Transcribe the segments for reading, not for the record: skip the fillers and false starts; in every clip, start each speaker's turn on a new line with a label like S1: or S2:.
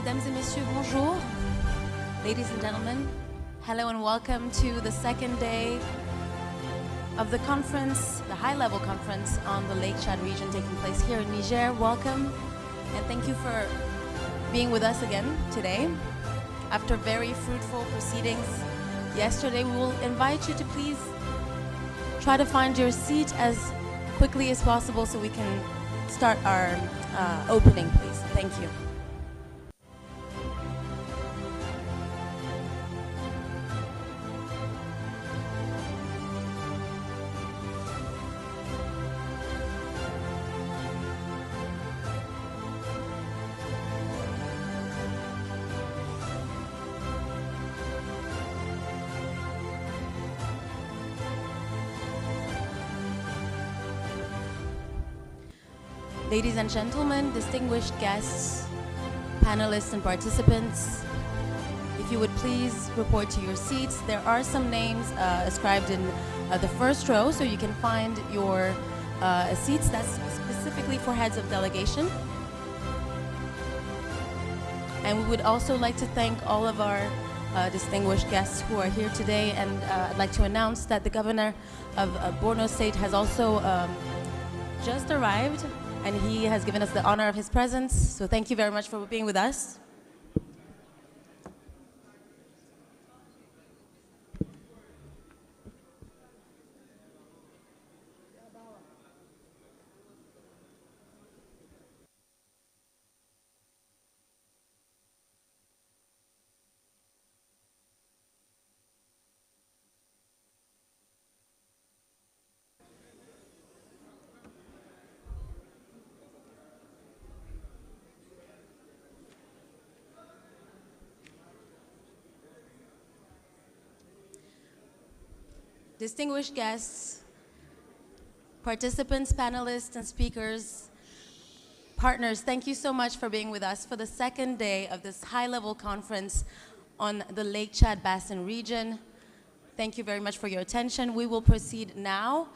S1: Mesdames et messieurs, bonjour. Ladies and gentlemen, hello and welcome to the second day of the conference, the high-level conference on the Lake Chad region taking place here in Niger. Welcome, and thank you for being with us again today. After very fruitful proceedings yesterday, we will invite you to please try to find your seat as quickly as possible so we can start our opening, please. Thank you. Ladies and gentlemen, distinguished guests, panelists and participants, if you would please report to your seats. There are some names ascribed in the first row, so you can find your seats. That's specifically for heads of delegation. And we would also like to thank all of our distinguished guests who are here today, and I'd like to announce that the governor of Borno State has also just arrived, and he has given us the honor of his presence. So thank you very much for being with us. Distinguished guests, participants, panelists, and speakers, partners, thank you so much for being with us for the second day of this high-level conference on the Lake Chad Basin region. Thank you very much for your attention. We will proceed now.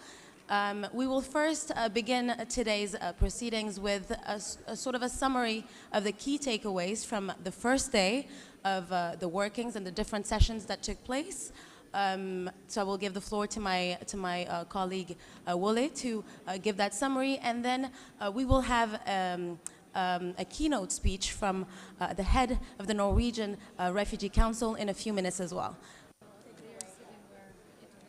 S1: We will first begin today's proceedings with a sort of a summary of the key takeaways from the first day of the workings and the different sessions that took place. So I will give the floor to my colleague Wole to give that summary, and then we will have a keynote speech from the head of the Norwegian Refugee Council in a few minutes as well.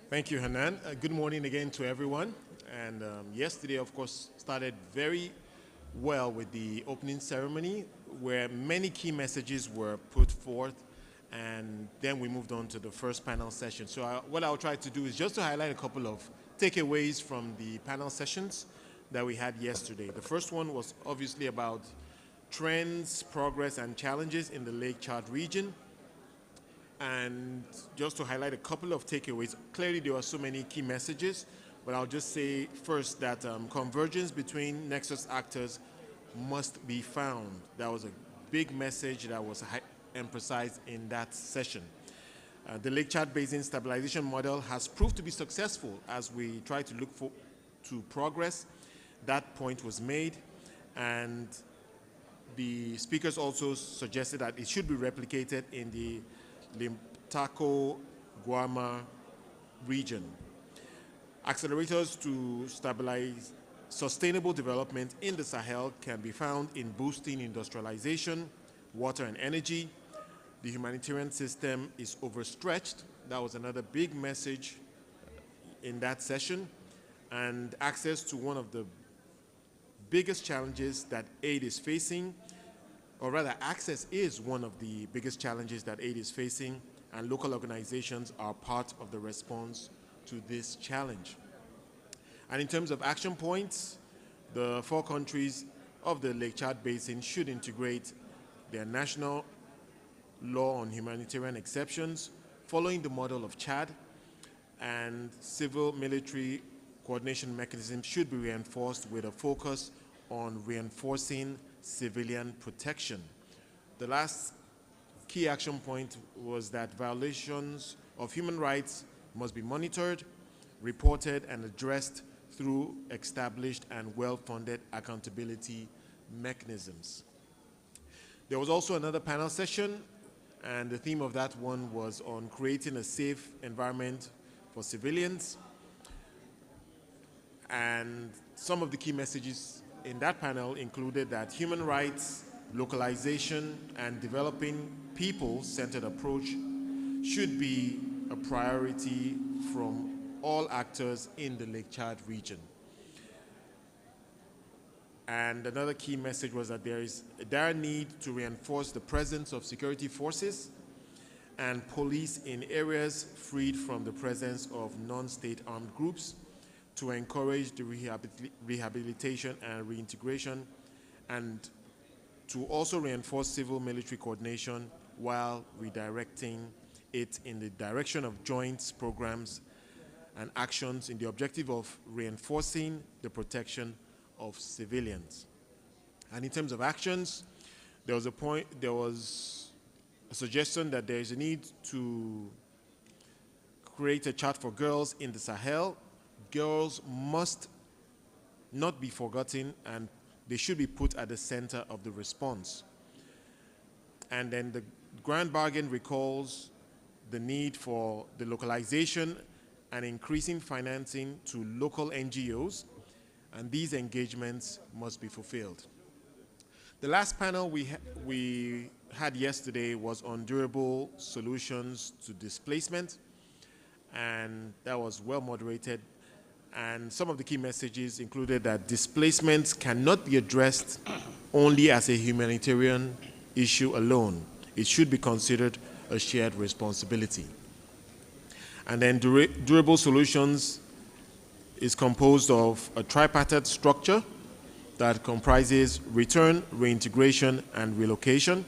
S2: Thank you, Hanan. Good morning again to everyone. And yesterday, of course, started very well with the opening ceremony, where many key messages were put forth. And then we moved on to the first panel session. So what I'll try to do is just to highlight a couple of takeaways from the panel sessions that we had yesterday. The first one was obviously about trends, progress, and challenges in the Lake Chad region. And just to highlight a couple of takeaways, clearly there are so many key messages, but I'll just say first that convergence between Nexus actors must be found. That was a big message that was emphasized in that session. The Lake Chad Basin Stabilization Model has proved to be successful as we try to look to progress. That point was made, and the speakers also suggested that it should be replicated in the Limtaco-Guama region. Accelerators to stabilize sustainable development in the Sahel can be found in boosting industrialization, water and energy. The humanitarian system is overstretched. That was another big message in that session. And access to one of the biggest challenges that aid is facing, or rather access is one of the biggest challenges that aid is facing, and local organizations are part of the response to this challenge. And in terms of action points, the 4 countries of the Lake Chad Basin should integrate their national law on humanitarian exceptions following the model of Chad, and civil-military coordination mechanisms should be reinforced with a focus on reinforcing civilian protection. The last key action point was that violations of human rights must be monitored, reported, and addressed through established and well-funded accountability mechanisms. There was also another panel session, and the theme of that one was on creating a safe environment for civilians. And some of the key messages in that panel included that human rights, localization, and developing people-centered approach should be a priority from all actors in the Lake Chad region. And another key message was that there is a dire need to reinforce the presence of security forces and police in areas freed from the presence of non-state armed groups to encourage the rehabilitation and reintegration, and to also reinforce civil-military coordination while redirecting it in the direction of joint programs and actions in the objective of reinforcing the protection of civilians. And in terms of actions, there was a suggestion that there is a need to create a chart for girls in the Sahel. Girls must not be forgotten, and they should be put at the center of the response. And then the Grand Bargain recalls the need for the localization and increasing financing to local NGOs, and these engagements must be fulfilled. The last panel we had yesterday was on durable solutions to displacement, and that was well moderated. And some of the key messages included that displacement cannot be addressed only as a humanitarian issue alone. It should be considered a shared responsibility. And then durable solutions is composed of a tripartite structure that comprises return, reintegration, and relocation.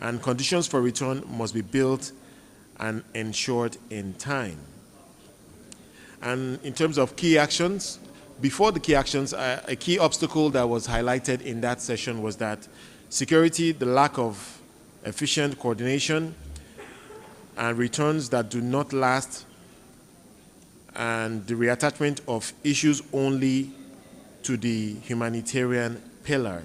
S2: And conditions for return must be built and ensured in time. And in terms of key actions, before the key actions, a key obstacle that was highlighted in that session was that security, the lack of efficient coordination, and returns that do not last, and the reattachment of issues only to the humanitarian pillar.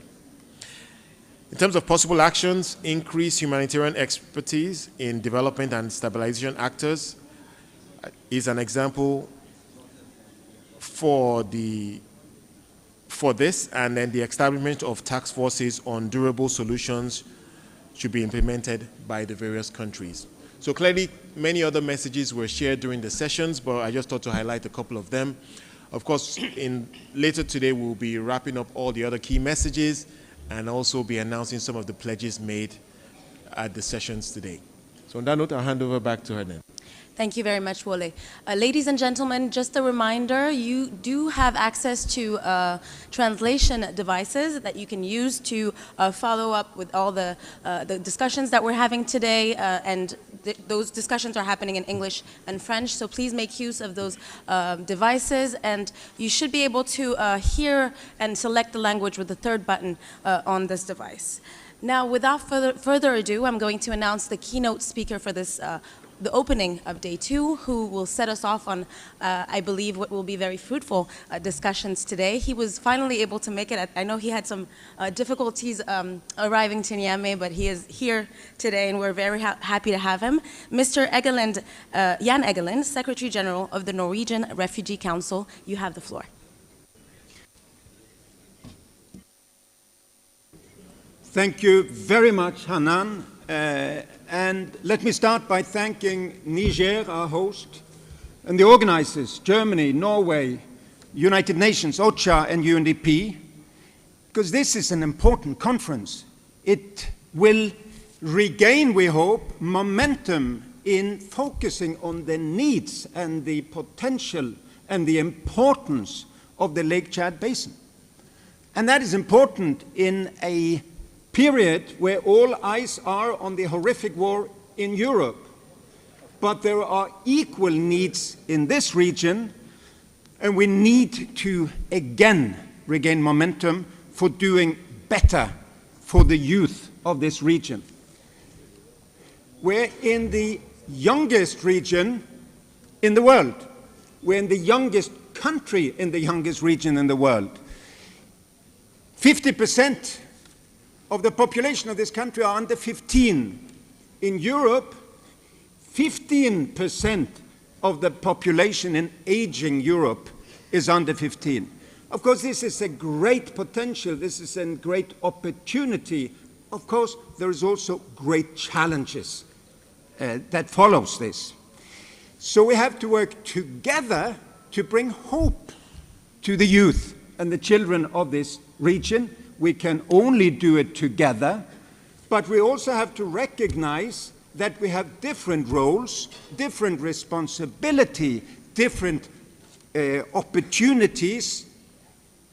S2: In terms of possible actions, increase humanitarian expertise in development and stabilization actors is an example for this, and then the establishment of task forces on durable solutions should be implemented by the various countries. So clearly, many other messages were shared during the sessions, but I just thought to highlight a couple of them. Of course, later today, we'll be wrapping up all the other key messages and also be announcing some of the pledges made at the sessions today. So on that note, I'll hand over back to her then.
S1: Thank you very much, Wole. Ladies and gentlemen, just a reminder, you do have access to translation devices that you can use to follow up with all the discussions that we're having today, and those discussions are happening in English and French, so please make use of those devices, and you should be able to hear and select the language with the third button on this device. Now, without further ado, I'm going to announce the keynote speaker for this the opening of day 2, who will set us off on, I believe, what will be very fruitful discussions today. He was finally able to make it. I know he had some difficulties arriving to Niamey, but he is here today, and we're very happy to have him. Mr. Egeland, Jan Egeland, Secretary General of the Norwegian Refugee Council. You have the floor.
S3: Thank you very much, Hanan. And let me start by thanking Niger, our host, and the organizers, Germany, Norway, United Nations, OCHA, and UNDP, because this is an important conference. It will regain, we hope, momentum in focusing on the needs and the potential and the importance of the Lake Chad Basin. And that is important in a period where all eyes are on the horrific war in Europe. But there are equal needs in this region, and we need to again regain momentum for doing better for the youth of this region. We're in the youngest region in the world. We're in the youngest country in the youngest region in the world. 50% of the population of this country are under 15. In Europe, 15% of the population in aging Europe is under 15. Of course, this is a great potential. This is a great opportunity. Of course, there is also great challenges that follows this. So we have to work together to bring hope to the youth and the children of this region. We can only do it together, but we also have to recognize that we have different roles, different responsibility, different opportunities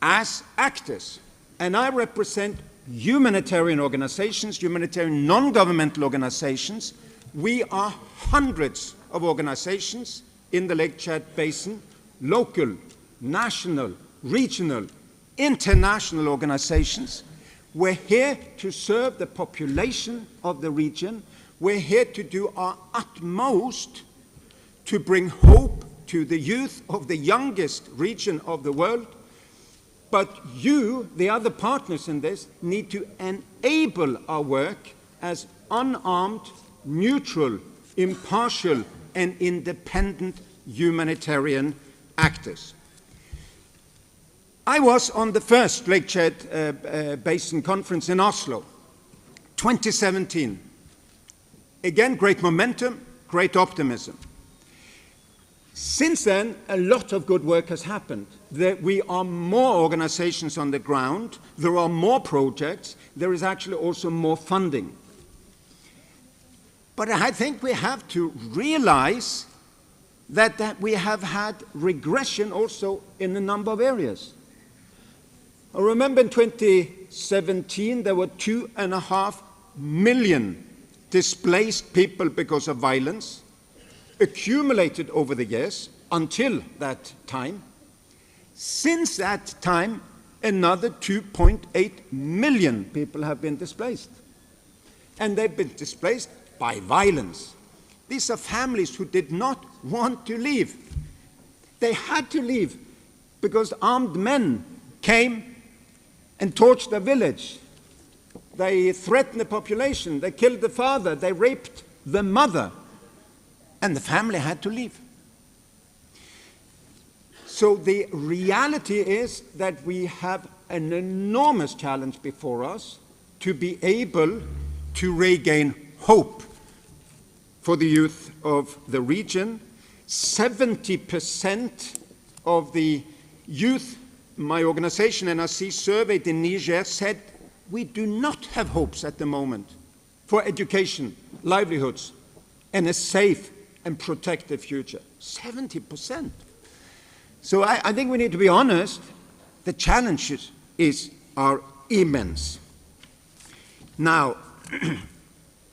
S3: as actors. And I represent humanitarian organizations, humanitarian non-governmental organizations. We are hundreds of organizations in the Lake Chad Basin, local, national, regional, international organizations. We're here to serve the population of the region. We're here to do our utmost to bring hope to the youth of the youngest region of the world. But you, the other partners in this, need to enable our work as unarmed, neutral, impartial, and independent humanitarian actors. I was on the first Lake Chad Basin Conference in Oslo, 2017. Again, great momentum, great optimism. Since then, a lot of good work has happened. We are more organizations on the ground, there are more projects, there is actually also more funding. But I think we have to realize that we have had regression also in a number of areas. I remember in 2017 there were 2.5 million displaced people because of violence, accumulated over the years until that time. Since that time, another 2.8 million people have been displaced. And they've been displaced by violence. These are families who did not want to leave. They had to leave because armed men came and torched their village. They threatened the population. They killed the father. They raped the mother. And the family had to leave. So the reality is that we have an enormous challenge before us to be able to regain hope for the youth of the region. 70% of the youth my organization, NRC, surveyed in Niger said, we do not have hopes at the moment for education, livelihoods, and a safe and protected future. 70%. So I think we need to be honest. The challenges are immense. Now,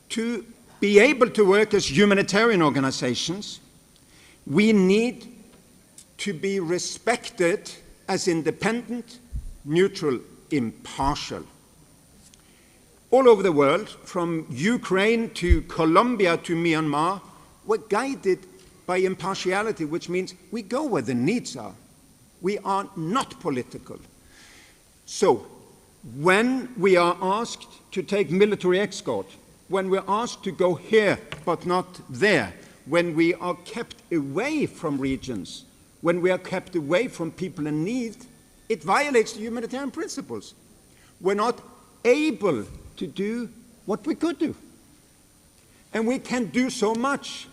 S3: to be able to work as humanitarian organizations, we need to be respected as independent, neutral, impartial. All over the world, from Ukraine to Colombia to Myanmar, we're guided by impartiality, which means we go where the needs are. We are not political. So, when we are asked to take military escort, when we're asked to go here but not there, when we are kept away from regions, when we are kept away from people in need, it violates the humanitarian principles. We're not able to do what we could do. And we can do so much.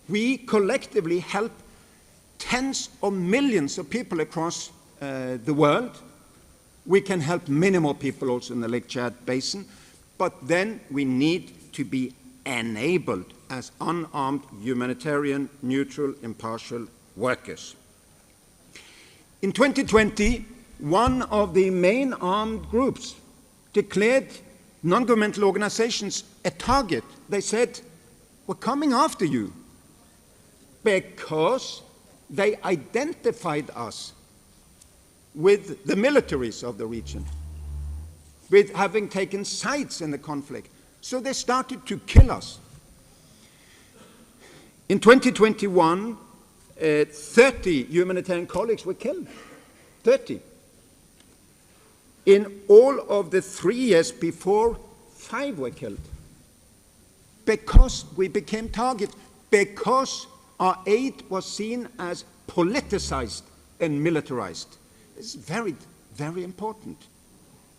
S3: We collectively help tens of millions of people across the world. We can help many more people also in the Lake Chad Basin. But then we need to be enabled as unarmed, humanitarian, neutral, impartial workers. In 2020, one of the main armed groups declared non-governmental organizations a target. They said, we're coming after you, because they identified us with the militaries of the region, with having taken sides in the conflict. So they started to kill us. In 2021, 30 humanitarian colleagues were killed. 30. In all of the 3 years before, 5 were killed. Because we became targets, because our aid was seen as politicized and militarized. It's very, very important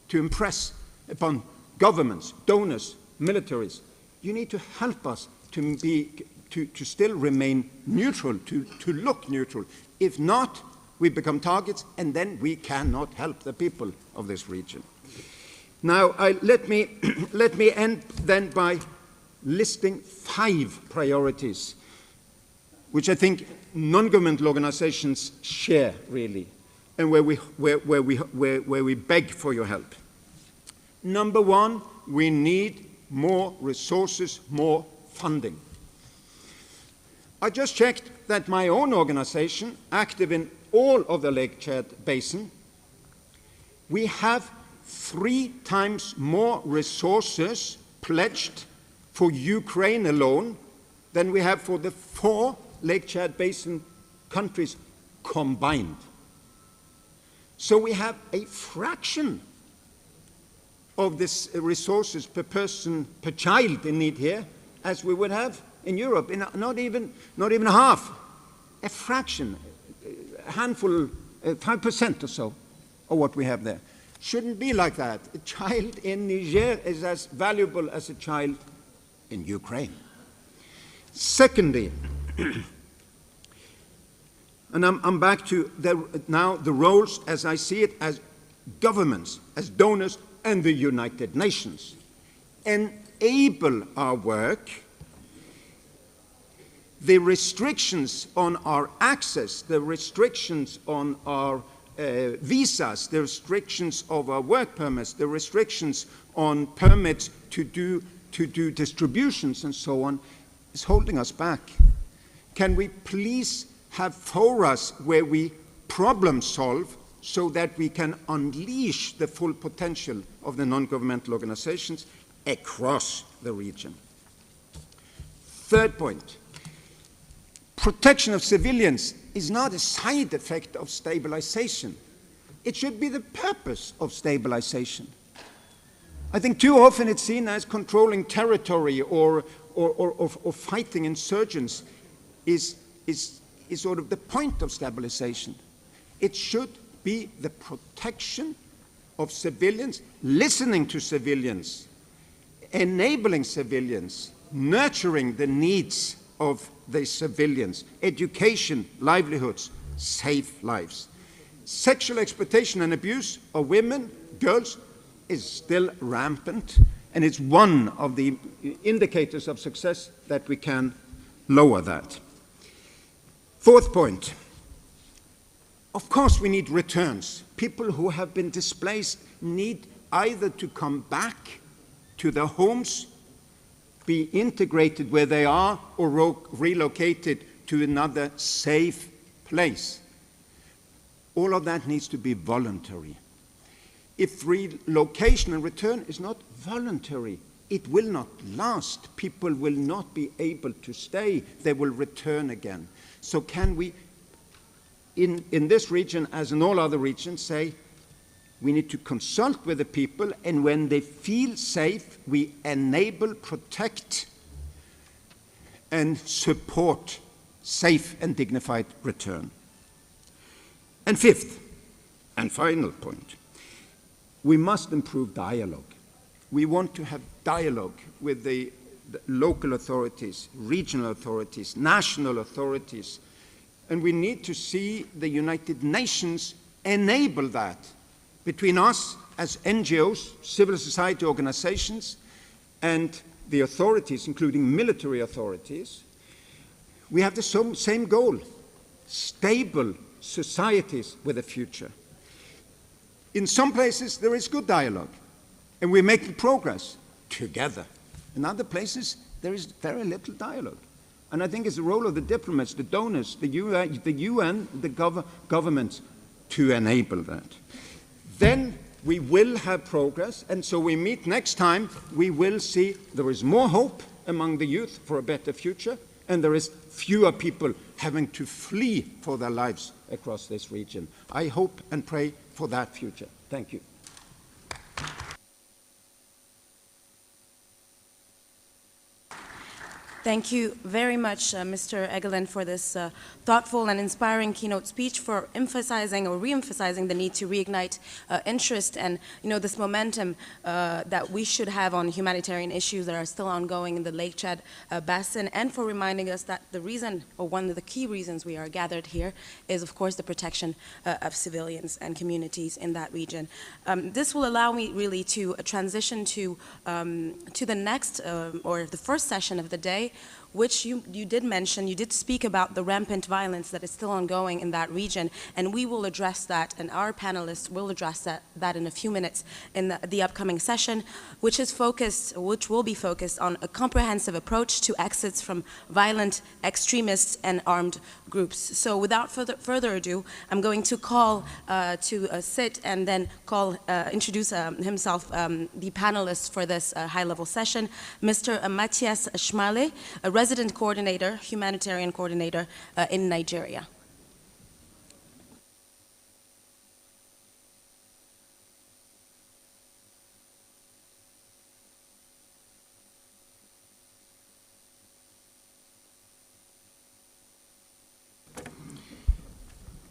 S3: to impress upon governments, donors, militaries. You need to help us to still remain neutral, to look neutral. If not, we become targets, and then we cannot help the people of this region. Now, let me end then by listing 5 priorities, which I think non-governmental organizations share, really, and where we beg for your help. Number 1, we need more resources, more funding. I just checked that my own organization, active in all of the Lake Chad Basin, we have 3 times more resources pledged for Ukraine alone than we have for the 4 Lake Chad Basin countries combined. So we have a fraction of this resources per person, per child in need here, as we would have in Europe, not even half, a fraction, a handful, 5% or so of what we have there. Shouldn't be like that. A child in Niger is as valuable as a child in Ukraine. Secondly, and I'm back to now the roles as I see it as governments, as donors, and the United Nations. Enable our work. The restrictions on our access, the restrictions on our visas, the restrictions of our work permits, the restrictions on permits to do distributions and so on, is holding us back. Can we please have forums where we problem solve so that we can unleash the full potential of the non-governmental organizations across the region? Third point, protection of civilians is not a side effect of stabilization. It should be the purpose of stabilization. I think too often it's seen as controlling territory or fighting insurgents is sort of the point of stabilization. It should be the protection of civilians, listening to civilians, enabling civilians, nurturing the needs of the civilians, education, livelihoods, safe lives. Sexual exploitation and abuse of women, girls, is still rampant, and it's one of the indicators of success that we can lower that. Fourth point, of course we need returns. People who have been displaced need either to come back to their homes, be integrated where they are, or relocated to another safe place. All of that needs to be voluntary. If relocation and return is not voluntary, it will not last. People will not be able to stay. They will return again. So can we, in this region, as in all other regions, say we need to consult with the people, and when they feel safe, we enable, protect, and support safe and dignified return. And fifth, and final point, we must improve dialogue. We want to have dialogue with the local authorities, regional authorities, national authorities, and we need to see the United Nations enable that between us as NGOs, civil society organizations, and the authorities, including military authorities. We have the same goal, stable societies with a future. In some places, there is good dialogue, and we're making progress together. In other places, there is very little dialogue. And I think it's the role of the diplomats, the donors, the UN, the governments to enable that. Then we will have progress, and so we meet next time, we will see there is more hope among the youth for a better future, and there is fewer people having to flee for their lives across this region. I hope and pray for that future. Thank you.
S1: Thank you very much, Mr. Egeland, for this thoughtful and inspiring keynote speech, for emphasizing or re-emphasizing the need to reignite interest and, this momentum that we should have on humanitarian issues that are still ongoing in the Lake Chad Basin, and for reminding us that the reason, or one of the key reasons we are gathered here, is of course the protection of civilians and communities in that region. This will allow me really to transition to the next, or the first session of the day, which you did mention. You did speak about the rampant violence that is still ongoing in that region, and we will address that, and our panelists will address that in a few minutes in the upcoming session, which will be focused on a comprehensive approach to exits from violent extremists and armed groups. So without further ado, I'm going to call to sit and then introduce himself, the panelists for this high-level session, Mr. Matthias Schmale, a resident coordinator, humanitarian coordinator in Nigeria.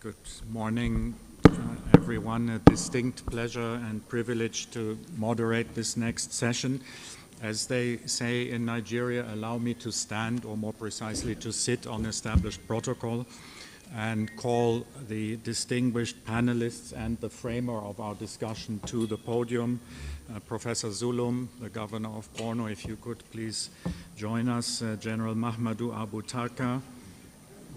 S4: Good morning, everyone. A distinct pleasure and privilege to moderate this next session. As they say in Nigeria, allow me to stand, or more precisely to sit on established protocol, and call the distinguished panelists and the framer of our discussion to the podium. Professor Zulum, the governor of Borno, if you could please join us. General Mahmoudou Abu Tarka,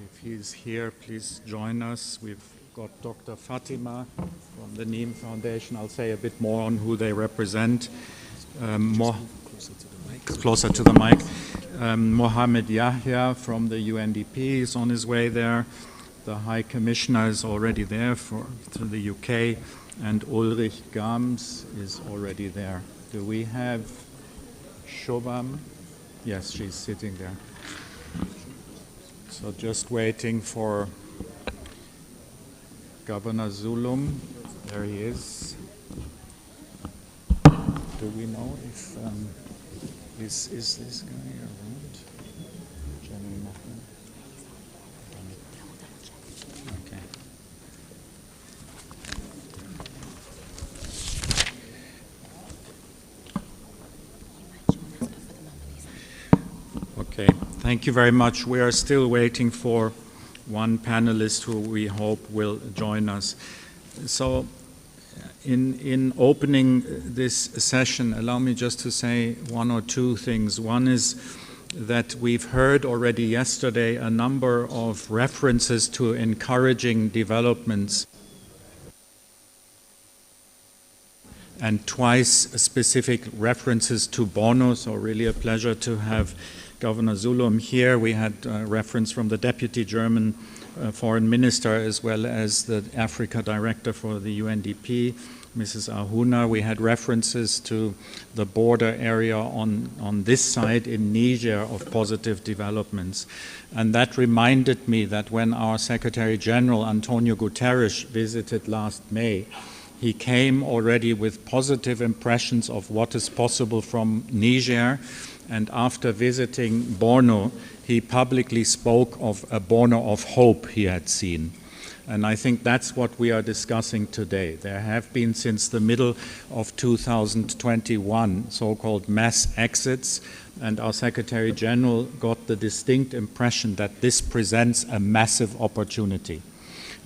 S4: if he's here, please join us. We've got Dr. Fatima from the Niamey Foundation. I'll say a bit more on who they represent. Closer to the mic. Mohamed Yahya from the UNDP is on his way there. The High Commissioner is already there to the UK, and Ulrich Gams is already there. Do we have Shobham? Yes, she's sitting there. So just waiting for Governor Zulum. There he is. Do we know if is this guy around? Okay. Okay. Thank you very much. We are still waiting for one panelist who we hope will join us. So, in opening this session, allow me just to say one or two things. One is that we've heard already yesterday a number of references to encouraging developments, and twice specific references to Borno, so really a pleasure to have Governor Zulum here. We had reference from the Deputy German Foreign Minister as well as the Africa Director for the UNDP, Mrs. Ahuna. We had references to the border area on this side in Niger of positive developments. And that reminded me that when our Secretary General, Antonio Guterres, visited last May, he came already with positive impressions of what is possible from Niger. And after visiting Borno, he publicly spoke of a Borno of hope he had seen. And I think that's what we are discussing today. There have been, since the middle of 2021, so-called mass exits, and our Secretary General got the distinct impression that this presents a massive opportunity.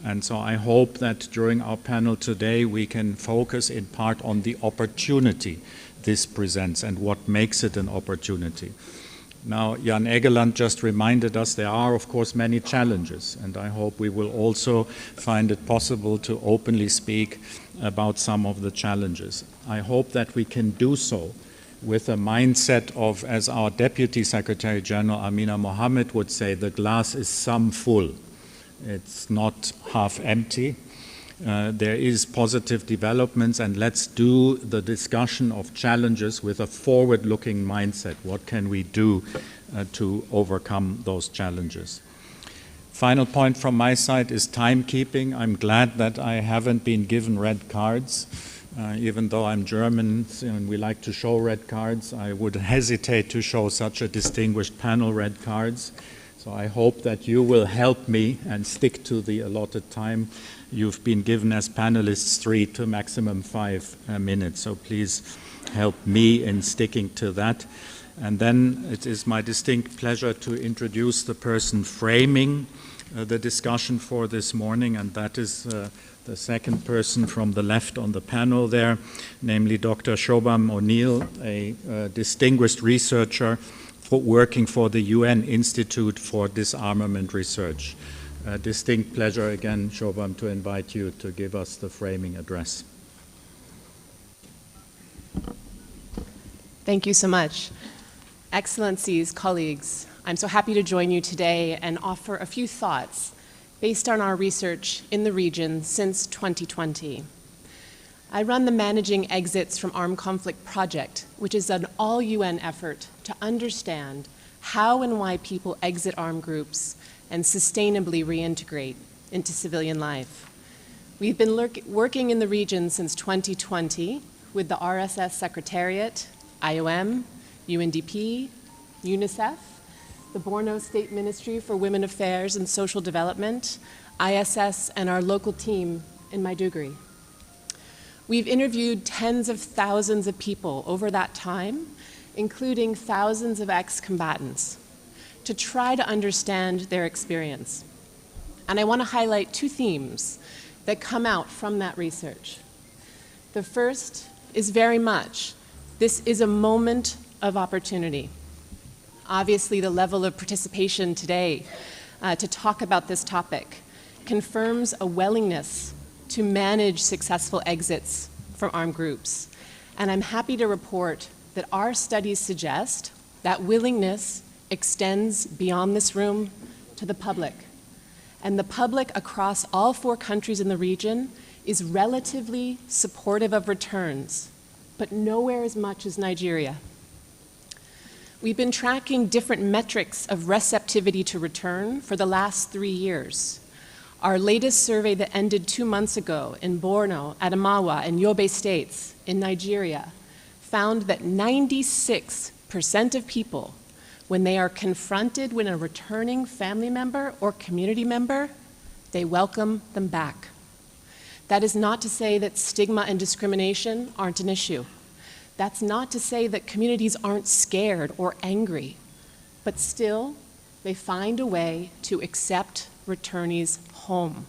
S4: And so I hope that during our panel today we can focus in part on the opportunity this presents and what makes it an opportunity. Now, Jan Egeland just reminded us there are, of course, many challenges, and I hope we will also find it possible to openly speak about some of the challenges. I hope that we can do so with a mindset of, as our Deputy Secretary General Amina Mohammed would say, the glass is some full. It's not half empty. There is positive developments, and let's do the discussion of challenges with a forward-looking mindset. What can we do to overcome those challenges? Final point from my side is timekeeping. I'm glad that I haven't been given red cards. Even though I'm German and we like to show red cards, I would hesitate to show such a distinguished panel red cards. So I hope that you will help me and stick to the allotted time. You've been given as panelists 3 to maximum 5 minutes, so please help me in sticking to that. And then it is my distinct pleasure to introduce the person framing the discussion for this morning, and that is the second person from the left on the panel there, namely Dr. Shobham O'Neill, a distinguished researcher working for the UN Institute for Disarmament Research. A distinct pleasure again, Shobham, to invite you to give us the framing address.
S5: Thank you so much. Excellencies, colleagues, I'm so happy to join you today and offer a few thoughts based on our research in the region since 2020. I run the Managing Exits from Armed Conflict project, which is an all-UN effort to understand how and why people exit armed groups and sustainably reintegrate into civilian life. We've been working in the region since 2020 with the RSS Secretariat, IOM, UNDP, UNICEF, the Borno State Ministry for Women Affairs and Social Development, ISS, and our local team in Maiduguri. We've interviewed tens of thousands of people over that time, including thousands of ex-combatants, to try to understand their experience. And I want to highlight 2 themes that come out from that research. The first is very much, this is a moment of opportunity. Obviously, the level of participation today to talk about this topic confirms a willingness to manage successful exits from armed groups. And I'm happy to report that our studies suggest that willingness extends beyond this room to the public. And the public across all 4 countries in the region is relatively supportive of returns, but nowhere as much as Nigeria. We've been tracking different metrics of receptivity to return for the last 3 years. Our latest survey that ended 2 months ago in Borno, Adamawa, and Yobe states in Nigeria found that 96% of people, when they are confronted with a returning family member or community member, they welcome them back. That is not to say that stigma and discrimination aren't an issue. That's not to say that communities aren't scared or angry, but still, they find a way to accept returnees home.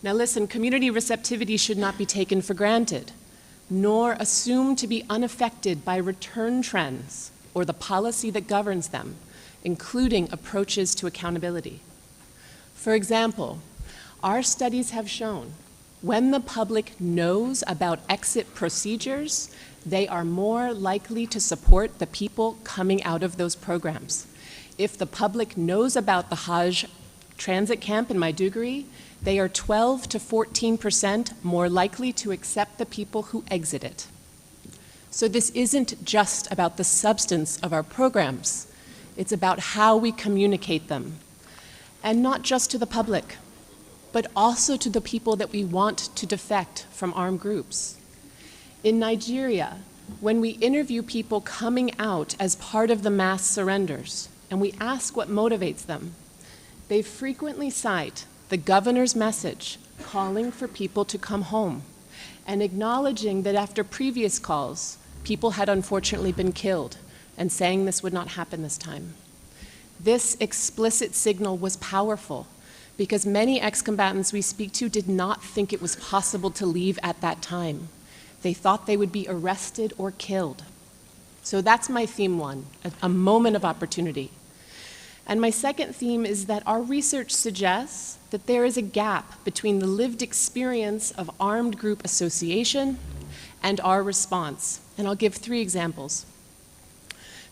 S5: Now listen, community receptivity should not be taken for granted, nor assumed to be unaffected by return trends or the policy that governs them, including approaches to accountability. For example, our studies have shown when the public knows about exit procedures, they are more likely to support the people coming out of those programs. If the public knows about the Hajj transit camp in Maiduguri, they are 12 to 14% more likely to accept the people who exit it. So this isn't just about the substance of our programs. It's about how we communicate them. And not just to the public, but also to the people that we want to defect from armed groups. In Nigeria, when we interview people coming out as part of the mass surrenders, and we ask what motivates them, they frequently cite the governor's message calling for people to come home and acknowledging that after previous calls, people had unfortunately been killed and saying this would not happen this time. This explicit signal was powerful because many ex-combatants we speak to did not think it was possible to leave at that time. They thought they would be arrested or killed. So that's my theme 1, a moment of opportunity. And my second theme is that our research suggests that there is a gap between the lived experience of armed group association and our response. And I'll give 3 examples.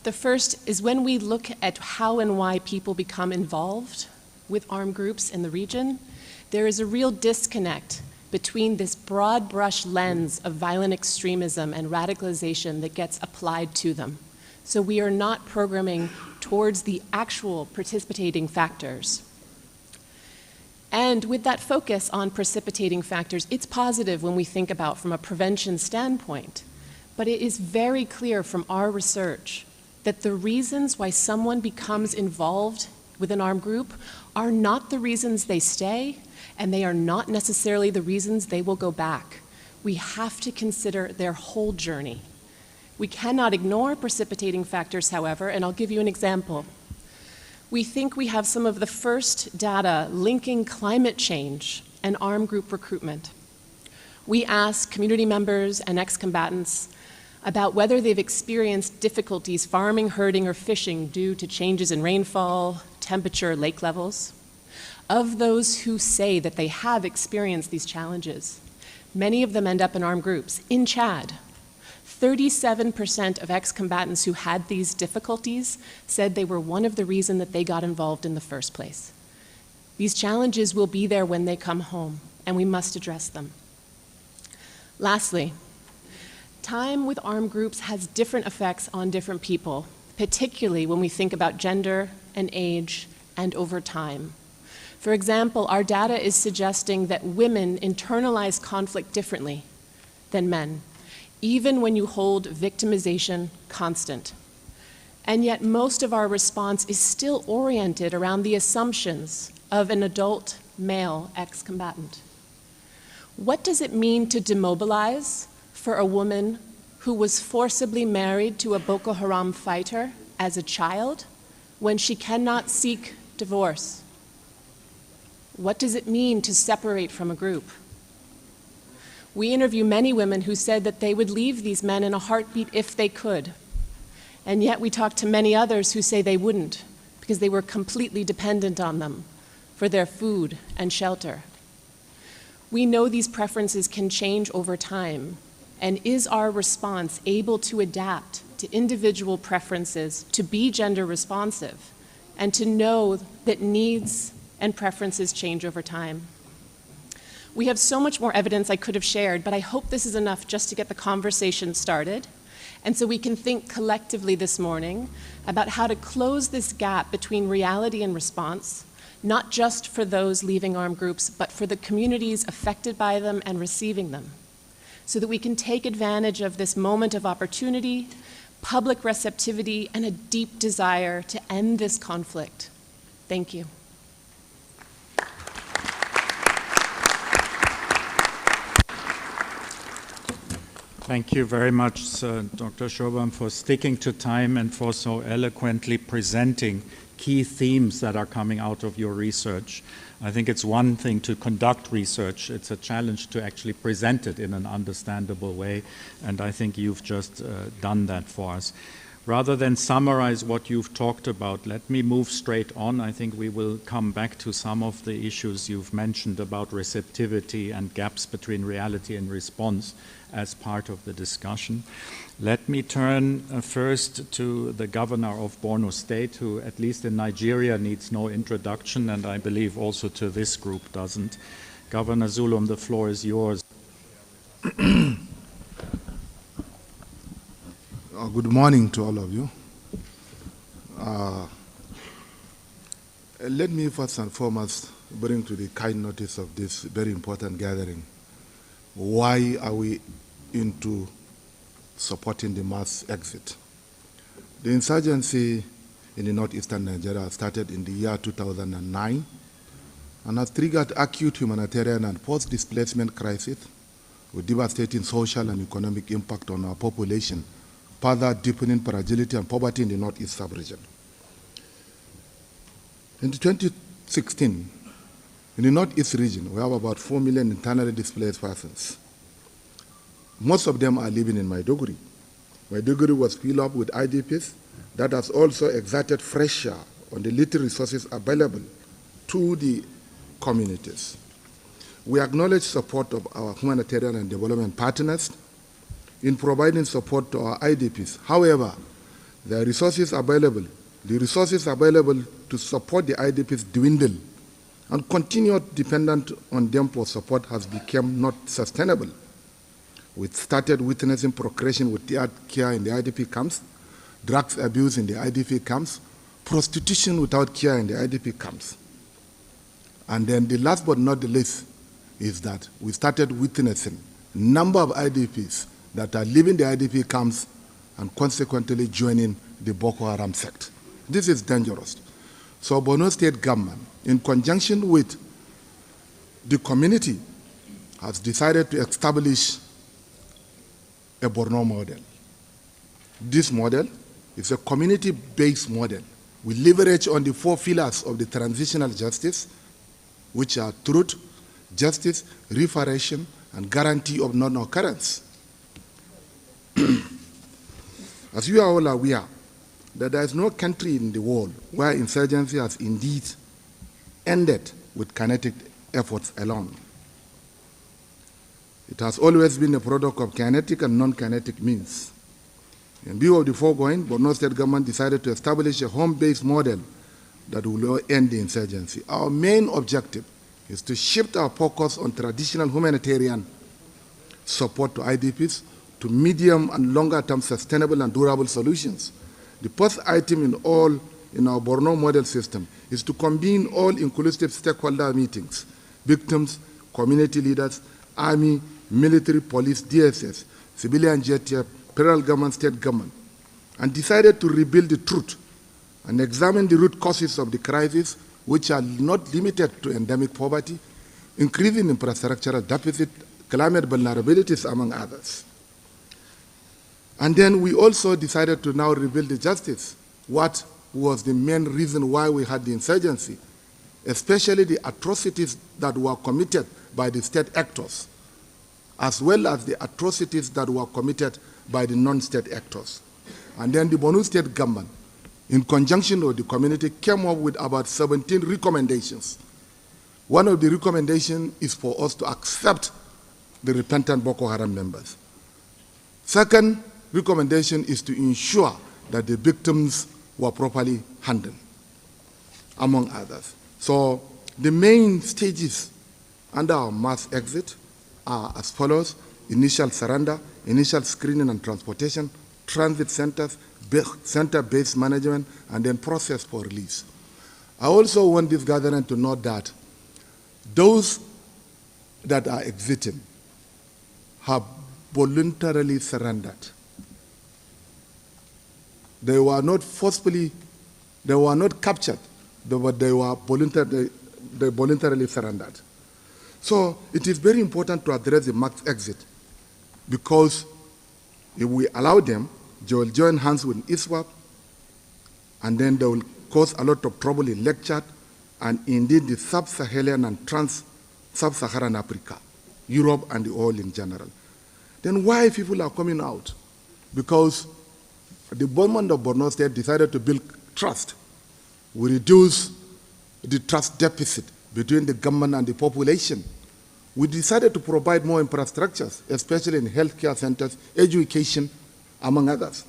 S5: The first is when we look at how and why people become involved with armed groups in the region, there is a real disconnect between this broad brush lens of violent extremism and radicalization that gets applied to them. So we are not programming towards the actual participating factors. And with that focus on precipitating factors, it's positive when we think about from a prevention standpoint. But it is very clear from our research that the reasons why someone becomes involved with an armed group are not the reasons they stay, and they are not necessarily the reasons they will go back. We have to consider their whole journey. We cannot ignore precipitating factors, however, and I'll give you an example. We think we have some of the first data linking climate change and armed group recruitment. We ask community members and ex-combatants about whether they've experienced difficulties farming, herding, or fishing due to changes in rainfall, temperature, lake levels. Of those who say that they have experienced these challenges, many of them end up in armed groups. In Chad, 37% of ex-combatants who had these difficulties said they were one of the reasons that they got involved in the first place. These challenges will be there when they come home, and we must address them. Lastly, time with armed groups has different effects on different people, particularly when we think about gender and age and over time. For example, our data is suggesting that women internalize conflict differently than men, even when you hold victimization constant. And yet most of our response is still oriented around the assumptions of an adult male ex-combatant. What does it mean to demobilize for a woman who was forcibly married to a Boko Haram fighter as a child when she cannot seek divorce? What does it mean to separate from a group? We interview many women who said that they would leave these men in a heartbeat if they could. And yet we talk to many others who say they wouldn't because they were completely dependent on them for their food and shelter. We know these preferences can change over time, and is our response able to adapt to individual preferences, to be gender responsive, and to know that needs and preferences change over time? We have so much more evidence I could have shared, but I hope this is enough just to get the conversation started. And so we can think collectively this morning about how to close this gap between reality and response, not just for those leaving armed groups, but for the communities affected by them and receiving them, so that we can take advantage of this moment of opportunity, public receptivity, and a deep desire to end this conflict. Thank you.
S4: Thank you very much, Dr. Shobham, for sticking to time and for so eloquently presenting key themes that are coming out of your research. I think it's one thing to conduct research. It's a challenge to actually present it in an understandable way, and I think you've just done that for us. Rather than summarize what you've talked about, let me move straight on. I think we will come back to some of the issues you've mentioned about receptivity and gaps between reality and response as part of the discussion. Let me turn first to the governor of Borno State, who at least in Nigeria needs no introduction, and I believe also to this group doesn't. Governor Zulum, the floor is yours.
S6: Good morning to all of you. Let me first and foremost bring to the kind notice of this very important gathering. Why are we into supporting the mass exit? The insurgency in the northeastern Nigeria started in the year 2009 and has triggered acute humanitarian and post-displacement crisis with devastating social and economic impact on our population, further deepening fragility and poverty in the northeast sub-region. In 2016, in the northeast region, we have about 4 million internally displaced persons. Most of them are living in Maiduguri. Maiduguri was filled up with IDPs. That has also exerted pressure on the little resources available to the communities. We acknowledge support of our humanitarian and development partners in providing support to our IDPs. However, the resources available to support the IDPs dwindle, and continued dependence on them for support has become not sustainable. We started witnessing progression with care in the IDP camps, drugs abuse in the IDP camps, prostitution without care in the IDP camps. And then the last but not the least is that we started witnessing a number of IDPs that are leaving the IDP camps and consequently joining the Boko Haram sect. This is dangerous. So Borno State government, in conjunction with the community, has decided to establish a Borno model. This model is a community-based model. We leverage on the 4 pillars of the transitional justice, which are truth, justice, reparation, and guarantee of non-occurrence. As you are all aware, that there is no country in the world where insurgency has indeed ended with kinetic efforts alone. It has always been a product of kinetic and non-kinetic means. In view of the foregoing, Borno State government decided to establish a home-based model that will end the insurgency. Our main objective is to shift our focus on traditional humanitarian support to IDPs to medium and longer-term sustainable and durable solutions. The first item in our Borno model system is to convene all inclusive stakeholder meetings, victims, community leaders, army, military, police, DSS, civilian JTF, federal government, state government, and decided to rebuild the truth and examine the root causes of the crisis, which are not limited to endemic poverty, increasing infrastructural deficit, climate vulnerabilities, among others. And then we also decided to now rebuild the justice. What was the main reason why we had the insurgency, especially the atrocities that were committed by the state actors, as well as the atrocities that were committed by the non-state actors. And then the Borno State government, in conjunction with the community, came up with about 17 recommendations. One of the recommendations is for us to accept the repentant Boko Haram members. Second recommendation is to ensure that the victims were properly handled, among others. So the main stages under our mass exit are as follows: initial surrender, initial screening and transportation, transit centers, center-based management, and then process for release. I also want this gathering to note that those that are exiting have voluntarily surrendered. They were not forcefully, they were not captured, but they were voluntarily surrendered. So it is very important to address the mass exit, because if we allow them, they will join hands with ISWAP, and then they will cause a lot of trouble in Lake Chad, and indeed the sub-Saharan and trans-sub-Saharan Africa, Europe and the oil in general. Then why people are coming out? Because the government of Borno State decided to build trust. We reduce the trust deficit between the government and the population. We decided to provide more infrastructures, especially in healthcare centers, education, among others.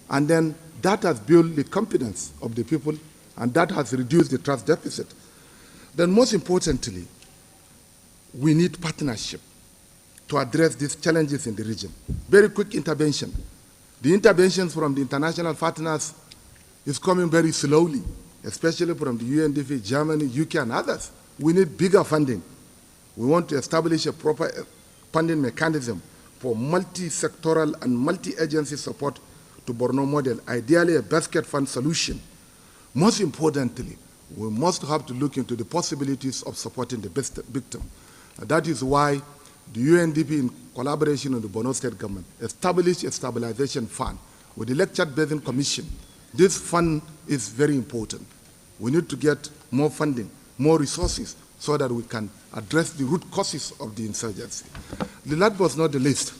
S6: And then that has built the confidence of the people, and that has reduced the trust deficit. Then most importantly, we need partnership to address these challenges in the region. Very quick intervention. The interventions from the international partners is coming very slowly, especially from the UNDP, Germany, UK, and others. We need bigger funding. We want to establish a proper funding mechanism for multi-sectoral and multi-agency support to Borno model, ideally a basket fund solution. Most importantly, we must have to look into the possibilities of supporting the victim. And that is why the UNDP, in collaboration with the Borno State government, established a stabilization fund with the Lake Chad Basin Commission. This fund is very important. We need to get more funding, more resources, so that we can address the root causes of the insurgency. The last but not the least,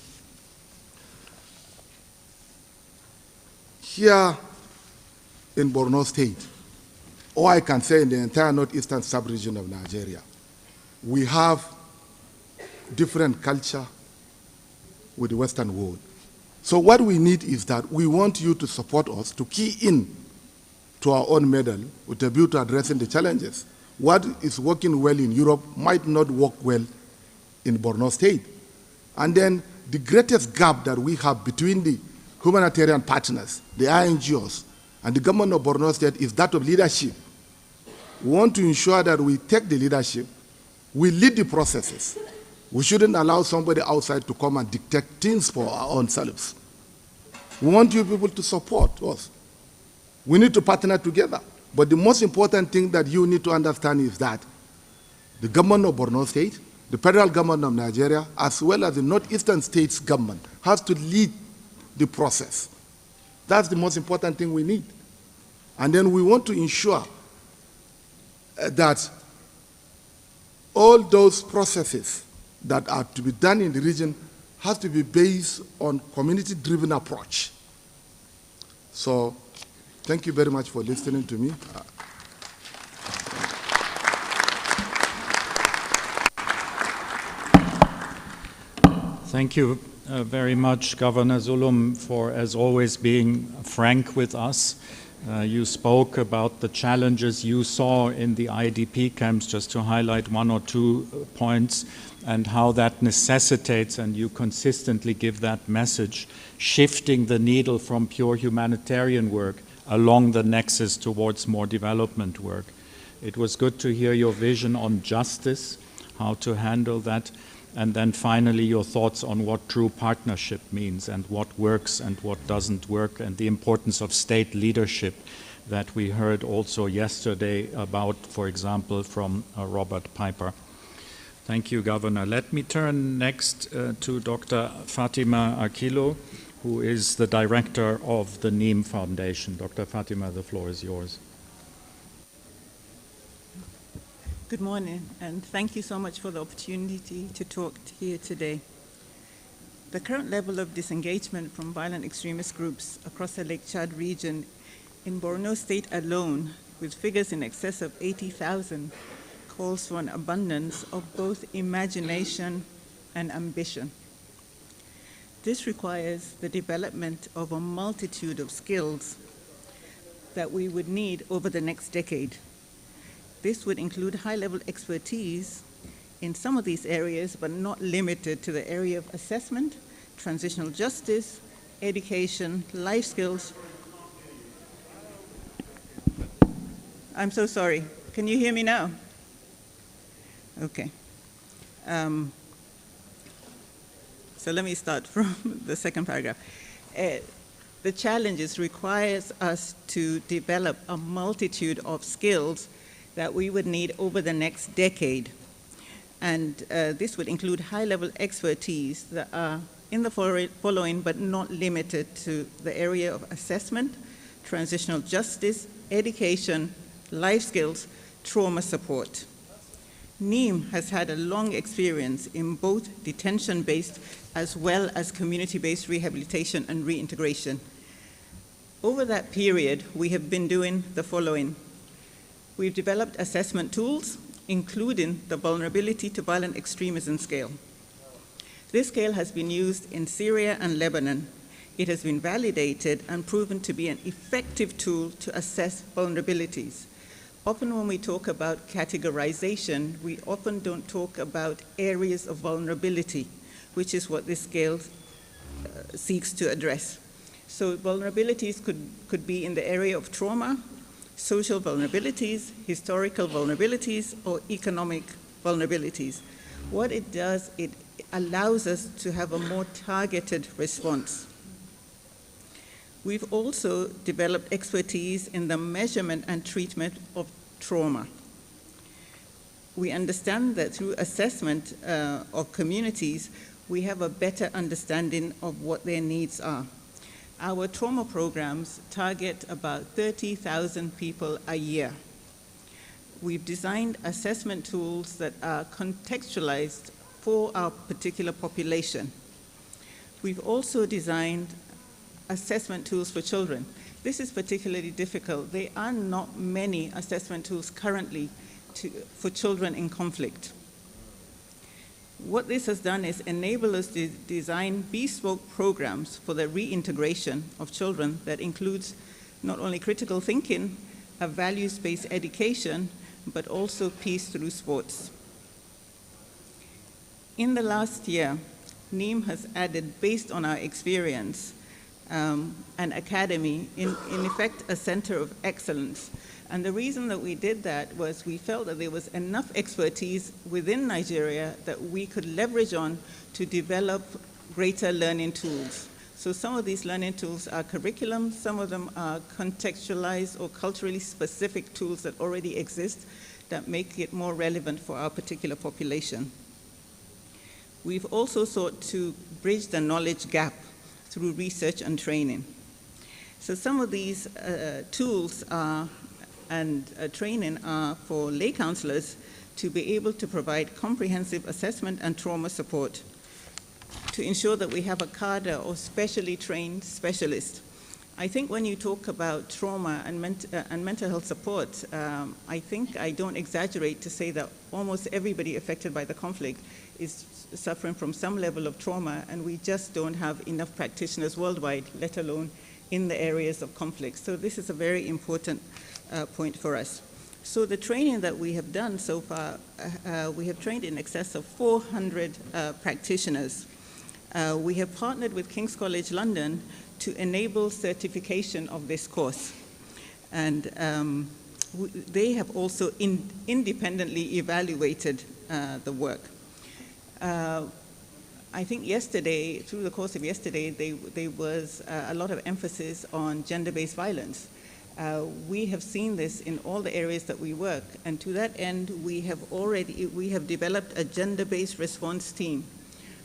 S6: here in Borno State, or I can say in the entire northeastern sub-region of Nigeria, we have different culture with the Western world. So what we need is that we want you to support us to key in to our own model with a view to addressing the challenges. What is working well in Europe might not work well in Borno State. And then the greatest gap that we have between the humanitarian partners, the INGOs, and the government of Borno State is that of leadership. We want to ensure that we take the leadership, we lead the processes. We shouldn't allow somebody outside to come and dictate things for our own selves. We want you people to support us. We need to partner together. But the most important thing that you need to understand is that the government of Borno State, the federal government of Nigeria, as well as the northeastern states government, has to lead the process. That's the most important thing we need. And then we want to ensure that all those processes that are to be done in the region has to be based on community-driven approach. So, thank you very much for listening to me.
S4: Thank you very much, Governor Zulum, for, as always, being frank with us. You spoke about the challenges you saw in the IDP camps, just to highlight one or two points, and how that necessitates, and you consistently give that message, shifting the needle from pure humanitarian work along the nexus towards more development work. It was good to hear your vision on justice, how to handle that, and then finally your thoughts on what true partnership means and what works and what doesn't work, and the importance of state leadership that we heard also yesterday about, for example, from Robert Piper. Thank you, Governor. Let me turn next to Dr. Fatima Akilo, who is the director of the Niamey Foundation. Dr. Fatima, the floor is yours.
S7: Good morning, and thank you so much for the opportunity to talk here today. The current level of disengagement from violent extremist groups across the Lake Chad region in Borno State alone, with figures in excess of 80,000, calls for an abundance of both imagination and ambition. This requires the development of a multitude of skills that we would need over the next decade. This would include high-level expertise in some of these areas, but not limited to the area of assessment, transitional justice, education, life skills. I'm so sorry. Can you hear me now? Okay. So let me start from the second paragraph. The challenges requires us to develop a multitude of skills that we would need over the next decade. And this would include high-level expertise that are in the following, but not limited to the area of assessment, transitional justice, education, life skills, trauma support. Niamey has had a long experience in both detention-based as well as community-based rehabilitation and reintegration. Over that period, we have been doing the following. We've developed assessment tools, including the vulnerability to violent extremism scale. This scale has been used in Syria and Lebanon. It has been validated and proven to be an effective tool to assess vulnerabilities. Often when we talk about categorization, we often don't talk about areas of vulnerability, which is what this scale seeks to address. So vulnerabilities could be in the area of trauma, social vulnerabilities, historical vulnerabilities, or economic vulnerabilities. What it does, it allows us to have a more targeted response. We've also developed expertise in the measurement and treatment of trauma. We understand that through assessment of communities, we have a better understanding of what their needs are. Our trauma programs target about 30,000 people a year. We've designed assessment tools that are contextualized for our particular population. We've also designed assessment tools for children. This is particularly difficult. There are not many assessment tools currently for children in conflict. What this has done is enable us to design bespoke programs for the reintegration of children that includes not only critical thinking, a values-based education, but also peace through sports. In the last year, Niamey has added, based on our experience, an academy, in effect a center of excellence, And the reason that we did that was we felt that there was enough expertise within Nigeria that we could leverage on to develop greater learning tools. So some of these learning tools are curriculum, some of them are contextualized or culturally specific tools that already exist that make it more relevant for our particular population. We've also sought to bridge the knowledge gap through research and training. So some of these tools and training are for lay counselors to be able to provide comprehensive assessment and trauma support to ensure that we have a cadre of specially trained specialists. I think when you talk about trauma and mental health support, I think I don't exaggerate to say that almost everybody affected by the conflict is suffering from some level of trauma, and we just don't have enough practitioners worldwide, let alone in the areas of conflict. So this is a very important point for us. So the training that we have done so far, we have trained in excess of 400 practitioners. We have partnered with King's College London to enable certification of this course. And they have also independently evaluated the work. I think yesterday, through the course of yesterday, there was a lot of emphasis on gender-based violence. We have seen this in all the areas that we work, and to that end, we have developed a gender-based response team.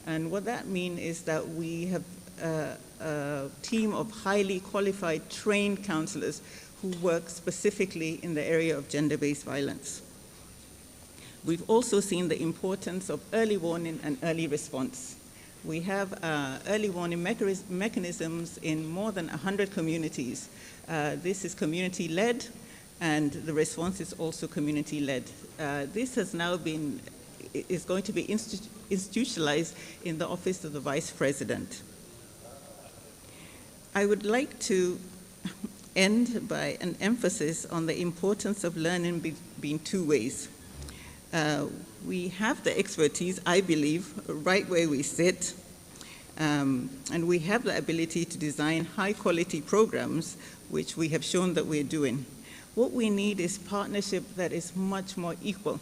S7: And what that means is that we have a team of highly qualified, trained counselors who work specifically in the area of gender-based violence. We've also seen the importance of early warning and early response. We have early warning mechanisms in more than 100 communities. This is community-led, and the response is also community-led. This has now is going to be institutionalized in the Office of the Vice President. I would like to end by an emphasis on the importance of learning being two ways. We have the expertise, I believe, right where we sit, and we have the ability to design high-quality programs, which we have shown that we're doing. What we need is partnership that is much more equal.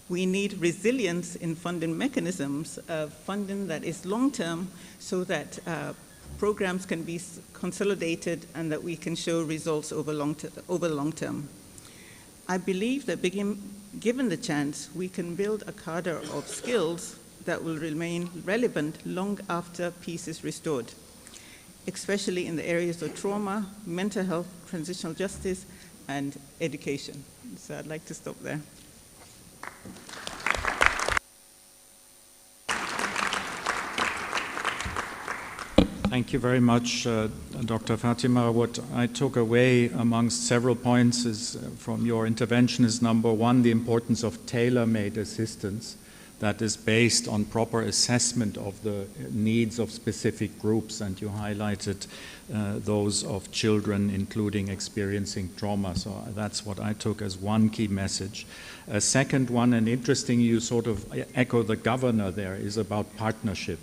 S7: We need resilience in funding mechanisms, funding that is long-term, so that programs can be consolidated and that we can show results over long term. I believe that given the chance, we can build a cadre of skills that will remain relevant long after peace is restored, especially in the areas of trauma, mental health, transitional justice, and education. So I'd like to stop there.
S4: Thank you very much, Dr. Fatima. What I took away amongst several points from your intervention is, number one, the importance of tailor-made assistance that is based on proper assessment of the needs of specific groups, and you highlighted those of children, including experiencing trauma. So that's what I took as one key message. A second one, and interesting, you sort of echo the governor there, is about partnership.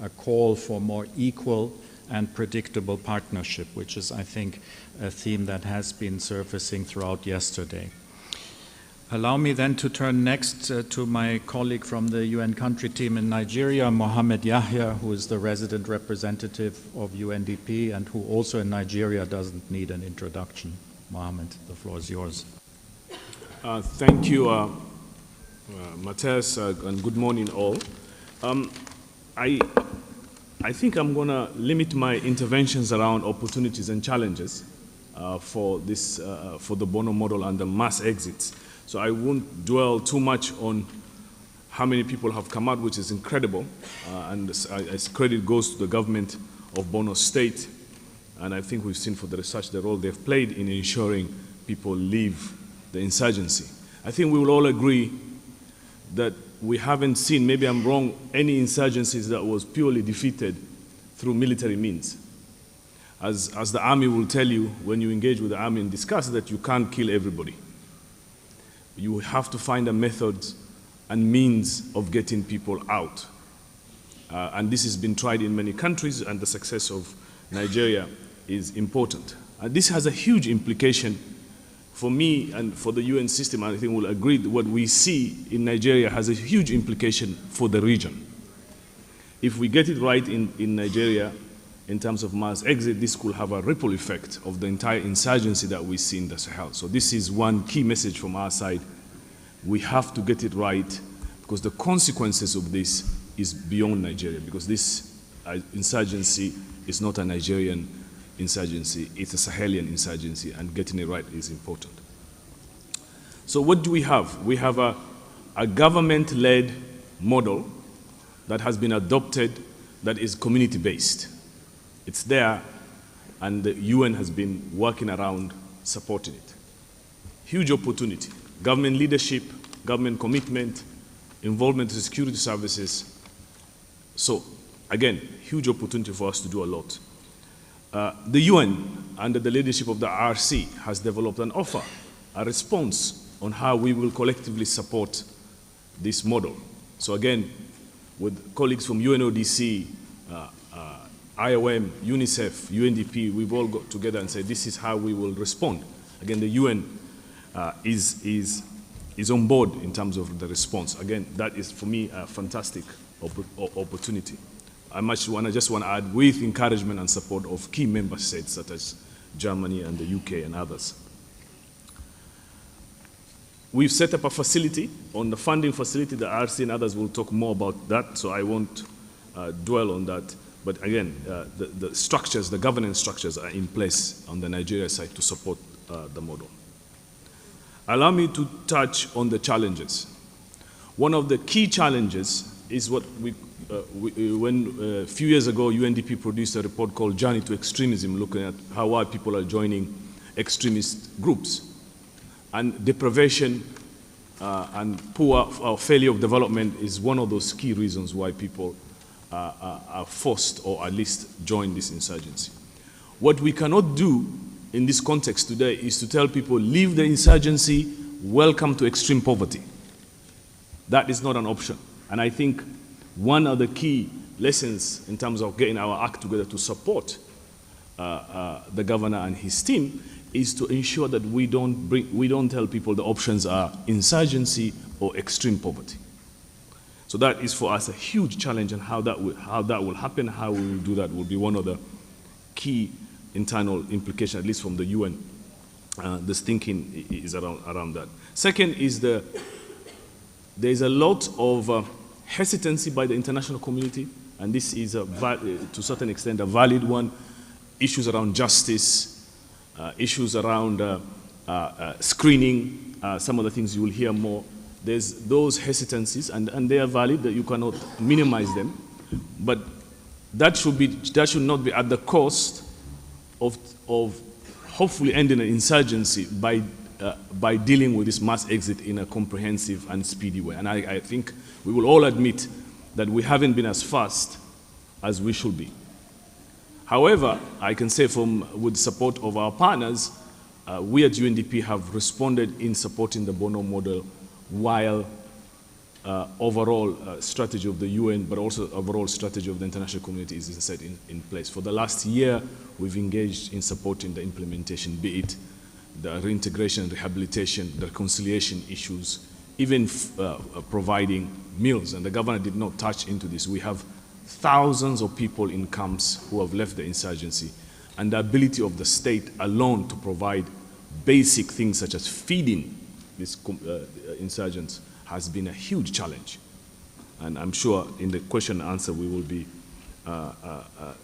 S4: A call for more equal and predictable partnership, which is, I think, a theme that has been surfacing throughout yesterday. Allow me then to turn next to my colleague from the UN country team in Nigeria, Mohammed Yahya, who is the resident representative of UNDP and who also in Nigeria doesn't need an introduction. Mohammed, the floor is yours.
S8: Thank you, Matthias, and good morning all. I think I'm going to limit my interventions around opportunities and challenges for the Bono model and the mass exits. So I won't dwell too much on how many people have come out, which is incredible, and as credit goes to the government of Bono State, and I think we've seen for the research the role they've played in ensuring people leave the insurgency. I think we will all agree that we haven't seen, maybe I'm wrong, any insurgencies that was purely defeated through military means. As the army will tell you when you engage with the army and discuss that you can't kill everybody. You have to find a method and means of getting people out. And this has been tried in many countries, and the success of Nigeria is important. This has a huge implication for me and for the UN system, I think we'll agree that what we see in Nigeria has a huge implication for the region. If we get it right in Nigeria, in terms of mass exit, this could have a ripple effect of the entire insurgency that we see in the Sahel. So this is one key message from our side. We have to get it right, because the consequences of this is beyond Nigeria, because this insurgency is not a Nigerian insurgency, it's a Sahelian insurgency, and getting it right is important. So what do we have? We have a government-led model that has been adopted that is community-based. It's there, and the UN has been working around supporting it. Huge opportunity. Government leadership, government commitment, involvement in security services. So, again, huge opportunity for us to do a lot. The UN, under the leadership of the RC, has developed an offer, a response on how we will collectively support this model. So again, with colleagues from UNODC, IOM, UNICEF, UNDP, we've all got together and said this is how we will respond. Again, the UN is on board in terms of the response. Again, that is for me a fantastic opportunity. I just want to add, with encouragement and support of key member states such as Germany and the UK and others. We've set up a facility, on the funding facility. The RC and others will talk more about that, so I won't dwell on that. But again, the structures, the governance structures are in place on the Nigeria side to support the model. Allow me to touch on the challenges. One of the key challenges is what when a few years ago, UNDP produced a report called Journey to Extremism, looking at how our people are joining extremist groups. And deprivation and poor or failure of development is one of those key reasons why people are forced or at least join this insurgency. What we cannot do in this context today is to tell people, leave the insurgency, welcome to extreme poverty. That is not an option. And I think one of the key lessons in terms of getting our act together to support the governor and his team is to ensure that we don't tell people the options are insurgency or extreme poverty. So that is for us a huge challenge, and how that will happen, how we will do that will be one of the key internal implications, at least from the UN. This thinking is around that. Second is there is a lot of hesitancy by the international community, and this is to a certain extent a valid one. Issues around justice, issues around screening, some of the things you will hear more. There's those hesitancies, and they are valid, that you cannot minimize them, but that should not be at the cost of hopefully ending an insurgency by dealing with this mass exit in a comprehensive and speedy way. And I think we will all admit that we haven't been as fast as we should be. However, I can say with support of our partners, we at UNDP have responded in supporting the Bono model, while overall strategy of the UN, but also overall strategy of the international community is set in place. For the last year, we've engaged in supporting the implementation, be it the reintegration, rehabilitation, the reconciliation issues, even providing meals. And the governor did not touch into this. We have thousands of people in camps who have left the insurgency, and the ability of the state alone to provide basic things such as feeding these insurgents has been a huge challenge. And I'm sure in the question and answer we will be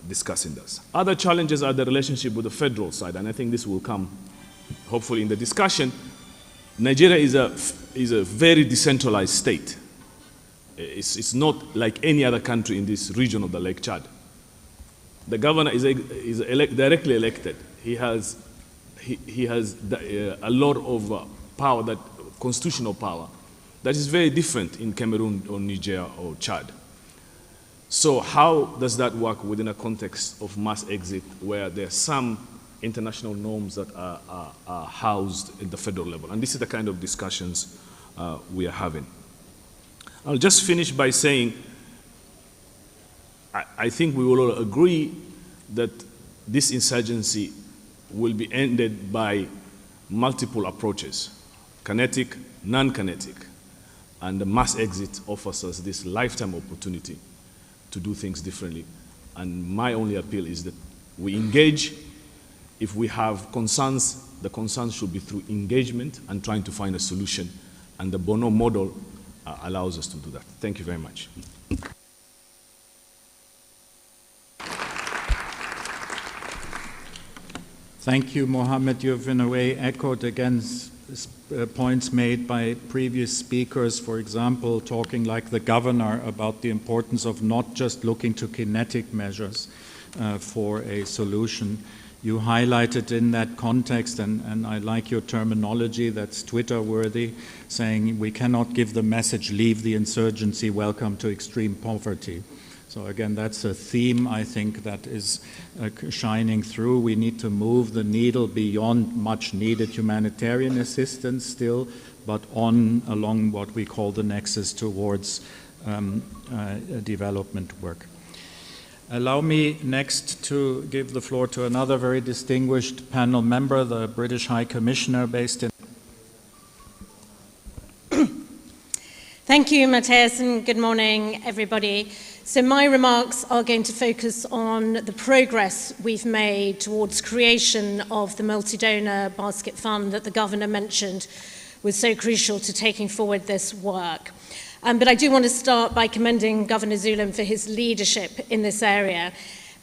S8: discussing this. Other challenges are the relationship with the federal side, and I think this will come hopefully in the discussion. Nigeria is a very decentralized state. It's not like any other country in this region of the Lake Chad. The governor is directly elected. He has a lot of power, constitutional power, that is very different in Cameroon or Niger or Chad. So how does that work within a context of mass exit, where there are some international norms that are housed at the federal level? And this is the kind of discussions we are having. I'll just finish by saying, I think we will all agree that this insurgency will be ended by multiple approaches, kinetic, non-kinetic, and the mass exit offers us this lifetime opportunity to do things differently. And my only appeal is that we engage. If we have concerns, the concerns should be through engagement and trying to find a solution. And the Bono model allows us to do that. Thank you very much.
S4: Thank you, Mohammed. You've in a way echoed again points made by previous speakers, for example, talking like the governor about the importance of not just looking to kinetic measures for a solution. You highlighted in that context, and I like your terminology that's Twitter-worthy, saying we cannot give the message, leave the insurgency, welcome to extreme poverty. So again, that's a theme, I think, that is shining through. We need to move the needle beyond much needed humanitarian assistance still, but along what we call the nexus towards development work. Allow me next to give the floor to another very distinguished panel member, the British High Commissioner based in...
S9: Thank you, Matthias, and good morning, everybody. So my remarks are going to focus on the progress we've made towards creation of the multi-donor basket fund that the Governor mentioned was so crucial to taking forward this work. But I do want to start by commending Governor Zulum for his leadership in this area.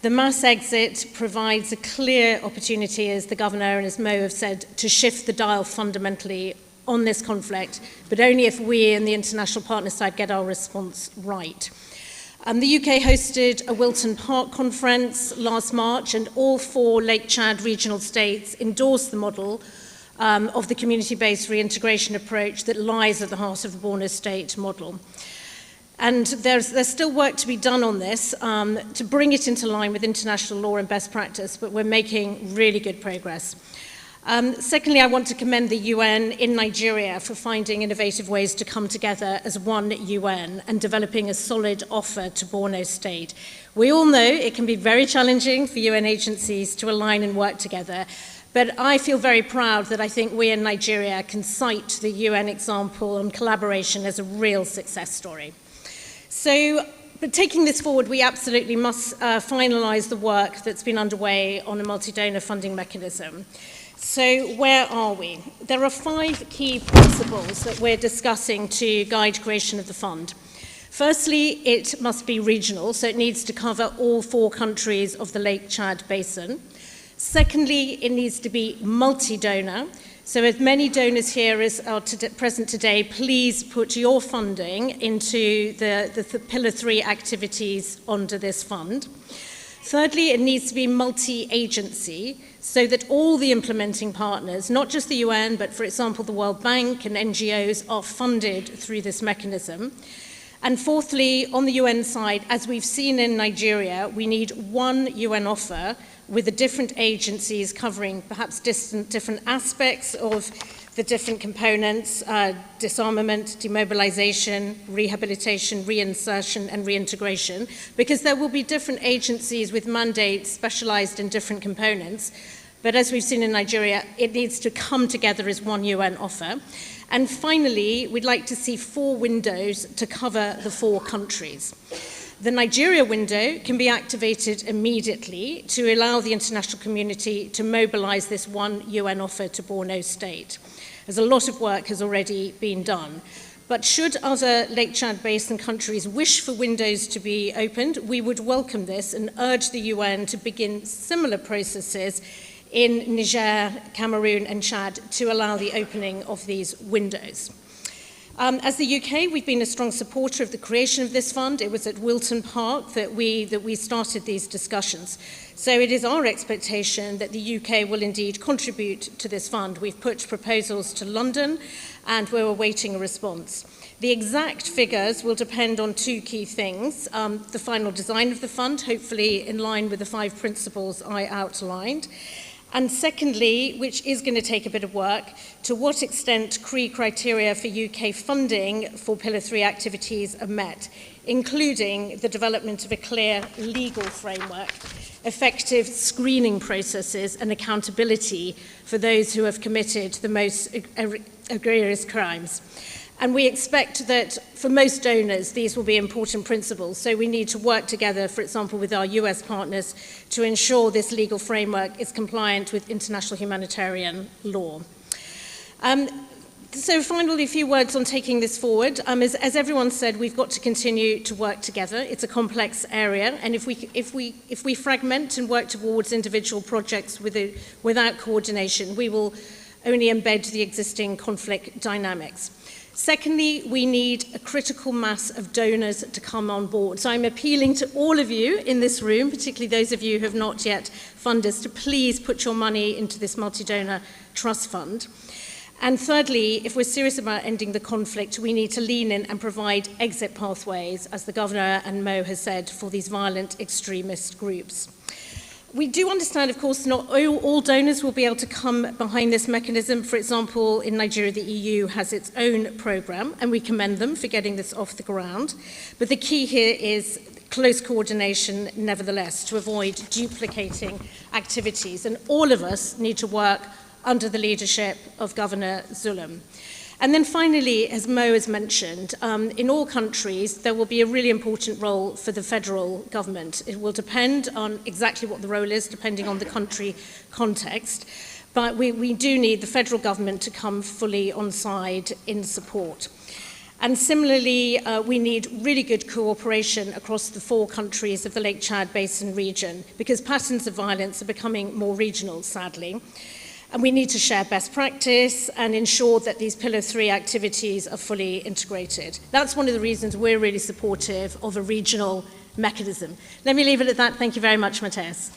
S9: The mass exit provides a clear opportunity, as the Governor and as Mo have said, to shift the dial fundamentally on this conflict, but only if we and the international partner side get our response right. The UK hosted a Wilton Park conference last March, and all 4 Lake Chad regional states endorsed the model of the community-based reintegration approach that lies at the heart of the Borno State model. And there's still work to be done on this to bring it into line with international law and best practice, but we're making really good progress. Secondly, I want to commend the UN in Nigeria for finding innovative ways to come together as one UN and developing a solid offer to Borno State. We all know it can be very challenging for UN agencies to align and work together, but I feel very proud that I think we in Nigeria can cite the UN example and collaboration as a real success story. But taking this forward, we absolutely must finalise the work that's been underway on a multi-donor funding mechanism. So where are we? There are 5 key principles that we're discussing to guide creation of the fund. Firstly, it must be regional, so it needs to cover all 4 countries of the Lake Chad Basin. Secondly, it needs to be multi-donor. So as many donors here as are present today, please put your funding into the Pillar 3 activities under this fund. Thirdly, it needs to be multi-agency, so that all the implementing partners, not just the UN, but for example, the World Bank and NGOs are funded through this mechanism. And fourthly, on the UN side, as we've seen in Nigeria, we need one UN offer with the different agencies covering perhaps different aspects of the different components, disarmament, demobilization, rehabilitation, reinsertion, and reintegration, because there will be different agencies with mandates specialized in different components. But as we've seen in Nigeria, it needs to come together as one UN offer. And finally, we'd like to see 4 windows to cover the 4 countries. The Nigeria window can be activated immediately to allow the international community to mobilize this one UN offer to Borno State, as a lot of work has already been done. But should other Lake Chad Basin countries wish for windows to be opened, we would welcome this and urge the UN to begin similar processes in Niger, Cameroon, and Chad to allow the opening of these windows. As the UK, we've been a strong supporter of the creation of this fund. It was at Wilton Park that we started these discussions. So it is our expectation that the UK will indeed contribute to this fund. We've put proposals to London, and we're awaiting a response. The exact figures will depend on 2 key things. The final design of the fund, hopefully in line with the 5 principles I outlined, And secondly, which is going to take a bit of work, to what extent criteria for UK funding for Pillar 3 activities are met, including the development of a clear legal framework, effective screening processes and accountability for those who have committed the most egregious crimes. And we expect that for most donors, these will be important principles. So we need to work together, for example, with our US partners to ensure this legal framework is compliant with international humanitarian law. So finally, a few words on taking this forward. As everyone said, we've got to continue to work together. It's a complex area, and if we fragment and work towards individual projects without coordination, we will only embed the existing conflict dynamics. Secondly, we need a critical mass of donors to come on board. So I'm appealing to all of you in this room, particularly those of you who have not yet funded us, to please put your money into this multi-donor trust fund. And thirdly, if we're serious about ending the conflict, we need to lean in and provide exit pathways, as the Governor and Mo has said, for these violent extremist groups. We do understand, of course, not all donors will be able to come behind this mechanism. For example, in Nigeria, the EU has its own programme, and we commend them for getting this off the ground. But the key here is close coordination, nevertheless, to avoid duplicating activities. And all of us need to work under the leadership of Governor Zulum. And then finally, as Mo has mentioned, in all countries, there will be a really important role for the federal government. It will depend on exactly what the role is, depending on the country context. But we do need the federal government to come fully on side in support. And similarly, we need really good cooperation across the 4 countries of the Lake Chad Basin region, because patterns of violence are becoming more regional, sadly. And we need to share best practice and ensure that these Pillar 3 activities are fully integrated. That's one of the reasons we're really supportive of a regional mechanism. Let me leave it at that. Thank you very much, Matthias.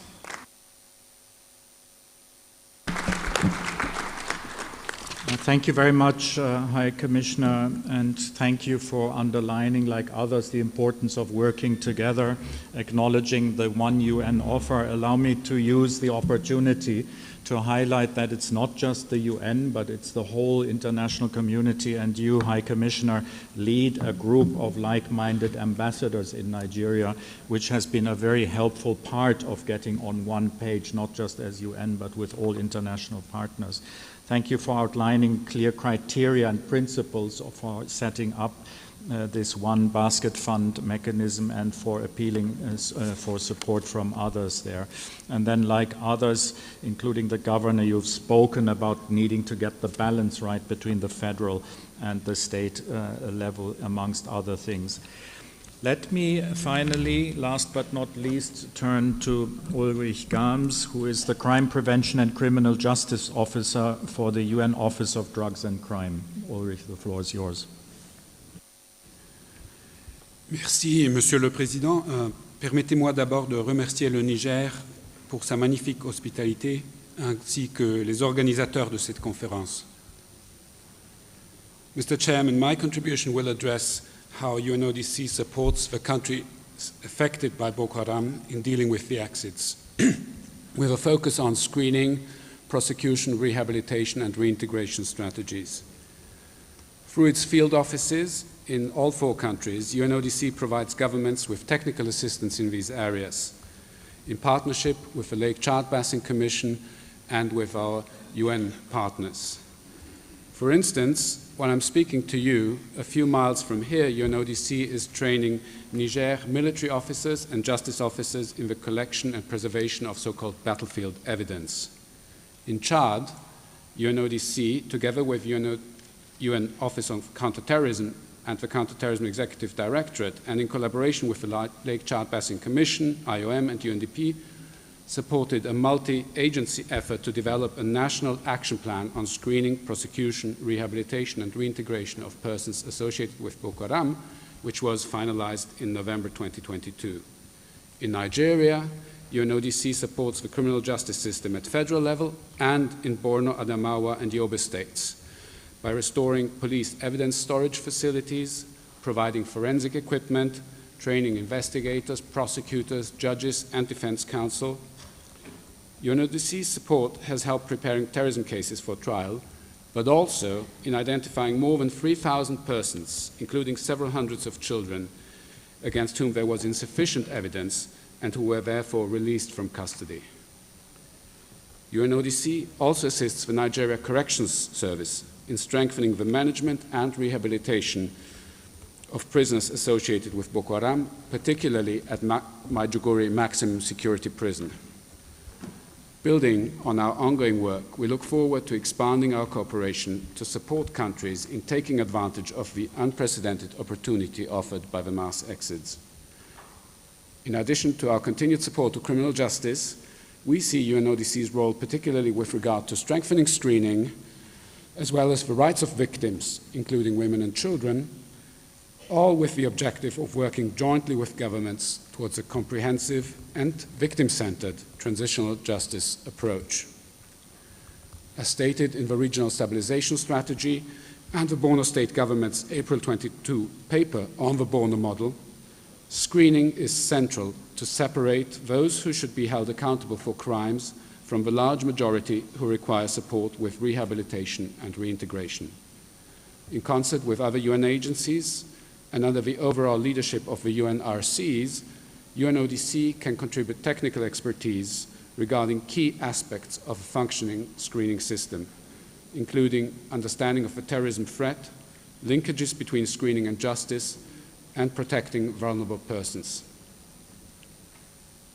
S4: Thank you very much, High Commissioner, and thank you for underlining, like others, the importance of working together, acknowledging the one UN offer. Allow me to use the opportunity to highlight that it's not just the UN, but it's the whole international community, and you, High Commissioner, lead a group of like-minded ambassadors in Nigeria, which has been a very helpful part of getting on one page, not just as UN, but with all international partners. Thank you for outlining clear criteria and principles for setting up this one basket fund mechanism and for appealing for support from others there. And then, like others, including the Governor, you've spoken about needing to get the balance right between the federal and the state level, amongst other things. Let me finally, last but not least, turn to Ulrich Gams, who is the Crime Prevention and Criminal Justice Officer for the UN Office of Drugs and Crime. Ulrich, the floor is yours.
S10: Merci, Monsieur le Président. Permettez-moi d'abord de remercier le Niger pour sa magnifique hospitalité, ainsi que les organisateurs de cette conférence. Mr. Chairman, my contribution will address how UNODC supports the countries affected by Boko Haram in dealing with the exits, with a focus on screening, prosecution, rehabilitation, and reintegration strategies. Through its field offices in all 4 countries, UNODC provides governments with technical assistance in these areas, in partnership with the Lake Chad Basin Commission and with our UN partners. For instance, while I'm speaking to you, a few miles from here, UNODC is training Niger military officers and justice officers in the collection and preservation of so-called battlefield evidence. In Chad, UNODC, together with UN Office on Counterterrorism and the Counterterrorism Executive Directorate, and in collaboration with the Lake Chad Basin Commission, IOM, and UNDP, supported a multi-agency effort to develop a national action plan on screening, prosecution, rehabilitation, and reintegration of persons associated with Boko Haram, which was finalized in November 2022. In Nigeria, UNODC supports the criminal justice system at federal level and in Borno, Adamawa, and Yobe states by restoring police evidence storage facilities, providing forensic equipment, training investigators, prosecutors, judges, and defense counsel, UNODC's support has helped preparing terrorism cases for trial, but also in identifying more than 3,000 persons, including several hundreds of children, against whom there was insufficient evidence and who were therefore released from custody. UNODC also assists the Nigeria Corrections Service in strengthening the management and rehabilitation of prisoners associated with Boko Haram, particularly at Maiduguri Maximum Security Prison. Building on our ongoing work, we look forward to expanding our cooperation to support countries in taking advantage of the unprecedented opportunity offered by the mass exodus. In addition to our continued support to criminal justice, we see UNODC's role particularly with regard to strengthening screening, as well as the rights of victims, including women and children, all with the objective of working jointly with governments towards a comprehensive and victim-centered transitional justice approach. As stated in the Regional Stabilization Strategy and the Borno State Government's April 22 paper on the Borno model, screening is central to separate those who should be held accountable for crimes from the large majority who require support with rehabilitation and reintegration. In concert with other UN agencies, and under the overall leadership of the UNRCs, UNODC can contribute technical expertise regarding key aspects of a functioning screening system, including understanding of the terrorism threat, linkages between screening and justice, and protecting vulnerable persons.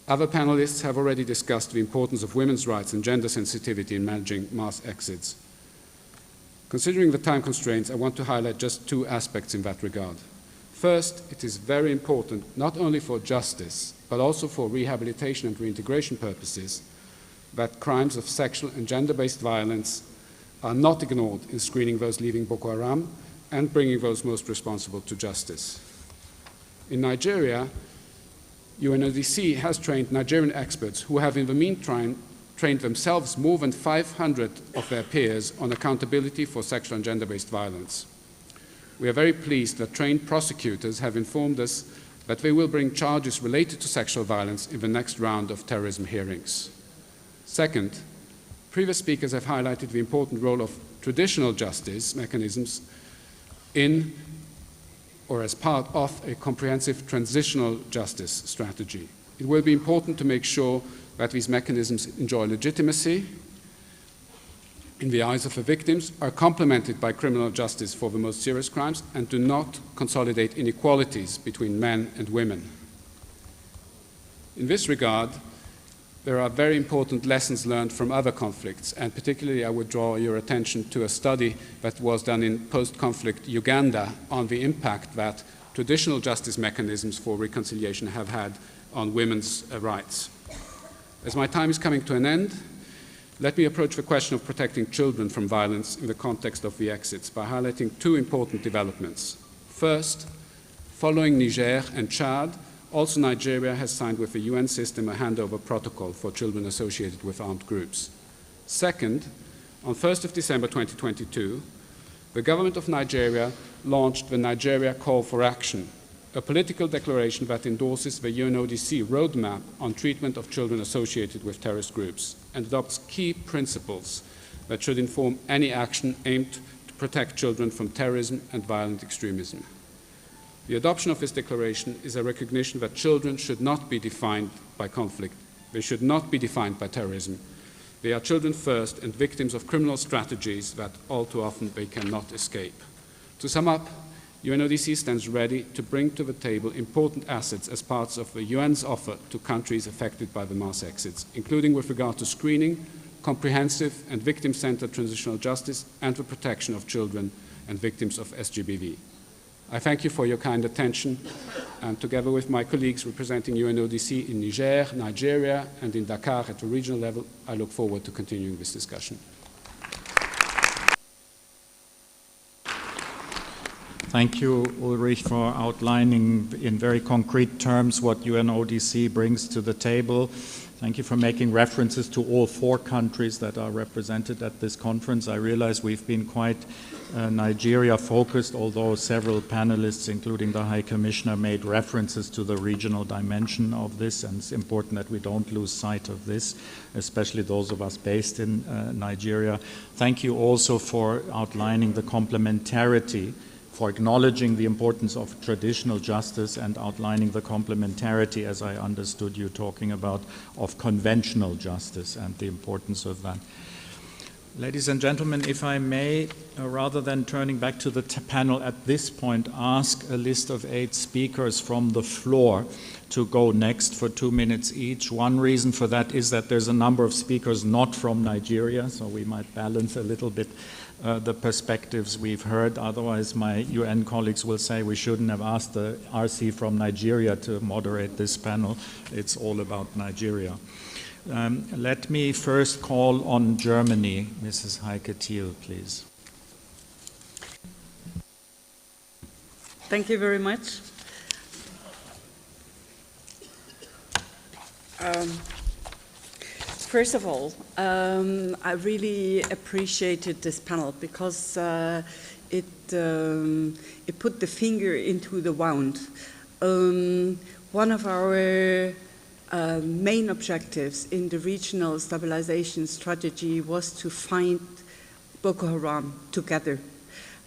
S10: Other panelists have already discussed the importance of women's rights and gender sensitivity in managing mass exits. Considering the time constraints, I want to highlight just two aspects in that regard. First, it is very important, not only for justice, but also for rehabilitation and reintegration purposes, that crimes of sexual and gender-based violence are not ignored in screening those leaving Boko Haram and bringing those most responsible to justice. In Nigeria, UNODC has trained Nigerian experts who have in the meantime trained themselves more than 500 of their peers on accountability for sexual and gender-based violence. We are very pleased that trained prosecutors have informed us that they will bring charges related to sexual violence in the next round of terrorism hearings. Second, previous speakers have highlighted the important role of traditional justice mechanisms in or as part of a comprehensive transitional justice strategy. It will be important to make sure that these mechanisms enjoy legitimacy in the eyes of the victims, are complemented by criminal justice for the most serious crimes, and do not consolidate inequalities between men and women. In this regard, there are very important lessons learned from other conflicts, and particularly I would draw your attention to a study that was done in post-conflict Uganda on the impact that traditional justice mechanisms for reconciliation have had on women's rights. As my time is coming to an end, let me approach the question of protecting children from violence in the context of the exits by highlighting two important developments. First, following Niger and Chad, also Nigeria has signed with the UN system a handover protocol for children associated with armed groups. Second, on 1st of December 2022, the government of Nigeria launched the Nigeria Call for Action, a political declaration that endorses the UNODC roadmap on treatment of children associated with terrorist groups and adopts key principles that should inform any action aimed to protect children from terrorism and violent extremism. The adoption of this declaration is a recognition that children should not be defined by conflict. They should not be defined by terrorism. They are children first and victims of criminal strategies that all too often they cannot escape. To sum up, UNODC stands ready to bring to the table important assets as parts of the UN's offer to countries affected by the mass exits, including with regard to screening, comprehensive and victim-centered transitional justice, and the protection of children and victims of SGBV. I thank you for your kind attention, and together with my colleagues representing UNODC in Niger, Nigeria, and in Dakar at the regional level, I look forward to continuing this discussion.
S4: Thank you, Ulrich, for outlining in very concrete terms what UNODC brings to the table. Thank you for making references to all 4 countries that are represented at this conference. I realize we've been quite Nigeria-focused, although several panelists, including the High Commissioner, made references to the regional dimension of this, and it's important that we don't lose sight of this, especially those of us based in Nigeria. Thank you also for outlining the complementarity, for acknowledging the importance of traditional justice and outlining the complementarity, as I understood you talking about, of conventional justice and the importance of that. Ladies and gentlemen, if I may, rather than turning back to the panel at this point, ask a list of 8 speakers from the floor to go next for 2 minutes each. One reason for that is that there's a number of speakers not from Nigeria, so we might balance a little bit the perspectives we've heard. Otherwise, my UN colleagues will say we shouldn't have asked the RC from Nigeria to moderate this panel. It's all about Nigeria. Let me first call on Germany. Mrs. Heike Thiel, please.
S11: Thank you very much. First of all, I really appreciated this panel because it put the finger into the wound. One of our main objectives in the regional stabilization strategy was to find Boko Haram together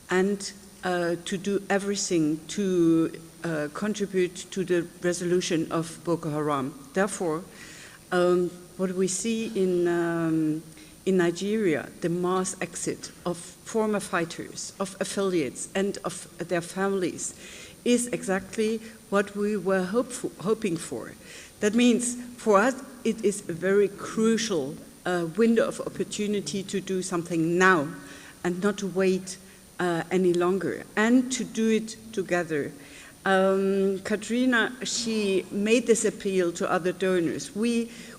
S11: and to do everything to contribute to the resolution of Boko Haram. Therefore, what we see in Nigeria, the mass exit of former fighters, of affiliates, and of their families, is exactly what we were hoping for. That means, for us, it is a very crucial window of opportunity to do something now and not to wait any longer, and to do it together. Katrina, she made this appeal to other donors.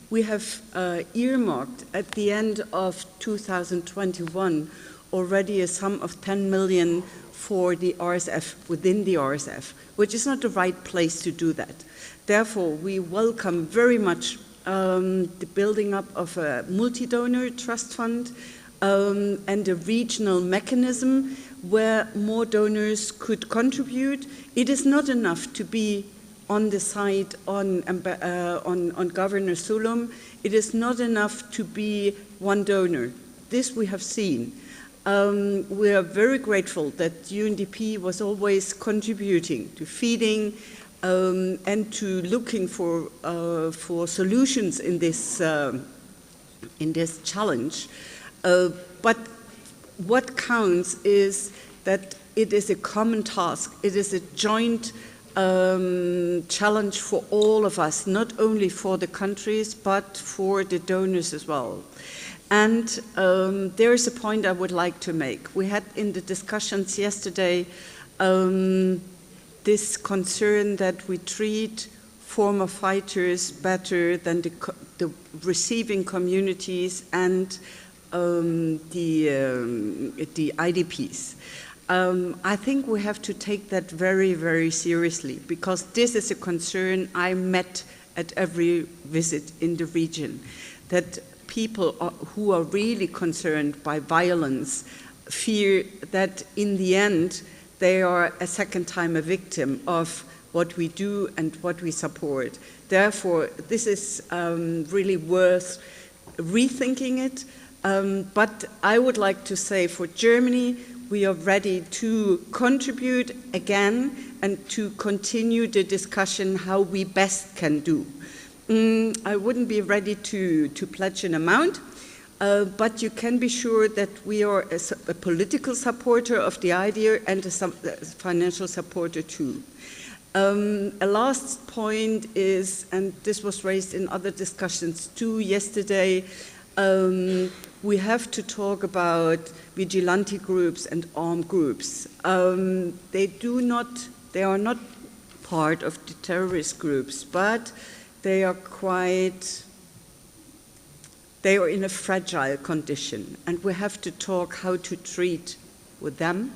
S11: We have earmarked at the end of 2021 already a sum of 10 million for the RSF, within the RSF, which is not the right place to do that. Therefore, we welcome very much the building up of a multi-donor trust fund and a regional mechanism where more donors could contribute. It is not enough to be on the side on Governor Zulum. It is not enough to be one donor. This we have seen. We are very grateful that UNDP was always contributing to feeding and to looking for solutions in this challenge. But what counts is that it is a common task. It is a joint challenge for all of us, not only for the countries, but for the donors as well. And there is a point I would like to make. We had in the discussions yesterday this concern that we treat former fighters better than the receiving communities and the IDPs. I think we have to take that very, very seriously, because this is a concern I met at every visit in the region, that people who are really concerned by violence fear that in the end they are a second time a victim of what we do and what we support. Therefore, this is really worth rethinking it. But I would like to say for Germany, we are ready to contribute again and to continue the discussion how we best can do. I wouldn't be ready to pledge an amount, but you can be sure that we are a political supporter of the idea and a financial supporter too. A last point is, and this was raised in other discussions too yesterday, we have to talk about vigilante groups and armed groups. They are not part of the terrorist groups, but they are in a fragile condition, and we have to talk how to treat with them.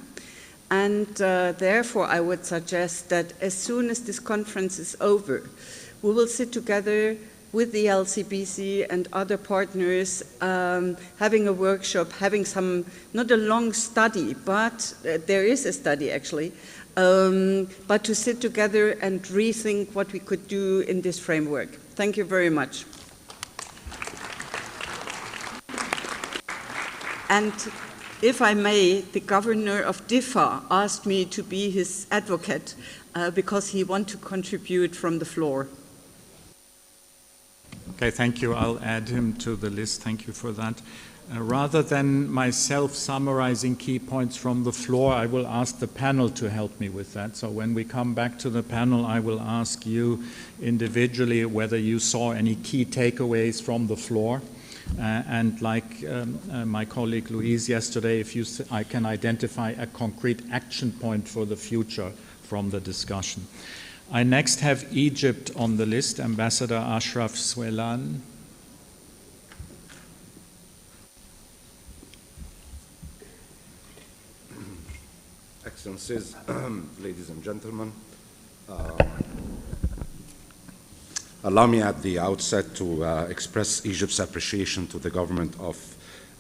S11: And therefore, I would suggest that as soon as this conference is over, we will sit together with the LCBC and other partners, having a workshop, having some, not a long study, but there is a study actually, but to sit together and rethink what we could do in this framework. Thank you very much. And if I may, the governor of Diffa asked me to be his advocate because he wants to contribute from the floor.
S4: Okay, thank you. I'll add him to the list. Thank you for that. Rather than myself summarizing key points from the floor, I will ask the panel to help me with that. So when we come back to the panel, I will ask you individually whether you saw any key takeaways from the floor. And like my colleague Louise yesterday, if I can identify a concrete action point for the future from the discussion. I next have Egypt on the list, Ambassador Ashraf Swelan.
S12: Excellencies, ladies and gentlemen, allow me at the outset to express Egypt's appreciation to the government of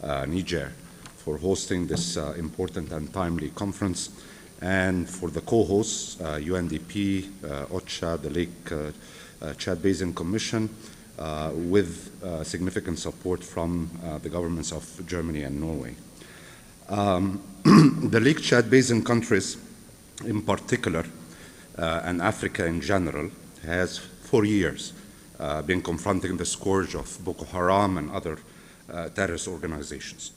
S12: Niger for hosting this important and timely conference, and for the co-hosts, UNDP, OCHA, the Lake Chad Basin Commission, with significant support from the governments of Germany and Norway. The Lake Chad Basin countries in particular, and Africa in general, has for years been confronting the scourge of Boko Haram and other terrorist organizations.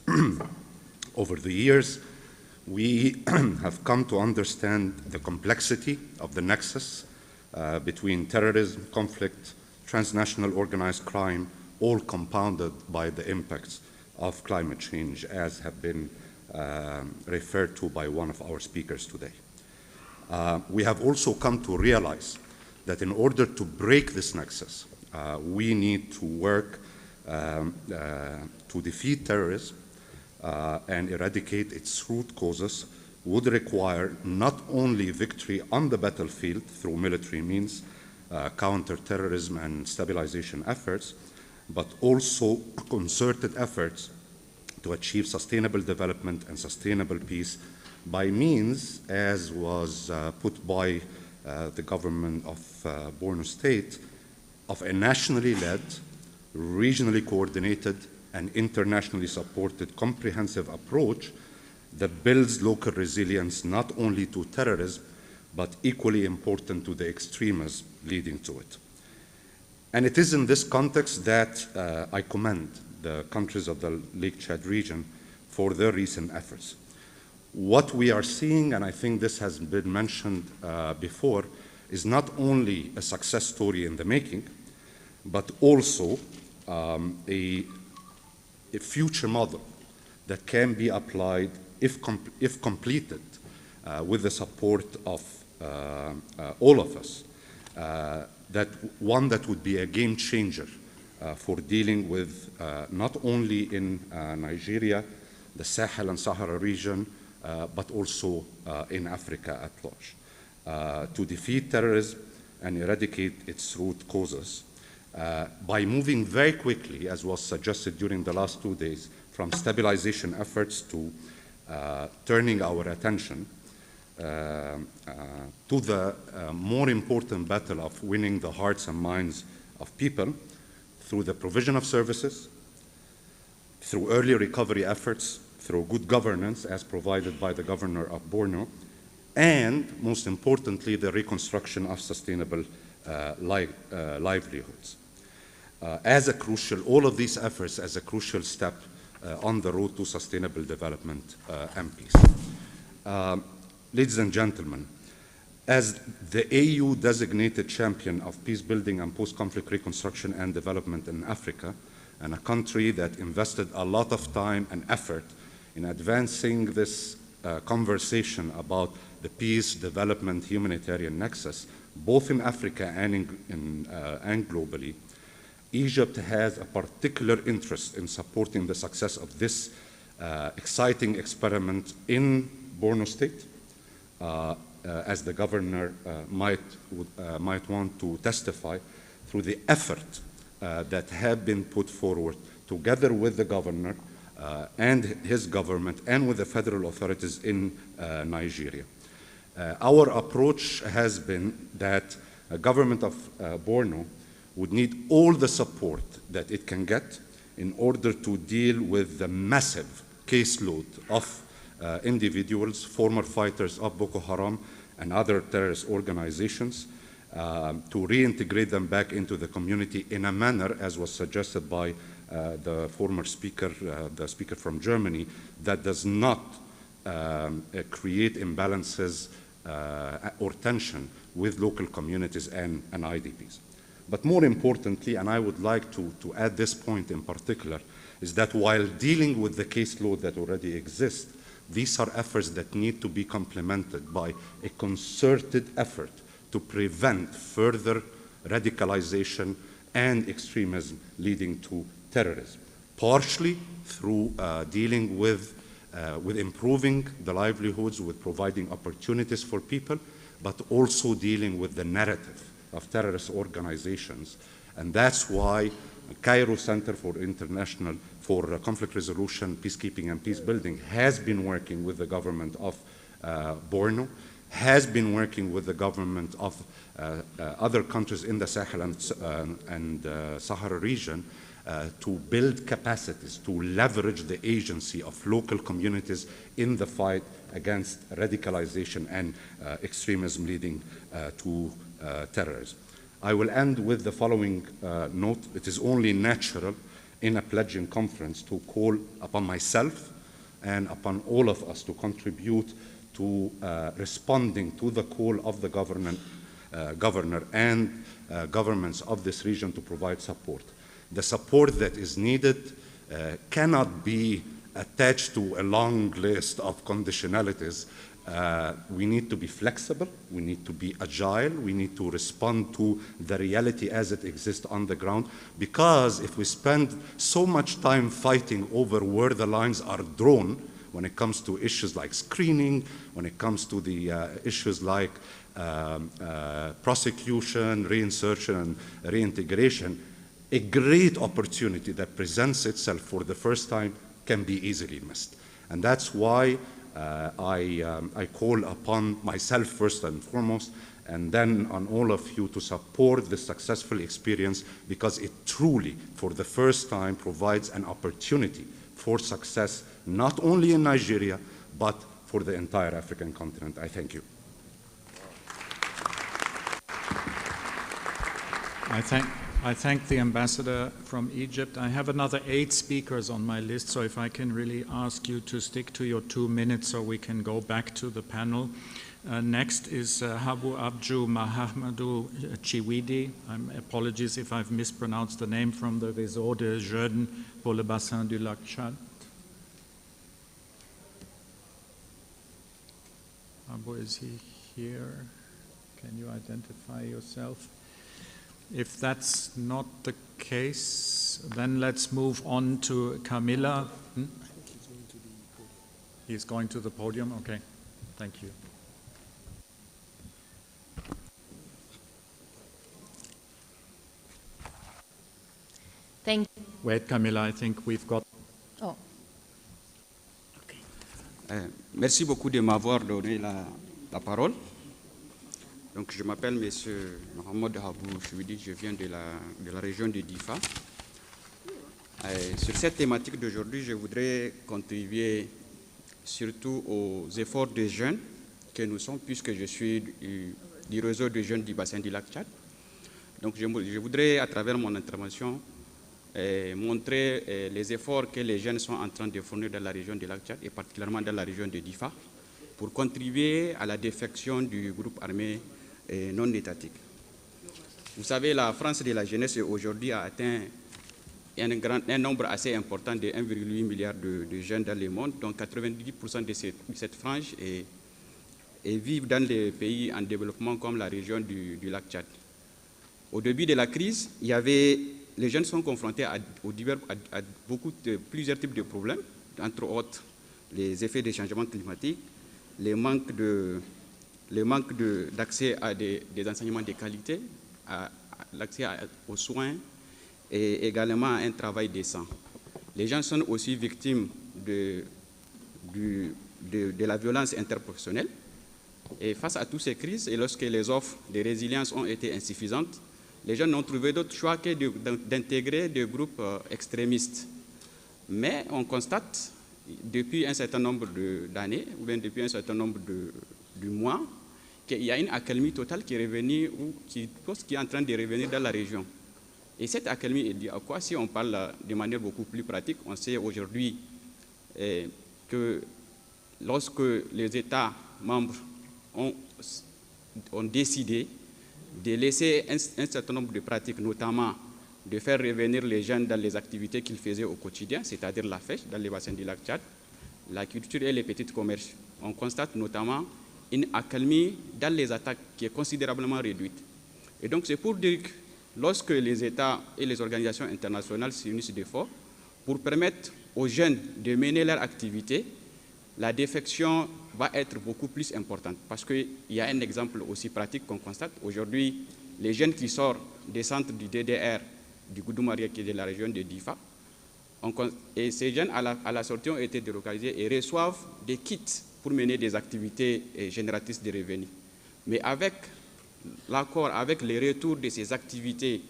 S12: Over the years, we have come to understand the complexity of the nexus between terrorism, conflict, transnational organized crime, all compounded by the impacts of climate change, as have been referred to by one of our speakers today. We have also come to realize that in order to break this nexus, we need to work to defeat terrorism and eradicate its root causes would require not only victory on the battlefield through military means, counter-terrorism and stabilization efforts, but also concerted efforts to achieve sustainable development and sustainable peace by means, as was put by the government of Borno State, of a nationally led, regionally coordinated, and internationally supported comprehensive approach that builds local resilience not only to terrorism, but equally important to the extremism leading to it. And it is in this context that I commend the countries of the Lake Chad region for their recent efforts. What we are seeing, and I think this has been mentioned before, is not only a success story in the making, but also a future model that can be applied if completed with the support of all of us, that one that would be a game changer for dealing with not only in Nigeria, the Sahel and Sahara region, but also in Africa at large, to defeat terrorism and eradicate its root causes by moving very quickly, as was suggested during the last 2 days, from stabilization efforts to turning our attention to the more important battle of winning the hearts and minds of people through the provision of services, through early recovery efforts, through good governance as provided by the governor of Borno, and most importantly, the reconstruction of sustainable livelihoods. All of these efforts as a crucial step on the road to sustainable development and peace. Ladies and gentlemen, as the AU designated champion of peace building and post-conflict reconstruction and development in Africa, and a country that invested a lot of time and effort in advancing this conversation about the peace, development, humanitarian nexus, both in Africa and globally, Egypt has a particular interest in supporting the success of this exciting experiment in Borno State, as the governor might want to testify, through the effort that have been put forward together with the governor and his government and with the federal authorities in Nigeria. Our approach has been that the government of Borno would need all the support that it can get in order to deal with the massive caseload of individuals, former fighters of Boko Haram and other terrorist organizations, to reintegrate them back into the community in a manner, as was suggested by the former speaker, the speaker from Germany, that does not create imbalances or tension with local communities and IDPs. But more importantly, and I would like to add this point in particular, is that while dealing with the caseload that already exists, these are efforts that need to be complemented by a concerted effort to prevent further radicalization and extremism leading to terrorism, partially through dealing with improving the livelihoods, with providing opportunities for people, but also dealing with the narrative of terrorist organizations. And that's why Cairo Center for Conflict Resolution, Peacekeeping and Peace Building has been working with the government of Borno, has been working with the government of other countries in the Sahel and Sahara region to build capacities, to leverage the agency of local communities in the fight against radicalization and extremism leading to terrorism. I will end with the following note. It is only natural in a pledging conference to call upon myself and upon all of us to contribute to responding to the call of the governor and governments of this region to provide support. The support that is needed cannot be attached to a long list of conditionalities. We need to be flexible, we need to be agile, we need to respond to the reality as it exists on the ground, because if we spend so much time fighting over where the lines are drawn when it comes to issues like screening, when it comes to the issues like prosecution, reinsertion, and reintegration, a great opportunity that presents itself for the first time can be easily missed. And that's why I call upon myself first and foremost, and then on all of you to support this successful experience, because it truly, for the first time, provides an opportunity for success, not only in Nigeria, but for the entire African continent. I thank you.
S4: I thank the ambassador from Egypt. I have another 8 speakers on my list, so if I can really ask you to stick to your 2 minutes so we can go back to the panel. Next is Habu Abju Mahamadou Chiwidi. Apologies if I've mispronounced the name, from the Réseau des Jeunes pour le Bassin du Lac Tchad. Habu, is he here? Can you identify yourself? If that's not the case, then let's move on to Camilla. I think he's going to the podium. He's going to the podium? Okay, thank you.
S1: Thank you.
S4: Wait, Camilla, I think we've got...
S1: Oh.
S13: Okay. Merci beaucoup de m'avoir donné la parole. Donc, je m'appelle M. Mohamed Habou Chouidi, je viens de la région de Difa. Sur cette thématique d'aujourd'hui, je voudrais contribuer surtout aux efforts des jeunes que nous sommes, puisque je suis du réseau des jeunes du bassin du lac Tchad. Donc, je voudrais, à travers mon intervention, montrer les efforts que les jeunes sont en train de fournir dans la région du lac Tchad, et particulièrement dans la région de Difa, pour contribuer à la défection du groupe armé non étatique. Vous savez, la France de la jeunesse aujourd'hui a atteint un nombre assez important de 1,8 milliard de jeunes dans le monde, donc 90% de cette frange vivent dans les pays en développement comme la région du lac Tchad. Au début de la crise, les jeunes sont confrontés à plusieurs types de problèmes, entre autres les effets des changements climatiques, le manque d'accès à des enseignements de qualité, l'accès aux soins, et également un travail décent. Les gens sont aussi victimes de la violence interprofessionnelle. Et face à toutes ces crises, et lorsque les offres de résilience ont été insuffisantes, les gens n'ont trouvé d'autre choix que d'intégrer des groupes extrémistes. Mais on constate, depuis un certain nombre d'années, ou bien depuis un certain nombre de mois, qu'il y a une accalmie totale qui est revenue, ou qui est en train de revenir dans la région. Et cette accalmie est due à quoi? Si on parle de manière beaucoup plus pratique, on sait aujourd'hui que lorsque les États membres ont décidé de laisser un certain nombre de pratiques, notamment de faire revenir les jeunes dans les activités qu'ils faisaient au quotidien, c'est-à-dire la pêche dans les bassins du lac Tchad, la culture et les petits commerces. On constate notamment une accalmie dans les attaques qui est considérablement réduite. Et donc c'est pour dire que lorsque les États et les organisations internationales s'unissent d'efforts pour permettre aux jeunes de mener leur activité, la défection va être beaucoup plus importante. Parce qu'il y a un exemple aussi pratique qu'on constate. Aujourd'hui, les jeunes qui sortent des centres du DDR, du Goudoumaria, qui est de la région de Difa, et ces jeunes, à la sortie, ont été délocalisés et reçoivent des kits pour mener des activités génératrices de revenus. Mais avec l'accord, avec les retours de ces activités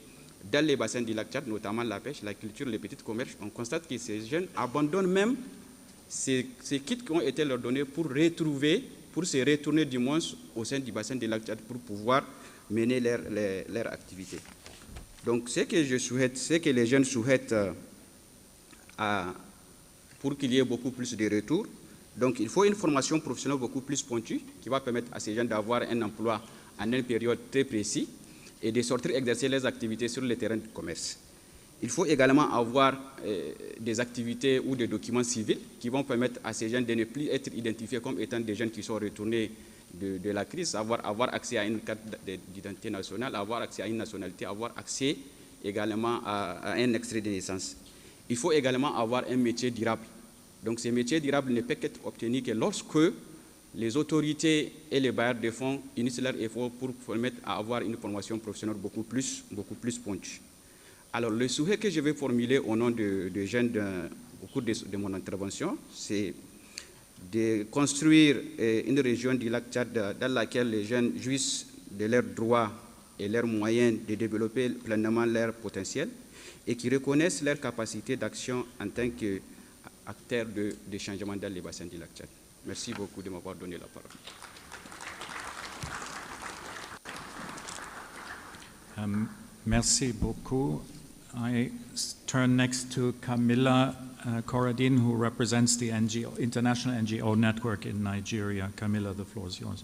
S13: dans les bassins du lac Tchad, notamment la pêche, la culture, les petits commerces, on constate que ces jeunes abandonnent même ces kits qui ont été leur donnés pour se retourner du moins au sein du bassin du lac Tchad pour pouvoir mener leur activité. Donc ce que je souhaite, c'est que les jeunes souhaitent pour qu'il y ait beaucoup plus de retours. Donc il faut une formation professionnelle beaucoup plus pointue qui va permettre à ces jeunes d'avoir un emploi en une période très précise et de sortir exercer les activités sur le terrain du commerce. Il faut également avoir des activités ou des documents civils qui vont permettre à ces jeunes de ne plus être identifiés comme étant des jeunes qui sont retournés de la crise, avoir accès à une carte d'identité nationale, avoir accès à une nationalité, avoir accès également à un extrait de naissance. Il faut également avoir un métier durable. Donc ces métiers durables ne peuvent être obtenus que lorsque les autorités et les bailleurs de fonds unissent leurs efforts pour permettre à avoir une formation professionnelle beaucoup plus pointue. Alors, le souhait que je vais formuler au nom de jeunes au cours de mon intervention, c'est de construire une région du lac Tchad dans laquelle les jeunes jouissent de leurs droits et leurs moyens de développer pleinement leur potentiel et qui reconnaissent leur capacité d'action en tant qu'acteurs de changement dans les bassins du lac Tchad. Merci beaucoup de m'avoir donné la parole.
S4: Merci beaucoup. I turn next to Camilla Corradine, who represents the International NGO Network in Nigeria. Camilla, the floor is yours.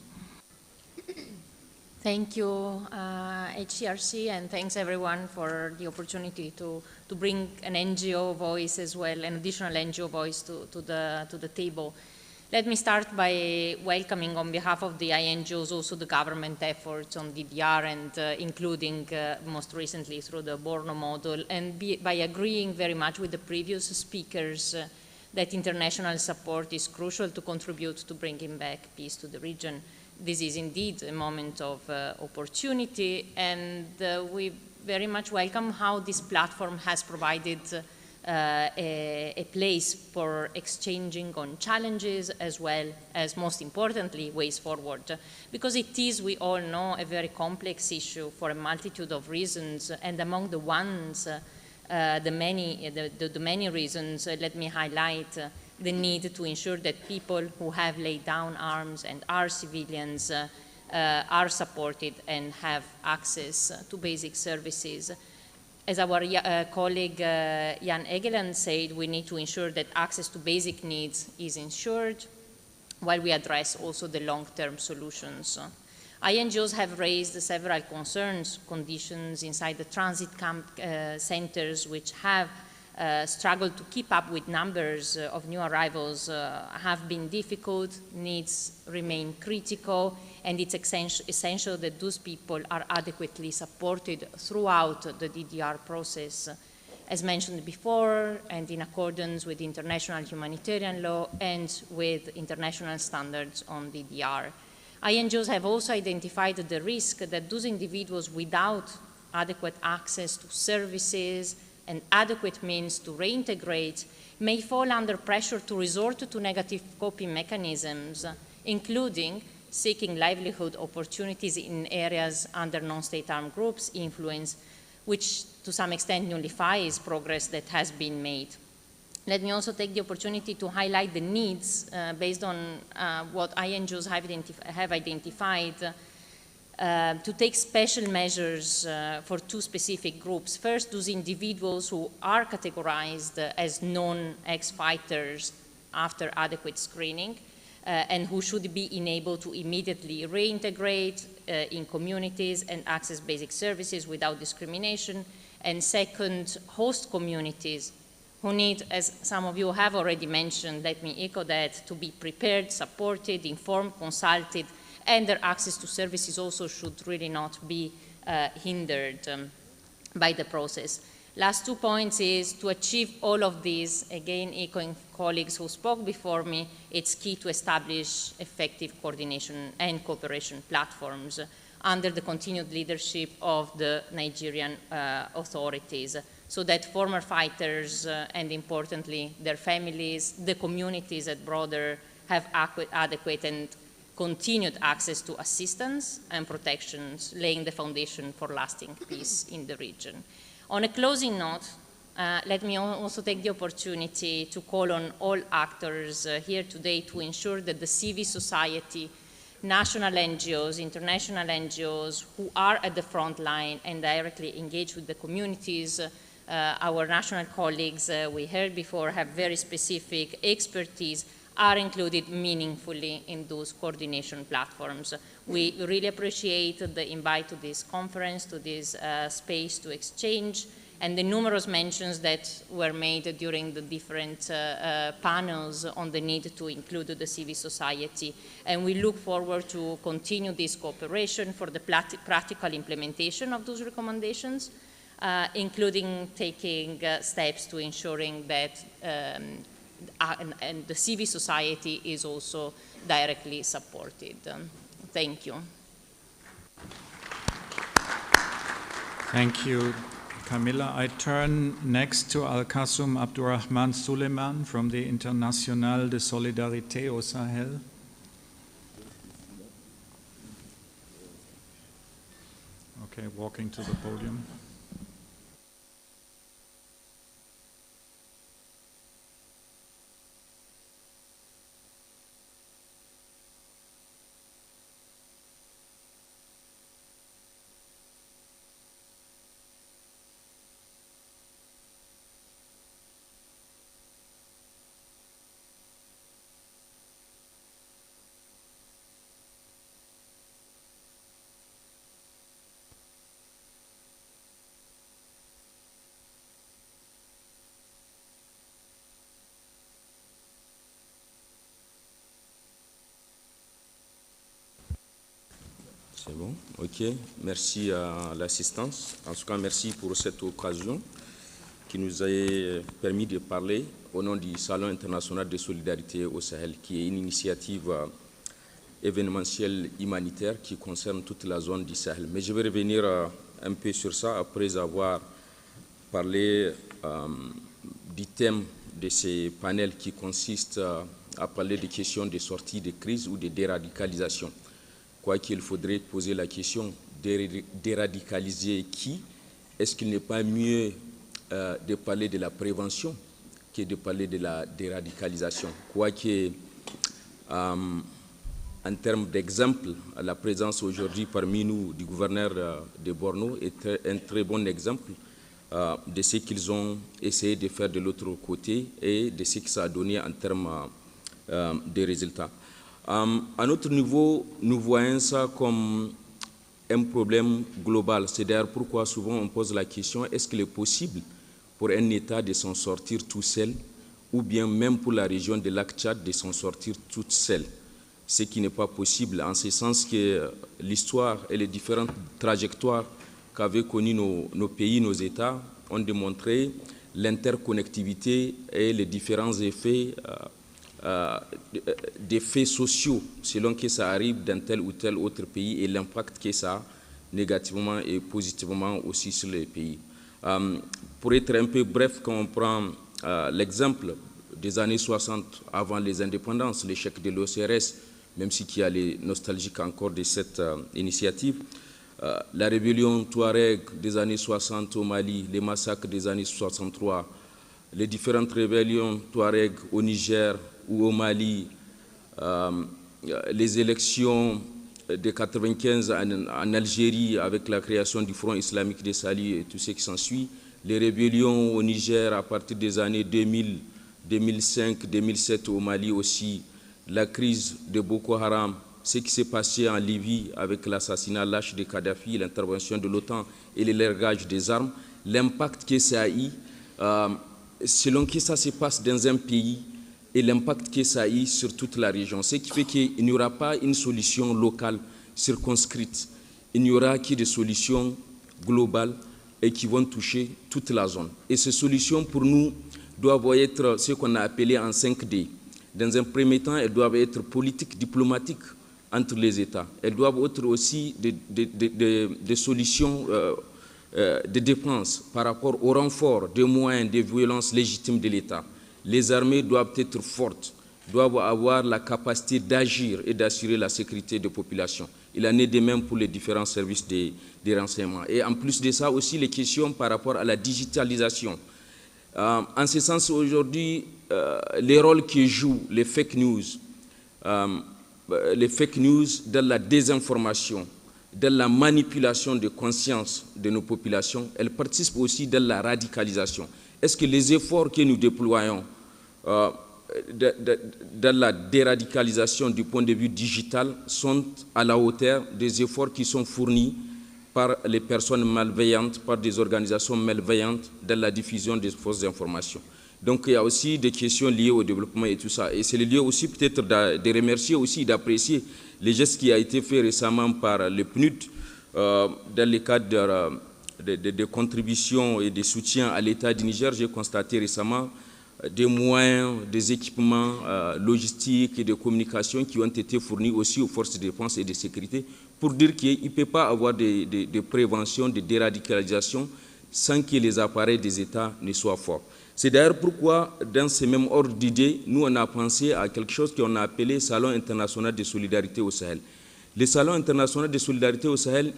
S14: Thank you, HCRC, and thanks everyone for the opportunity to bring an NGO voice as well, an additional NGO voice to the table. Let me start by welcoming on behalf of the INGOs also the government efforts on DDR and including most recently through the Borno model, and by agreeing very much with the previous speakers that international support is crucial to contribute to bringing back peace to the region. This is indeed a moment of opportunity, and we very much welcome how this platform has provided a place for exchanging on challenges as well as, most importantly, ways forward. Because it is, we all know, a very complex issue for a multitude of reasons, and among the ones, the many reasons, let me highlight the need to ensure that people who have laid down arms and are civilians are supported and have access to basic services. As our colleague Jan Egeland said, we need to ensure that access to basic needs is ensured while we address also the long-term solutions. INGOs have raised several conditions inside the transit camp centers which have struggled to keep up with numbers of new arrivals have been difficult, needs remain critical, and it's essential that those people are adequately supported throughout the DDR process. As mentioned before, and in accordance with international humanitarian law and with international standards on DDR. INGOs have also identified the risk that those individuals without adequate access to services, and adequate means to reintegrate may fall under pressure to resort to negative coping mechanisms, including seeking livelihood opportunities in areas under non-state armed groups' influence, which to some extent nullifies progress that has been made. Let me also take the opportunity to highlight the needs based on what INGOs have identified to take special measures for two specific groups. First, those individuals who are categorized as non-ex-fighters after adequate screening, and who should be enabled to immediately reintegrate in communities and access basic services without discrimination. And second, host communities who need, as some of you have already mentioned, let me echo that, to be prepared, supported, informed, consulted, and their access to services also should really not be hindered by the process. Last 2 points is to achieve all of these, again echoing colleagues who spoke before me, it's key to establish effective coordination and cooperation platforms under the continued leadership of the Nigerian authorities, so that former fighters and importantly their families, the communities at broader, have adequate and continued access to assistance and protections, laying the foundation for lasting peace in the region. On a closing note, let me also take the opportunity to call on all actors here today to ensure that the civil society, national NGOs, international NGOs who are at the front line and directly engage with the communities, our national colleagues we heard before have very specific expertise, are included meaningfully in those coordination platforms. We really appreciate the invite to this conference, to this space to exchange, and the numerous mentions that were made during the different panels on the need to include the civil society. And we look forward to continue this cooperation for the practical implementation of those recommendations, including taking steps to ensuring that and the civil society is also directly supported. Thank you.
S4: Thank you, Camilla. I turn next to Al-Kasum Abdurrahman Suleiman from the Internationale de Solidarité au Sahel. Okay, walking to the podium.
S15: C'est bon, ok. Merci à l'assistance. En tout cas, merci pour cette occasion qui nous a permis de parler au nom du Salon international de solidarité au Sahel, qui est une initiative événementielle humanitaire qui concerne toute la zone du Sahel. Mais je vais revenir un peu sur ça après avoir parlé du thème de ces panels qui consiste à parler des questions de sortie de crise ou de déradicalisation. Quoi qu'il faudrait poser la question, déradicaliser qui? Est-ce qu'il n'est pas mieux de parler de la prévention que de parler de la déradicalisation? Quoique, en termes d'exemple, la présence aujourd'hui parmi nous du gouverneur de Borno est un très bon exemple de ce qu'ils ont essayé de faire de l'autre côté et de ce que ça a donné en termes de résultats. À notre niveau, nous voyons ça comme un problème global. C'est d'ailleurs pourquoi souvent on pose la question, est-ce qu'il est possible pour un État de s'en sortir tout seul, ou bien même pour la région de lac Tchad de s'en sortir toute seule? Ce qui n'est pas possible, en ce sens que l'histoire et les différentes trajectoires qu'avaient connues nos pays, nos États, ont démontré l'interconnectivité et les différents effets d'effets sociaux selon que ça arrive dans tel ou tel autre pays et l'impact que ça a négativement et positivement aussi sur les pays. Pour être un peu bref, quand on prend l'exemple des années 60, avant les indépendances, l'échec de l'OCRS, même si qui a les nostalgiques encore de cette initiative, la rébellion Touareg des années 60 au Mali, les massacres des années 63, les différentes rébellions Touareg au Niger ou au Mali, les élections de 1995 en Algérie avec la création du Front islamique des Sahel et tout ce qui s'ensuit, les rébellions au Niger à partir des années 2000, 2005, 2007 au Mali aussi, la crise de Boko Haram, ce qui s'est passé en Libye avec l'assassinat lâche de Kadhafi, l'intervention de l'OTAN et le largage des armes, l'impact que ça a eu, selon que ça se passe dans un pays et l'impact que ça a eu sur toute la région. Ce qui fait qu'il n'y aura pas une solution locale circonscrite, il n'y aura que des solutions globales et qui vont toucher toute la zone. Et ces solutions, pour nous, doivent être ce qu'on a appelé en 5D. Dans un premier temps, elles doivent être politiques, diplomatiques entre les États. Elles doivent être aussi des solutions de défense par rapport au renfort des moyens de violence légitimes de l'État. Les armées doivent être fortes, doivent avoir la capacité d'agir et d'assurer la sécurité des populations. Il en est de même pour les différents services des renseignements. Et en plus de ça, aussi les questions par rapport à la digitalisation. En ce sens, aujourd'hui, les rôles que jouent les fake news dans la désinformation, dans la manipulation de conscience de nos populations, elles participent aussi dans la radicalisation. Est-ce que les efforts que nous déployons dans la déradicalisation du point de vue digital sont à la hauteur des efforts qui sont fournis par les personnes malveillantes, par des organisations malveillantes dans la diffusion des fausses informations? Donc il y a aussi des questions liées au développement et tout ça. Et c'est le lieu aussi peut-être de remercier aussi, d'apprécier les gestes qui ont été faits récemment par le PNUD dans le cadre de contributions et de soutien à l'État du Niger. J'ai constaté récemment des moyens, des équipements logistiques et de communication qui ont été fournis aussi aux forces de défense et de sécurité pour dire qu'il ne peut pas avoir de prévention, de déradicalisation sans que les appareils des États ne soient forts. C'est d'ailleurs pourquoi, dans ce même ordre d'idées, nous on a pensé à quelque chose qu'on a appelé Salon international de solidarité au Sahel. Le Salon international de solidarité au Sahel,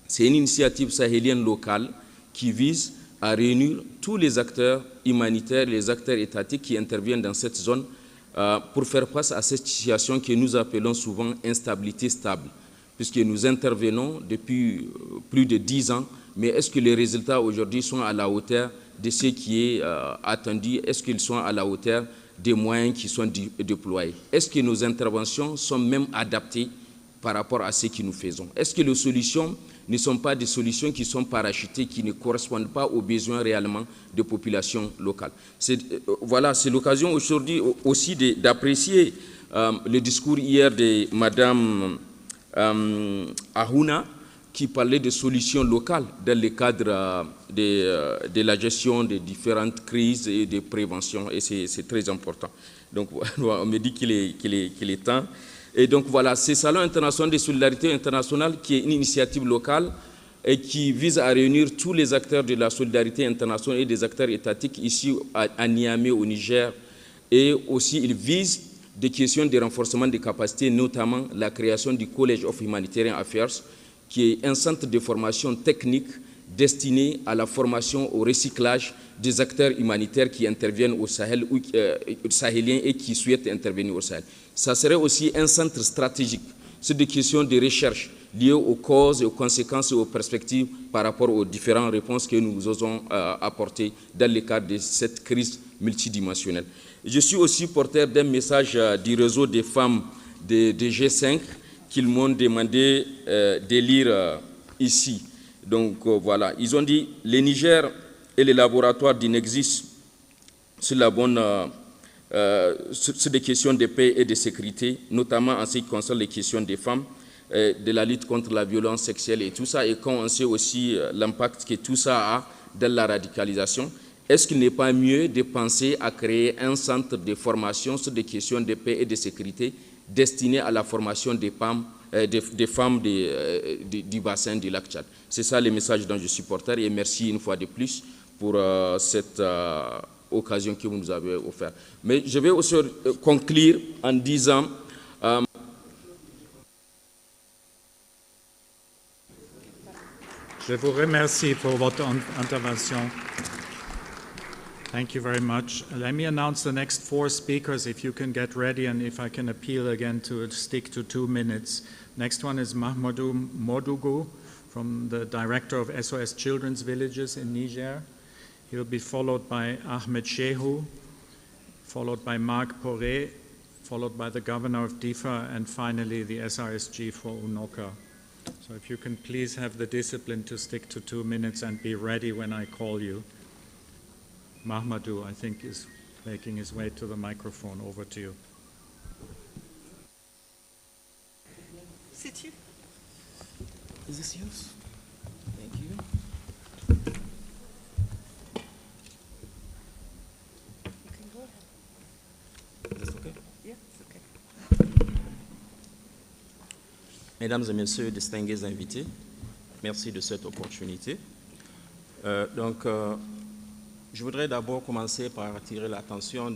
S15: c'est une initiative sahélienne locale qui vise à réunir tous les acteurs humanitaires, les acteurs étatiques qui interviennent dans cette zone pour faire face à cette situation que nous appelons souvent instabilité stable, puisque nous intervenons depuis plus de 10 ans, mais est-ce que les résultats aujourd'hui sont à la hauteur de ce qui est attendu? Est-ce qu'ils sont à la hauteur des moyens qui sont déployés? Est-ce que nos interventions sont même adaptées par rapport à ce que nous faisons? Est-ce que les solutions ne sont pas des solutions qui sont parachutées, qui ne correspondent pas aux besoins réellement des populations locales? Voilà, c'est l'occasion aujourd'hui aussi d'apprécier le discours hier de Madame Ahouna, qui parlait de solutions locales dans le cadre de la gestion des différentes crises et de prévention, et c'est très important. Donc, on me dit qu'il est temps. Et donc, voilà, c'est Salon international de solidarité internationale qui est une initiative locale et qui vise à réunir tous les acteurs de la solidarité internationale et des acteurs étatiques ici à Niamey, au Niger. Et aussi, il vise des questions de renforcement des capacités, notamment la création du College of Humanitarian Affairs, qui est un centre de formation technique destiné à la formation au recyclage des acteurs humanitaires qui interviennent au Sahel ou sahéliens et qui souhaitent intervenir au Sahel. Ça serait aussi un centre stratégique sur des questions de recherche liées aux causes, aux conséquences et aux perspectives par rapport aux différentes réponses que nous osons apporter dans le cadre de cette crise multidimensionnelle. Je suis aussi porteur d'un message du réseau des femmes de G5 qu'ils m'ont demandé de lire ici. Donc voilà, ils ont dit « Le Niger et les laboratoires d'Inexis sur la bonne... sur des questions de paix et de sécurité, notamment en ce qui concerne les questions des femmes, de la lutte contre la violence sexuelle et tout ça, et quand on sait aussi l'impact que tout ça a dans la radicalisation, est-ce qu'il n'est pas mieux de penser à créer un centre de formation sur des questions de paix et de sécurité destiné à la formation des femmes des femmes du bassin du lac Tchad. C'est ça le message dont je suis porteur et merci une fois de plus pour cette occasion que vous nous avez offerte. Mais je vais aussi conclure en disant
S4: je vous remercie pour votre intervention. Thank you very much. Let me announce the next 4 speakers, if you can get ready, and if I can appeal again to stick to 2 minutes. Next one is Mahmoudou Modougou, from the director of SOS Children's Villages in Niger. He'll be followed by Ahmed Shehu, followed by Marc Poré, followed by the governor of Difa, and finally the SRSG for Unoka. So if you can please have the discipline to stick to 2 minutes and be ready when I call you. Mahmoudou, I think, is making his way to the microphone. Over to you.
S16: Sit here. Is this yours? Thank you. You can go ahead. Is this okay? Yeah, it's okay.
S15: Mesdames et messieurs, distingués invités, merci de cette opportunité. Je voudrais d'abord commencer par attirer l'attention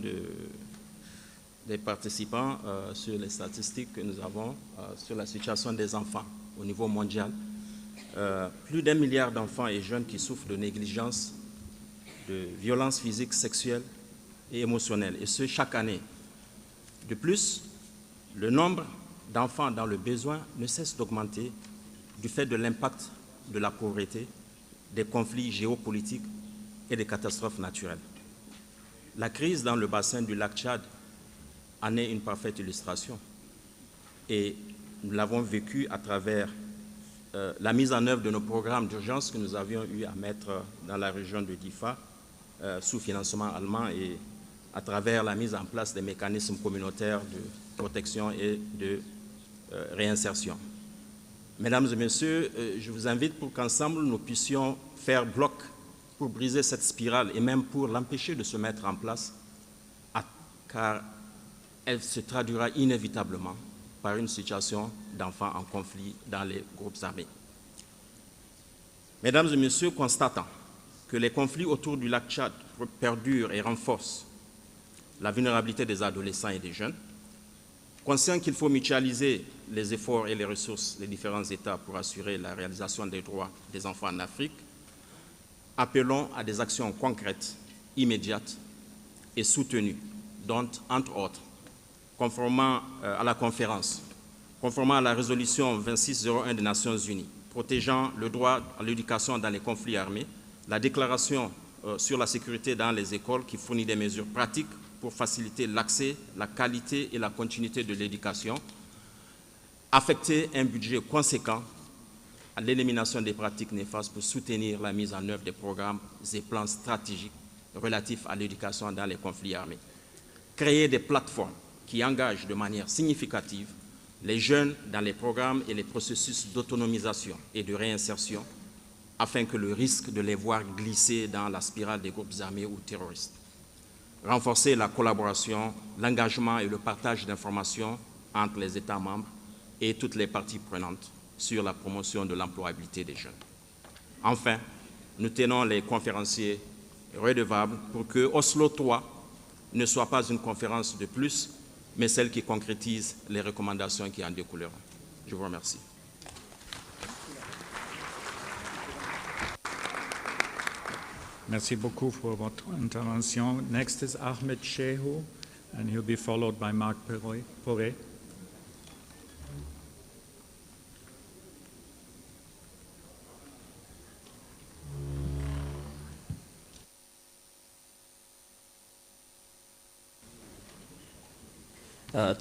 S15: des participants sur les statistiques que nous avons sur la situation des enfants au niveau mondial. Plus d'1 milliard d'enfants et jeunes qui souffrent de négligence, de violences physiques, sexuelles et émotionnelles, et ce, chaque année. De plus, le nombre d'enfants dans le besoin ne cesse d'augmenter du fait de l'impact de la pauvreté, des conflits géopolitiques et des catastrophes naturelles. La crise dans le bassin du lac Tchad en est une parfaite illustration. Et nous l'avons vécu à travers la mise en œuvre de nos programmes d'urgence que nous avions eu à mettre dans la région de Difa sous financement allemand et à travers la mise en place des mécanismes communautaires de protection et de réinsertion. Mesdames et messieurs, je vous invite pour qu'ensemble nous puissions faire bloc pour briser cette spirale et même pour l'empêcher de se mettre en place, car elle se traduira inévitablement par une situation d'enfants en conflit dans les groupes armés. Mesdames et messieurs, constatant que les conflits autour du lac Tchad perdurent et renforcent la vulnérabilité des adolescents et des jeunes, conscient qu'il faut mutualiser les efforts et les ressources des différents États pour assurer la réalisation des droits des enfants en Afrique, appelons à des actions concrètes, immédiates et soutenues, dont, entre autres, conformément à la conférence, conformément à la résolution 2601 des Nations Unies, protégeant le droit à l'éducation dans les conflits armés, la déclaration sur la sécurité dans les écoles qui fournit des mesures pratiques pour faciliter l'accès, la qualité et la continuité de l'éducation, affecter un budget conséquent à l'élimination des pratiques néfastes pour soutenir la mise en œuvre des programmes et plans stratégiques relatifs à l'éducation dans les conflits armés. Créer des plateformes qui engagent de manière significative les jeunes dans les programmes et les processus d'autonomisation et de réinsertion afin que le risque de les voir glisser dans la spirale des groupes armés ou terroristes. Renforcer la collaboration, l'engagement et le partage d'informations entre les États membres et toutes les parties prenantes sur la promotion de l'employabilité des jeunes. Enfin, nous tenons les conférenciers redevables pour que Oslo 3 ne soit pas une conférence de plus, mais celle qui concrétise les recommandations qui en découleront. Je vous remercie.
S4: Merci beaucoup pour votre intervention. Next is Ahmed Shehu, and he'll be followed by Marc Poré.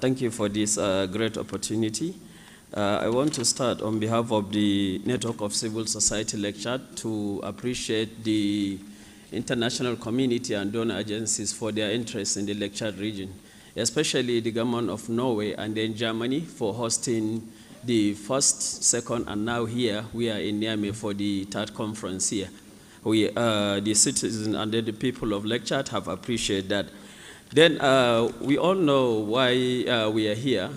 S17: Thank you for this great opportunity. I want to start on behalf of the Network of Civil Society Lecture to appreciate the international community and donor agencies for their interest in the lecture region, especially the government of Norway and then Germany for hosting the first, second, and now here we are in Niamey for the third conference here. We, the citizens and the people of lecture have appreciated that. Then we all know why we are here.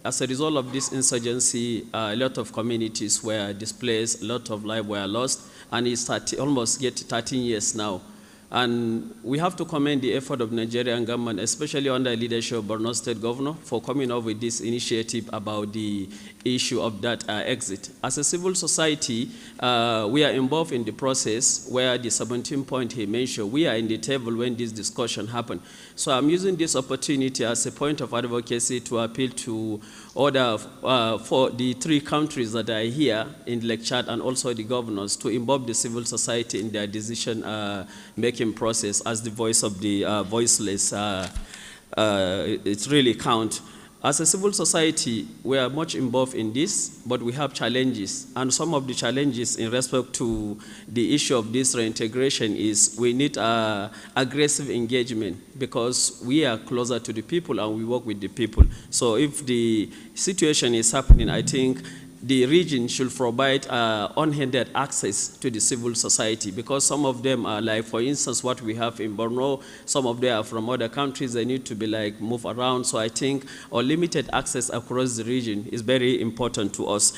S17: As a result of this insurgency, a lot of communities were displaced, a lot of lives were lost, and it's almost 13 years now. And we have to commend the effort of Nigerian government, especially under the leadership of Borno State Governor, for coming up with this initiative about the issue of that exit. As a civil society, we are involved in the process where the 17 point he mentioned, we are in the table when this discussion happened. So I'm using this opportunity as a point of advocacy to appeal to order for the 3 countries that are here in Lake Chad and also the governors to involve the civil society in their decision-making process as the voice of the voiceless. It really counts. As a civil society, we are much involved in this, but we have challenges. And some of the challenges in respect to the issue of this reintegration is we need aggressive engagement because we are closer to the people and we work with the people. So if the situation is happening, I think the region should provide unhindered access to the civil society because some of them are like, for instance, what we have in Borno, some of them are from other countries, they need to be like move around. So I think unlimited access across the region is very important to us.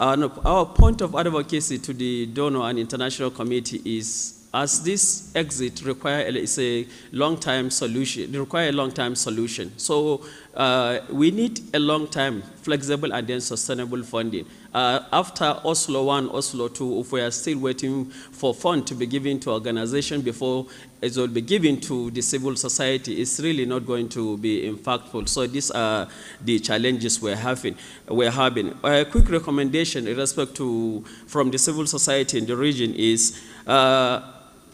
S17: Our point of advocacy to the donor and international committee is as this exit requires a long-term solution, require a long-term solution. So we need a long-term, flexible, and then sustainable funding. After Oslo 1, Oslo 2, if we are still waiting for funds to be given to organizations before it will be given to the civil society, it's really not going to be impactful. So these are the challenges we're having. A quick recommendation in respect to from the civil society in the region is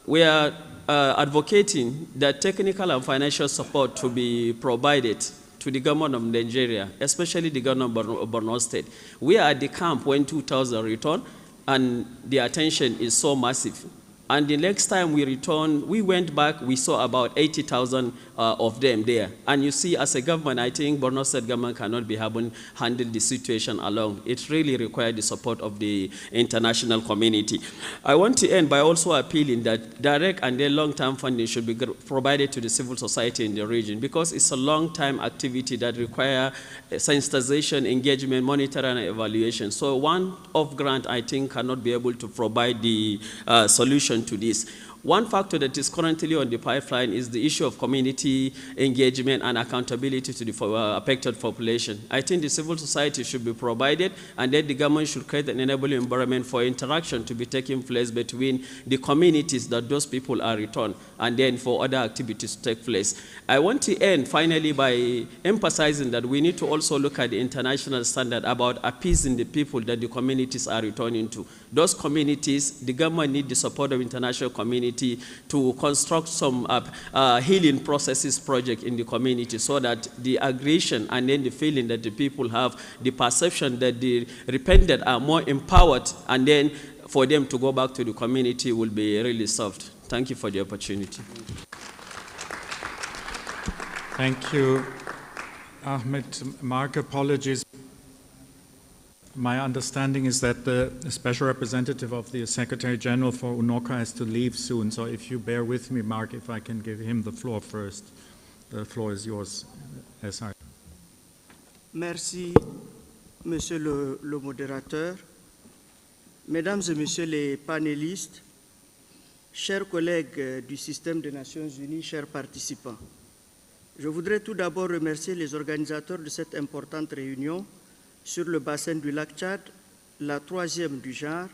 S17: we are advocating that technical and financial support to be provided to the government of Nigeria, especially the government of Borno State. We are at the camp when 2,000 return, and the attention is so massive. And the next time we returned, we went back, we saw about 80,000 of them there. And you see, as a government, I think Borno State government cannot be handle the situation alone. It really requires the support of the international community. I want to end by also appealing that direct and then long-term funding should be provided to the civil society in the region because it's a long-term activity that requires sensitization, engagement, monitoring, and evaluation. So one-off grant, I think, cannot be able to provide the solution to this. One factor that is currently on the pipeline is the issue of community engagement and accountability to the affected population. I think the civil society should be provided, and then the government should create an enabling environment for interaction to be taking place between the communities that those people are returned, and then for other activities to take place. I want to end finally by emphasizing that we need to also look at the international standard about appeasing the people that the communities are returning to. Those communities, the government needs the support of international community to construct some healing processes project in the community so that the aggression and then the feeling that the people have, the perception that the repentant are more empowered, and then for them to go back to the community will be really solved. Thank you for the opportunity.
S4: Thank you, Ahmed. Mark, apologies. My understanding is that the special representative of the Secretary General for UNOCHA has to leave soon. So if you bear with me, Mark, if I can give him the floor first. The floor is yours, SR.
S18: Merci, Monsieur le modérateur. Mesdames et Messieurs les panélistes, chers collègues du système des Nations Unies, chers participants, je voudrais tout d'abord remercier les organisateurs de cette importante réunion sur le bassin du lac Tchad, la 3e du genre,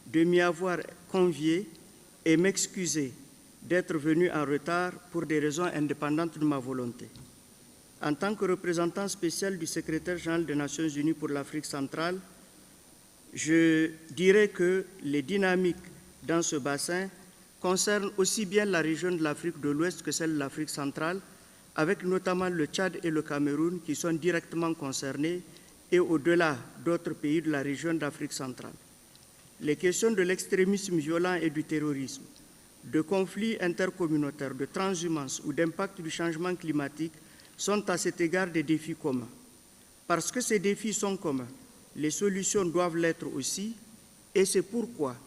S18: de m'y avoir convié et m'excuser d'être venu en retard pour des raisons indépendantes de ma volonté. En tant que représentant spécial du secrétaire général des Nations Unies pour l'Afrique centrale, je dirais que les dynamiques dans ce bassin concernent aussi bien la région de l'Afrique de l'Ouest que celle de l'Afrique centrale, avec notamment le Tchad et le Cameroun qui sont directement concernés et au-delà d'autres pays de la région d'Afrique centrale. Les questions de l'extrémisme violent et du terrorisme, de conflits intercommunautaires, de transhumance ou d'impact du changement climatique sont à cet égard des défis communs. Parce que ces défis sont communs, les solutions doivent l'être aussi, et c'est pourquoi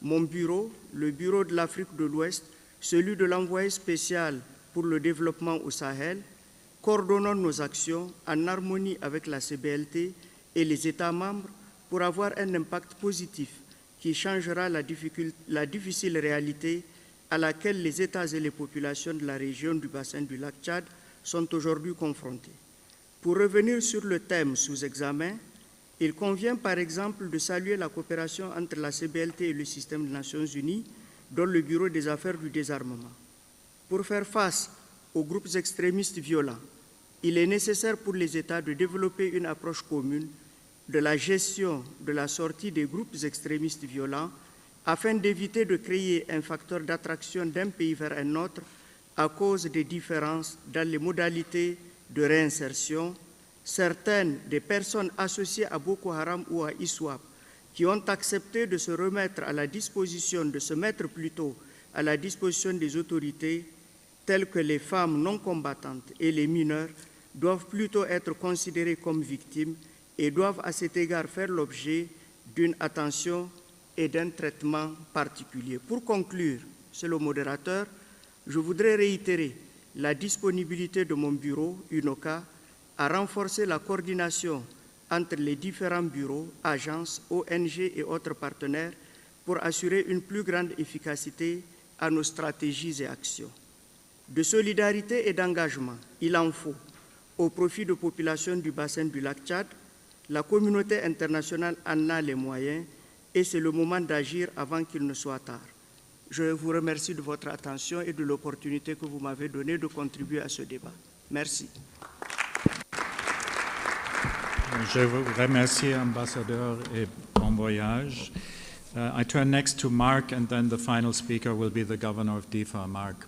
S18: mon bureau, le bureau de l'Afrique de l'Ouest, celui de l'envoyé spécial pour le développement au Sahel, coordonnons nos actions en harmonie avec la CBLT et les États membres pour avoir un impact positif qui changera la difficile réalité à laquelle les États et les populations de la région du bassin du lac Tchad sont aujourd'hui confrontés. Pour revenir sur le thème sous examen, il convient par exemple de saluer la coopération entre la CBLT et le système des Nations Unies, dont le Bureau des affaires du désarmement. Pour faire face aux groupes extrémistes violents, il est nécessaire pour les États de développer une approche commune de la gestion de la sortie des groupes extrémistes violents afin d'éviter de créer un facteur d'attraction d'un pays vers un autre à cause des différences dans les modalités de réinsertion. Certaines des personnes associées à Boko Haram ou à ISWAP qui ont accepté de se remettre à la disposition, de se mettre plutôt à la disposition des autorités, telles que les femmes non combattantes et les mineurs, doivent plutôt être considérées comme victimes et doivent à cet égard faire l'objet d'une attention et d'un traitement particulier. Pour conclure, Monsieur le modérateur, je voudrais réitérer la disponibilité de mon bureau, UNOCA, à renforcer la coordination entre les différents bureaux, agences, ONG et autres partenaires pour assurer une plus grande efficacité à nos stratégies et actions. De solidarité et d'engagement, il en faut au profit de populations du bassin du lac Tchad. La communauté internationale en a les moyens et c'est le moment d'agir avant qu'il ne soit tard. Je vous remercie de votre attention et de l'opportunité que vous m'avez donnée de contribuer à ce débat. Merci.
S4: Je vous remercie, ambassadeur, et bon voyage. I turn next to Mark, and then the final speaker will be the governor of DIFA, Mark.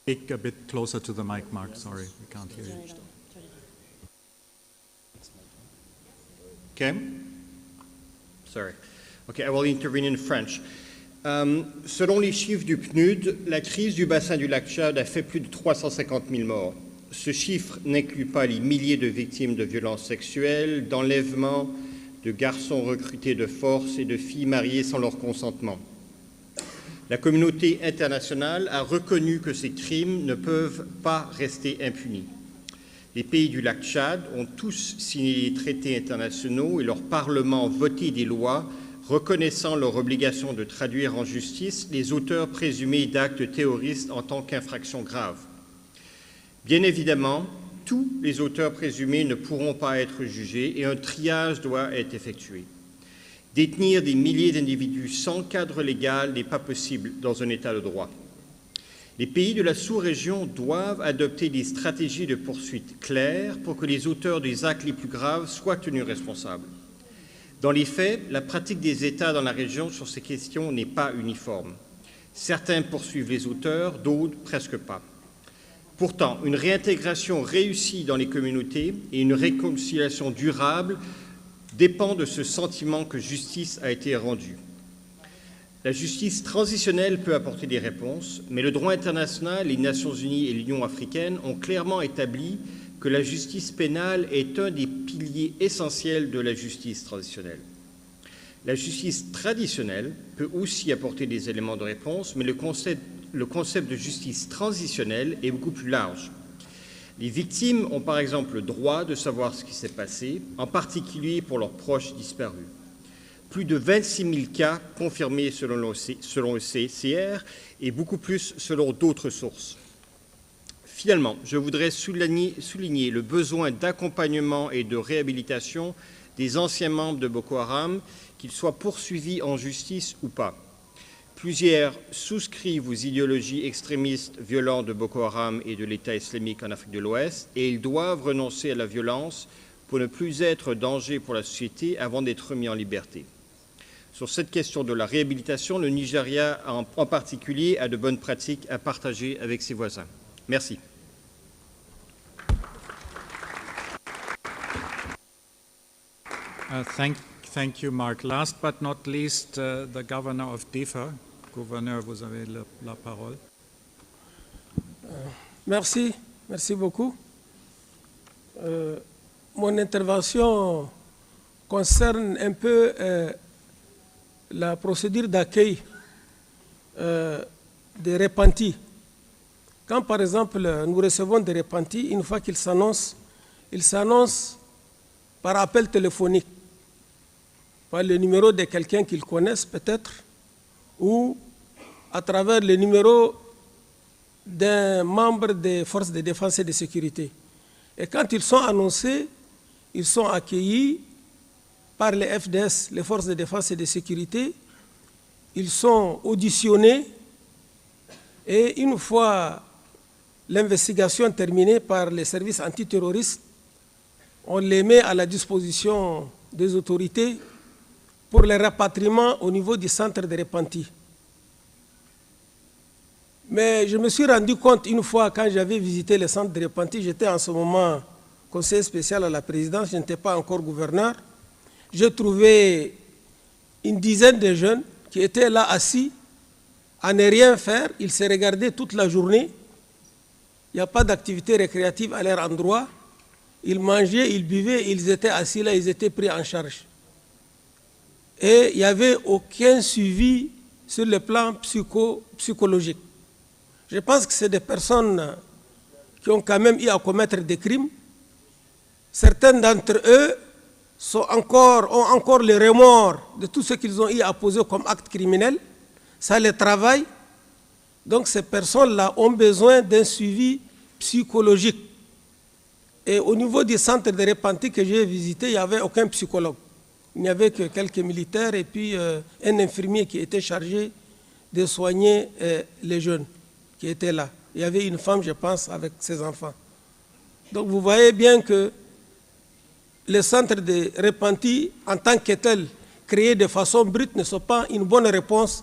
S4: Speak a bit closer to the mic, Mark. Sorry, we can't hear you.
S19: Okay. Sorry. Okay, I will intervene in French. Selon les chiffres du PNUD, la crise du bassin du lac Tchad a fait plus de 350 000 morts. Ce chiffre n'inclut pas les milliers de victimes de violences sexuelles, d'enlèvements, de garçons recrutés de force et de filles mariées sans leur consentement. La communauté internationale a reconnu que ces crimes ne peuvent pas rester impunis. Les pays du lac Tchad ont tous signé les traités internationaux et leurs parlements voté des lois reconnaissant leur obligation de traduire en justice les auteurs présumés d'actes terroristes en tant qu'infractions graves. Bien évidemment, tous les auteurs présumés ne pourront pas être jugés et un triage doit être effectué. Détenir des milliers d'individus sans cadre légal n'est pas possible dans un État de droit. Les pays de la sous-région doivent adopter des stratégies de poursuite claires pour que les auteurs des actes les plus graves soient tenus responsables. Dans les faits, la pratique des États dans la région sur ces questions n'est pas uniforme. Certains poursuivent les auteurs, d'autres presque pas. Pourtant, une réintégration réussie dans les communautés et une réconciliation durable dépend de ce sentiment que justice a été rendue. La justice transitionnelle peut apporter des réponses, mais le droit international, les Nations Unies et l'Union africaine ont clairement établi que la justice pénale est un des piliers essentiels de la justice transitionnelle. La justice traditionnelle peut aussi apporter des éléments de réponse, mais le concept de justice transitionnelle est beaucoup plus large. Les victimes ont par exemple le droit de savoir ce qui s'est passé, en particulier pour leurs proches disparus. Plus de 26 000 cas confirmés selon le CCR et beaucoup plus selon d'autres sources. Finalement, je voudrais souligner le besoin d'accompagnement et de réhabilitation des anciens membres de Boko Haram, qu'ils soient poursuivis en justice ou pas. Plusieurs souscrivent aux idéologies extrémistes violentes de Boko Haram et de l'État islamique en Afrique de l'Ouest et ils doivent renoncer à la violence pour ne plus être danger pour la société avant d'être mis en liberté. Sur cette question de la réhabilitation, le Nigeria en particulier a de bonnes pratiques à partager avec ses voisins. Merci.
S4: Thank you, Mark. Last but not least, the governor of DIFA. Gouverneur, vous avez la parole.
S20: Merci beaucoup. Mon intervention concerne un peu la procédure d'accueil des repentis. Quand par exemple nous recevons des repentis, une fois qu'ils s'annoncent, ils s'annoncent par appel téléphonique, par le numéro de quelqu'un qu'ils connaissent peut-être, ou à travers le numéro d'un membre des forces de défense et de sécurité. Et quand ils sont annoncés, ils sont accueillis par les FDS, les forces de défense et de sécurité. Ils sont auditionnés et une fois l'investigation terminée par les services antiterroristes, on les met à la disposition des autorités pour le rapatriement au niveau du centre de repentis. Mais je me suis rendu compte une fois quand j'avais visité le centre de repentis, j'étais en ce moment conseiller spécial à la présidence, je n'étais pas encore gouverneur. J'ai trouvé une dizaine de jeunes qui étaient là assis à ne rien faire, ils se regardaient toute la journée. Il n'y a pas d'activité récréative à leur endroit. Ils mangeaient, ils buvaient, ils étaient assis là, ils étaient pris en charge. Et il n'y avait aucun suivi sur le plan psychologique. Je pense que c'est des personnes qui ont quand même eu à commettre des crimes. Certains d'entre eux ont encore le remords de tout ce qu'ils ont eu à poser comme acte criminel. Ça les travaille. Donc ces personnes-là ont besoin d'un suivi psychologique. Et au niveau du centre de repentis que j'ai visité, il n'y avait aucun psychologue. Il n'y avait que quelques militaires et puis un infirmier qui était chargé de soigner les jeunes qui étaient là. Il y avait une femme, je pense, avec ses enfants. Donc vous voyez bien que les centres de repentis, en tant que tels, créés de façon brute, ne sont pas une bonne réponse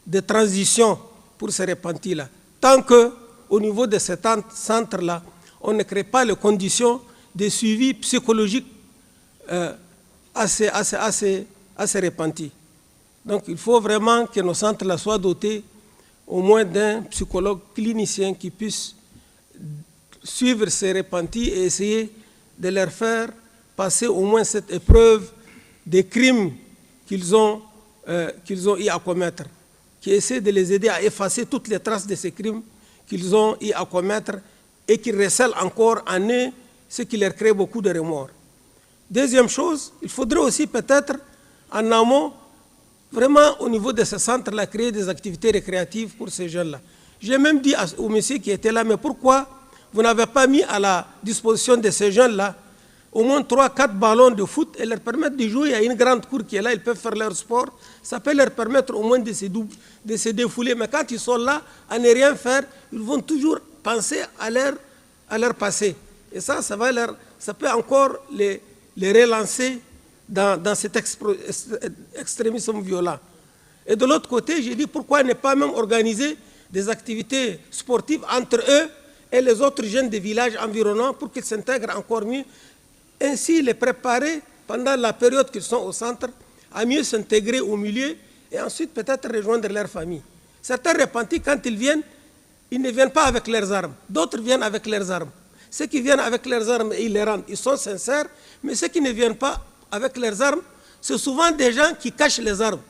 S20: de transition pour ces repentis-là. Tant qu'au niveau de ces centres-là, on ne crée pas les conditions de suivi psychologique à ces repentis. Donc il faut vraiment que nos centres-là soient dotés au moins d'un psychologue clinicien qui puisse suivre ces repentis et essayer de leur faire passer au moins cette épreuve des crimes qu'ils ont eu à commettre, qui essaie de les aider à effacer toutes les traces de ces crimes qu'ils ont eu à commettre et qui recèlent encore en eux ce qui leur crée beaucoup de remords. Deuxième chose, il faudrait aussi peut-être en amont, vraiment au niveau de ce centre-là, créer des activités récréatives pour ces jeunes-là. J'ai même dit au monsieur qui était là, mais pourquoi vous n'avez pas mis à la disposition de ces jeunes-là au moins 3-4 ballons de foot et leur permettre de jouer. Il y a une grande cour qui est là, ils peuvent faire leur sport. Ça peut leur permettre au moins de se défouler. Mais quand ils sont là, à ne rien faire, ils vont toujours penser à leur passé. Et ça peut encore les relancer dans cet extrémisme violent. Et de l'autre côté, j'ai dit pourquoi ne pas même organiser des activités sportives entre eux et les autres jeunes des villages environnants pour qu'ils s'intègrent encore mieux. Ainsi, les préparer pendant la période qu'ils sont au centre à mieux s'intégrer au milieu et ensuite peut-être rejoindre leur famille. Certains repentis, quand ils viennent, ils ne viennent pas avec leurs armes. D'autres viennent avec leurs armes. Ceux qui viennent avec leurs armes et ils les rendent, ils sont sincères, mais ceux qui ne viennent pas avec leurs armes, c'est souvent des gens qui cachent les armes,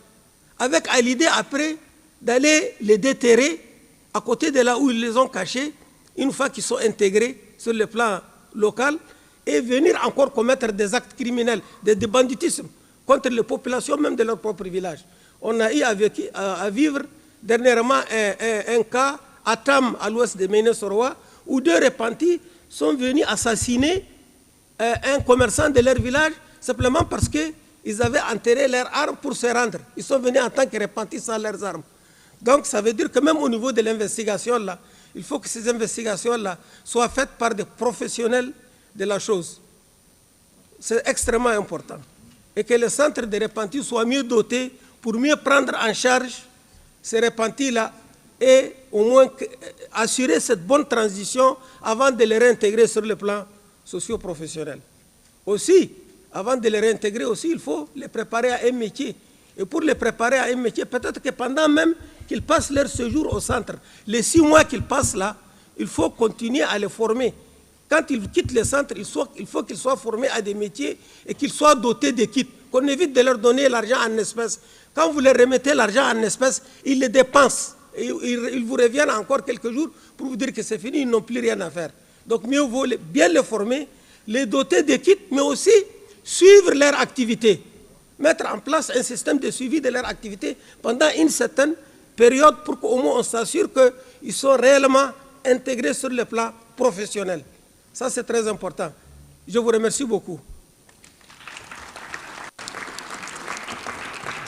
S20: avec à l'idée après d'aller les déterrer à côté de là où ils les ont cachés, une fois qu'ils sont intégrés sur le plan local, et venir encore commettre des actes criminels, des banditismes contre les populations même de leur propre village. On a eu à vivre dernièrement un cas à Tam, à l'ouest de Méné-Soroa, où 2 repentis sont venus assassiner un commerçant de leur village simplement parce qu'ils avaient enterré leurs armes pour se rendre. Ils sont venus en tant que repentis sans leurs armes. Donc ça veut dire que même au niveau de l'investigation, là, il faut que ces investigations-là soient faites par des professionnels de la chose. C'est extrêmement important. Et que les centres de repentis soient mieux dotés pour mieux prendre en charge ces repentis-là et au moins assurer cette bonne transition avant de les réintégrer sur le plan socio-professionnel. Aussi, avant de les réintégrer aussi, il faut les préparer à un métier. Et pour les préparer à un métier, peut-être que pendant même qu'ils passent leur séjour au centre, les 6 mois qu'ils passent là, il faut continuer à les former quand ils quittent les centres, il faut qu'ils soient formés à des métiers et qu'ils soient dotés de kits, qu'on évite de leur donner l'argent en espèces. Quand vous leur remettez l'argent en espèces, ils le dépensent. Et ils vous reviennent encore quelques jours pour vous dire que c'est fini, ils n'ont plus rien à faire. Donc mieux vaut bien les former, les doter de kits, mais aussi suivre leur activité. Mettre en place un système de suivi de leur activité pendant une certaine période pour qu'au moins on s'assure qu'ils sont réellement intégrés sur le plan professionnel. Ça, c'est très important. Je vous remercie beaucoup.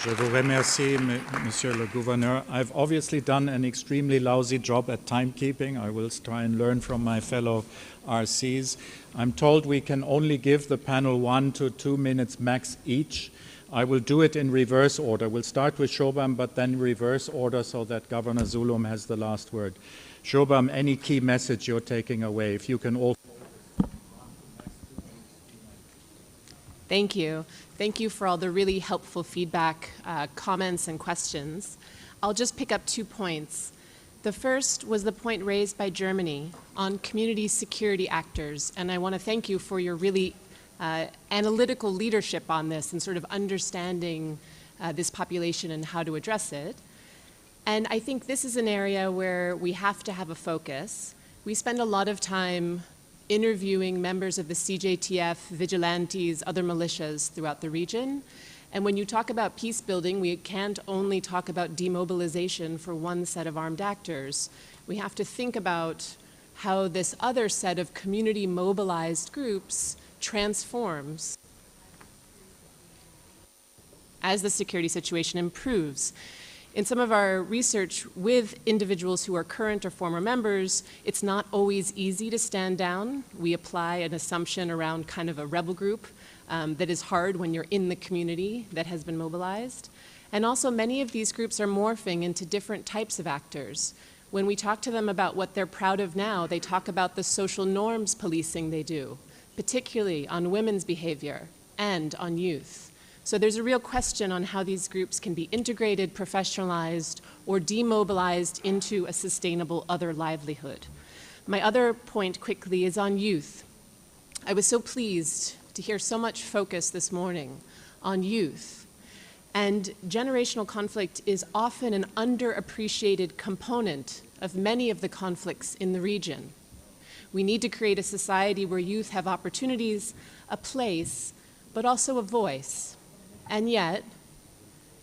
S4: Je vous remercie, Monsieur le Gouverneur. I've obviously done an extremely lousy job at timekeeping. I will try and learn from my fellow RCs. I'm told we can only give the panel 1 to 2 minutes max each. I will do it in reverse order. We'll start with Shobham, but then reverse order so that Governor Zulum has the last word. Shobham, any key message you're taking away? If you can all...
S5: Thank you. Thank you for all the really helpful feedback, comments, and questions. I'll just pick up 2 points. The first was the point raised by Germany on community security actors, and I want to thank you for your really analytical leadership on this and sort of understanding this population and how to address it. And I think this is an area where we have to have a focus. We spend a lot of time interviewing members of the CJTF, vigilantes, other militias throughout the region. And when you talk about peace building, we can't only talk about demobilization for one set of armed actors. We have to think about how this other set of community mobilized groups transforms as the security situation improves. In some of our research with individuals who are current or former members, it's not always easy to stand down. We apply an assumption around kind of a rebel group that is hard when you're in the community that has been mobilized. And also many of these groups are morphing into different types of actors. When we talk to them about what they're proud of now, they talk about the social norms policing they do, particularly on women's behavior and on youth. So there's a real question on how these groups can be integrated, professionalized, or demobilized into a sustainable other livelihood. My other point quickly is on youth. I was so pleased to hear so much focus this morning on youth. And generational conflict is often an underappreciated component of many of the conflicts in the region. We need to create a society where youth have opportunities, a place, but also a voice. And yet,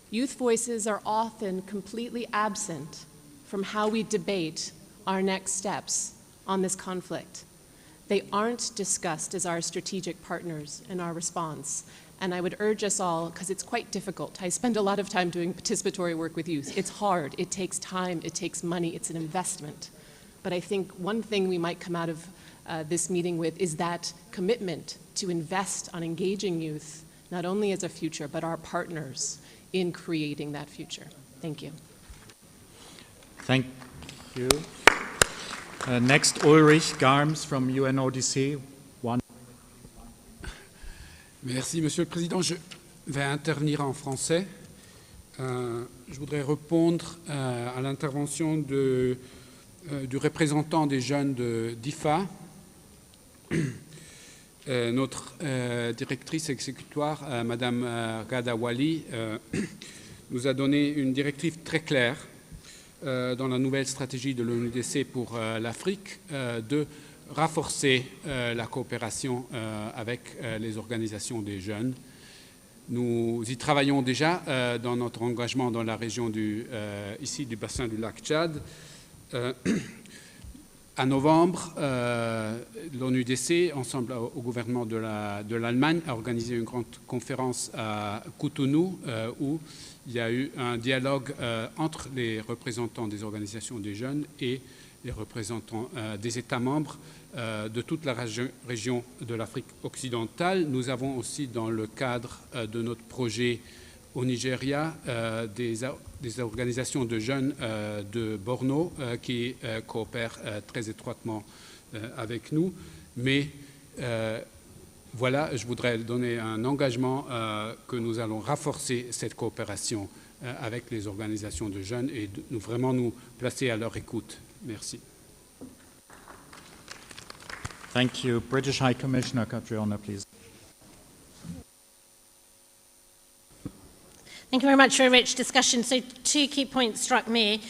S5: youth voices are often completely absent from how we debate our next steps on this conflict. They aren't discussed as our strategic partners in our response. And I would urge us all, because it's quite difficult. I spend a lot of time doing participatory work with youth. It's hard, it takes time, it takes money, it's an investment. But I think one thing we might come out of this meeting with is that commitment to invest on engaging youth, not only as a future, but our partners in creating that future. Thank you.
S4: Thank you. Next, Ulrich Garms from UNODC.
S10: Merci, Monsieur le Président. Je vais intervenir en français. Je voudrais répondre à l'intervention du représentant des jeunes d'IFA. Notre directrice exécutoire, Madame Gadawali, nous a donné une directive très claire dans la nouvelle stratégie de l'ONUDC pour l'Afrique de renforcer la coopération avec les organisations des jeunes. Nous y travaillons déjà dans notre engagement dans la région ici du bassin du lac Tchad. En novembre, l'ONUDC, ensemble au gouvernement de l'Allemagne, a organisé une grande conférence à Cotonou où il y a eu un dialogue entre les représentants des organisations des jeunes et les représentants des États membres de toute la région de l'Afrique occidentale. Nous avons aussi, dans le cadre de notre projet au Nigeria, des organisations de jeunes de Borno qui coopèrent très étroitement avec nous. Mais voilà, je voudrais donner un engagement que nous allons renforcer cette coopération avec les organisations de jeunes et vraiment nous placer à leur écoute. Merci.
S4: Thank you. British High Commissioner Catriona, please.
S9: Thank you very much for a rich discussion. So 2 key points struck me.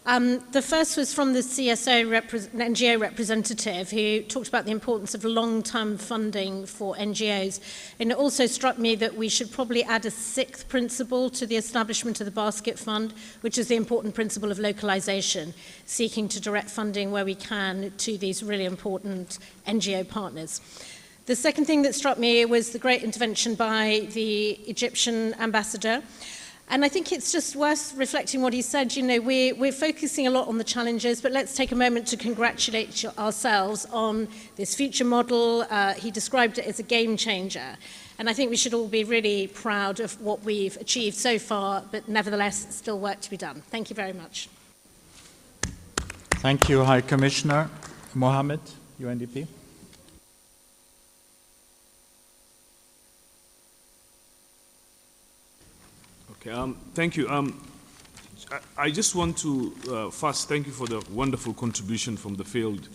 S9: The first was from the CSO NGO representative who talked about the importance of long-term funding for NGOs. And it also struck me that we should probably add a 6th principle to the establishment of the basket fund, which is the important principle of localization, seeking to direct funding where we can to these really important NGO partners. The second thing that struck me was the great intervention by the Egyptian ambassador. And I think it's just worth reflecting what he said. You know, we're focusing a lot on the challenges, but let's take a moment to congratulate ourselves on this future model. He described it as a game changer. And I think we should all be really proud of what we've achieved so far, but nevertheless, still work to be done. Thank you very much.
S4: Thank you, High Commissioner. Mohammed, UNDP.
S8: Okay, thank you. I just want to first thank you for the wonderful contribution from the field,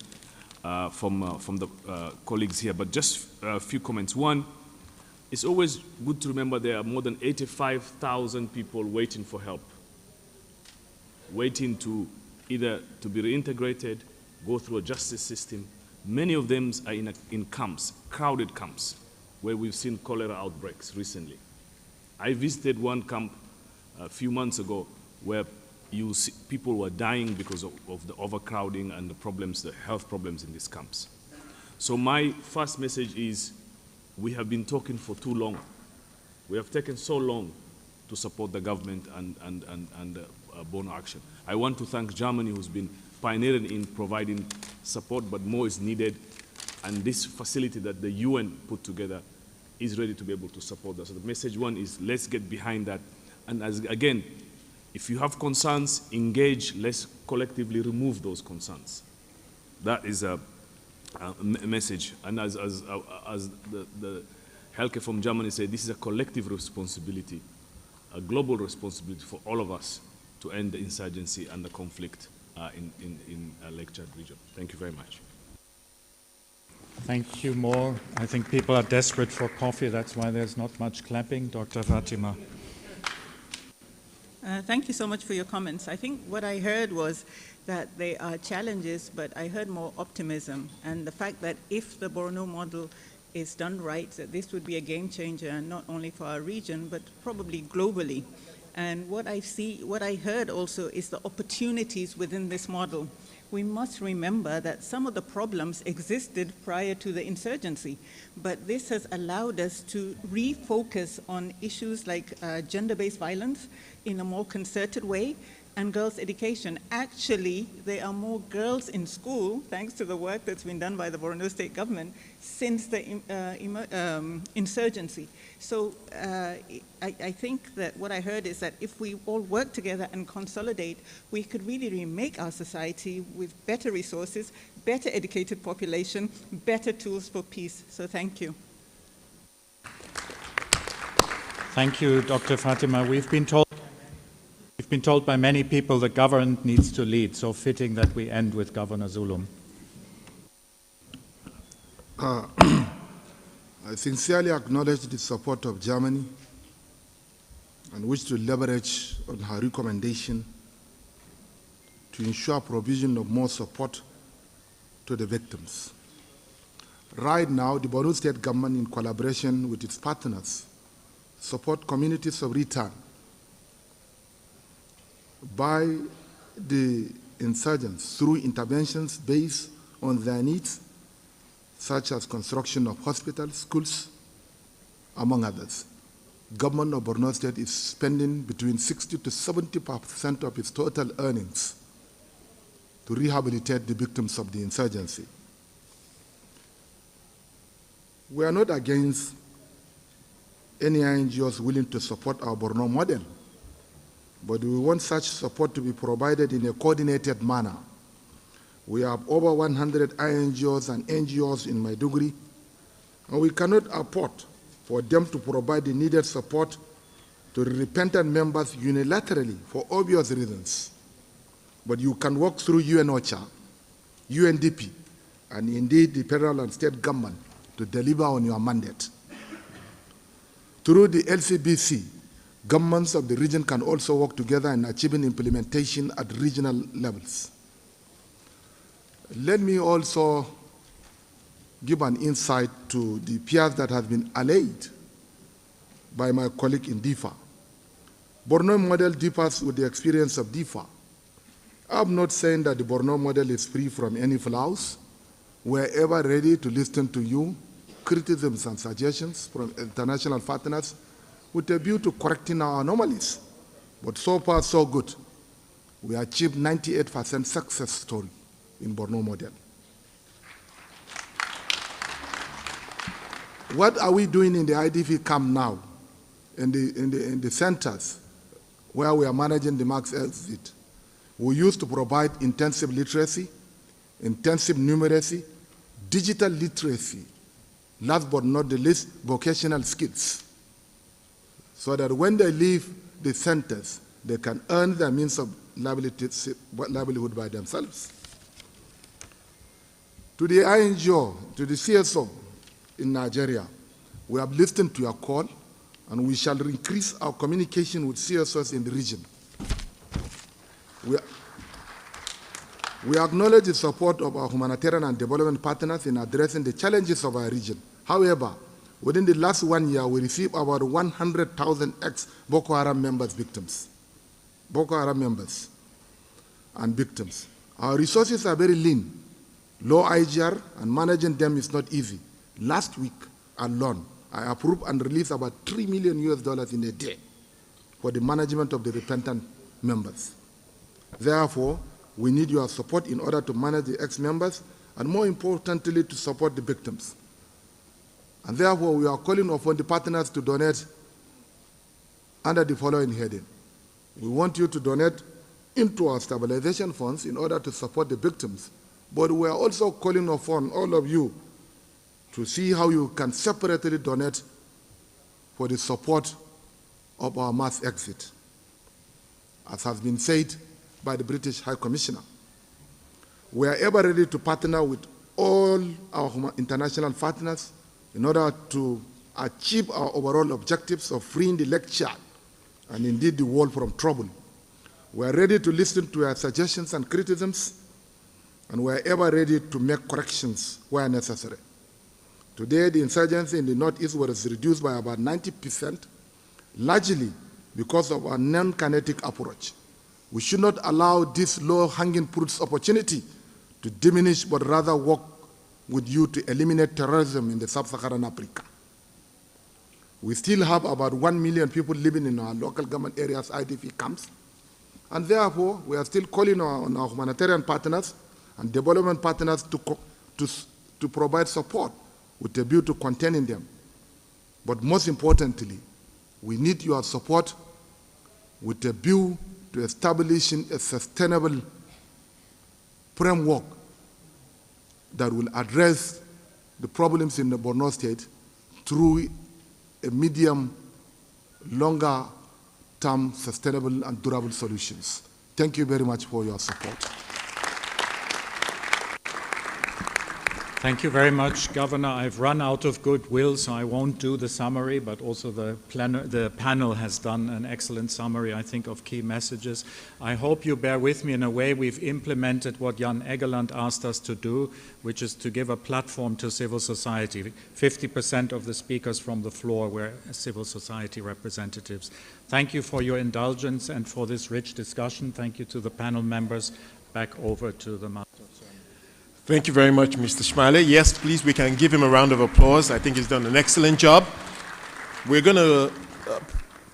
S8: from the colleagues here, but just a few comments. One, it's always good to remember there are more than 85,000 people waiting for help, waiting to either to be reintegrated, go through a justice system. Many of them are in camps, crowded camps, where we've seen cholera outbreaks recently. I visited one camp a few months ago where people were dying because of the overcrowding and the problems, the health problems in these camps. So my first message is, we have been talking for too long. We have taken so long to support the government and Bono action. I want to thank Germany, who's been pioneering in providing support, but more is needed. And this facility that the UN put together is ready to be able to support that. So the message one is, let's get behind that. And again, if you have concerns, engage, let's collectively remove those concerns. That is a message. And as the Helke from Germany said, this is a collective responsibility, a global responsibility for all of us to end the insurgency and the conflict in Lake Chad region. Thank you very much.
S4: Thank you. More. I think people are desperate for coffee. That's why there's not much clapping. Dr. Fatima.
S7: Thank you so much for your comments. I think what I heard was that there are challenges, but I heard more optimism, and the fact that if the Borno model is done right, that this would be a game changer, not only for our region, but probably globally. And what I heard also is the opportunities within this model. We must remember that some of the problems existed prior to the insurgency, but this has allowed us to refocus on issues like gender-based violence in a more concerted way, and girls' education. Actually, there are more girls in school, thanks to the work that's been done by the Borno State government since the insurgency. So I think that what I heard is that if we all work together and consolidate, we could really remake our society with better resources, better educated population, better tools for peace. So thank you.
S4: Thank you, Dr. Fatima. We've been told by many people the government needs to lead, so fitting that we end with Governor Zulum.
S6: I sincerely acknowledge the support of Germany and wish to leverage on her recommendation to ensure provision of more support to the victims. Right now, the Borno State government, in collaboration with its partners, support communities of return by the insurgents through interventions based on their needs, such as construction of hospitals, schools, among others. Government of Borno State is spending between 60 to 70% of its total earnings to rehabilitate the victims of the insurgency. We are not against any NGOs willing to support our Borno model, but we want such support to be provided in a coordinated manner. We have over 100 INGOs and NGOs in Maiduguri, and we cannot afford for them to provide the needed support to repentant members unilaterally for obvious reasons. But you can work through UNOCHA, UNDP, and indeed the federal and state government to deliver on your mandate. Through the LCBC, governments of the region can also work together in achieving implementation at regional levels. Let me also give an insight to the fears that have been allayed by my colleague in DIFA. Borno model differs with the experience of DIFA. I'm not saying that the Borno model is free from any flaws. We're ever ready to listen to you, criticisms and suggestions from international partners with a view to correcting our anomalies. But so far, so good. We achieved 98% success story in Borno model. What are we doing in the IDP camp now, in the centers where we are managing the mass exit? We used to provide intensive literacy, intensive numeracy, digital literacy, last but not the least, vocational skills, so that when they leave the centers, they can earn their means of livelihood by themselves. To the INGO, to the CSO in Nigeria, we have listened to your call, and we shall increase our communication with CSOs in the region. We acknowledge the support of our humanitarian and development partners in addressing the challenges of our region. However, within the last 1 year, we received about 100,000 ex-Boko Haram members and victims. Our resources are very lean, low IGR, and managing them is not easy. Last week alone, I approved and released about $3 million in a day for the management of the repentant members. Therefore, we need your support in order to manage the ex-members and, more importantly, to support the victims. And therefore, we are calling upon the partners to donate under the following heading. We want you to donate into our stabilization funds in order to support the victims, but we are also calling upon all of you to see how you can separately donate for the support of our mass exit, as has been said by the British High Commissioner. We are ever ready to partner with all our international partners in order to achieve our overall objectives of freeing the Lake Chad and indeed the world from trouble. We are ready to listen to your suggestions and criticisms, and we are ever ready to make corrections where necessary. Today, the insurgency in the northeast was reduced by about 90%, largely because of our non-kinetic approach. We should not allow this low-hanging fruits opportunity to diminish, but rather work with you to eliminate terrorism in the sub-Saharan Africa. We still have about 1 million people living in our local government areas, IDP camps, and therefore we are still calling on our humanitarian partners and development partners to provide support with a view to containing them. But most importantly, we need your support with a view to establishing a sustainable framework that will address the problems in the Borno state through a medium, longer-term, sustainable and durable solutions. Thank you very much for your support.
S4: Thank you very much, Governor. I've run out of goodwill, so I won't do the summary, but also the panel has done an excellent summary, I think, of key messages. I hope you bear with me. In a way, we've implemented what Jan Egeland asked us to do, which is to give a platform to civil society. 50% of the speakers from the floor were civil society representatives. Thank you for your indulgence and for this rich discussion. Thank you to the panel members. Back over to the master.
S2: Thank you very much, Mr. Schmale. Yes, please, we can give him a round of applause. I think he's done an excellent job. We're going to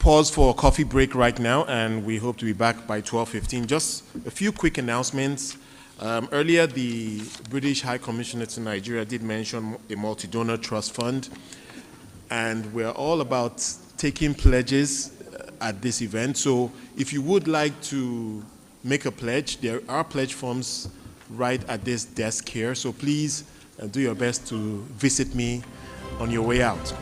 S2: pause for a coffee break right now, and we hope to be back by 12:15. Just a few quick announcements. Earlier, the British High Commissioner to Nigeria did mention a multi-donor trust fund, and we're all about taking pledges at this event. So if you would like to make a pledge, there are pledge forms right at this desk here, so please do your best to visit me on your way out.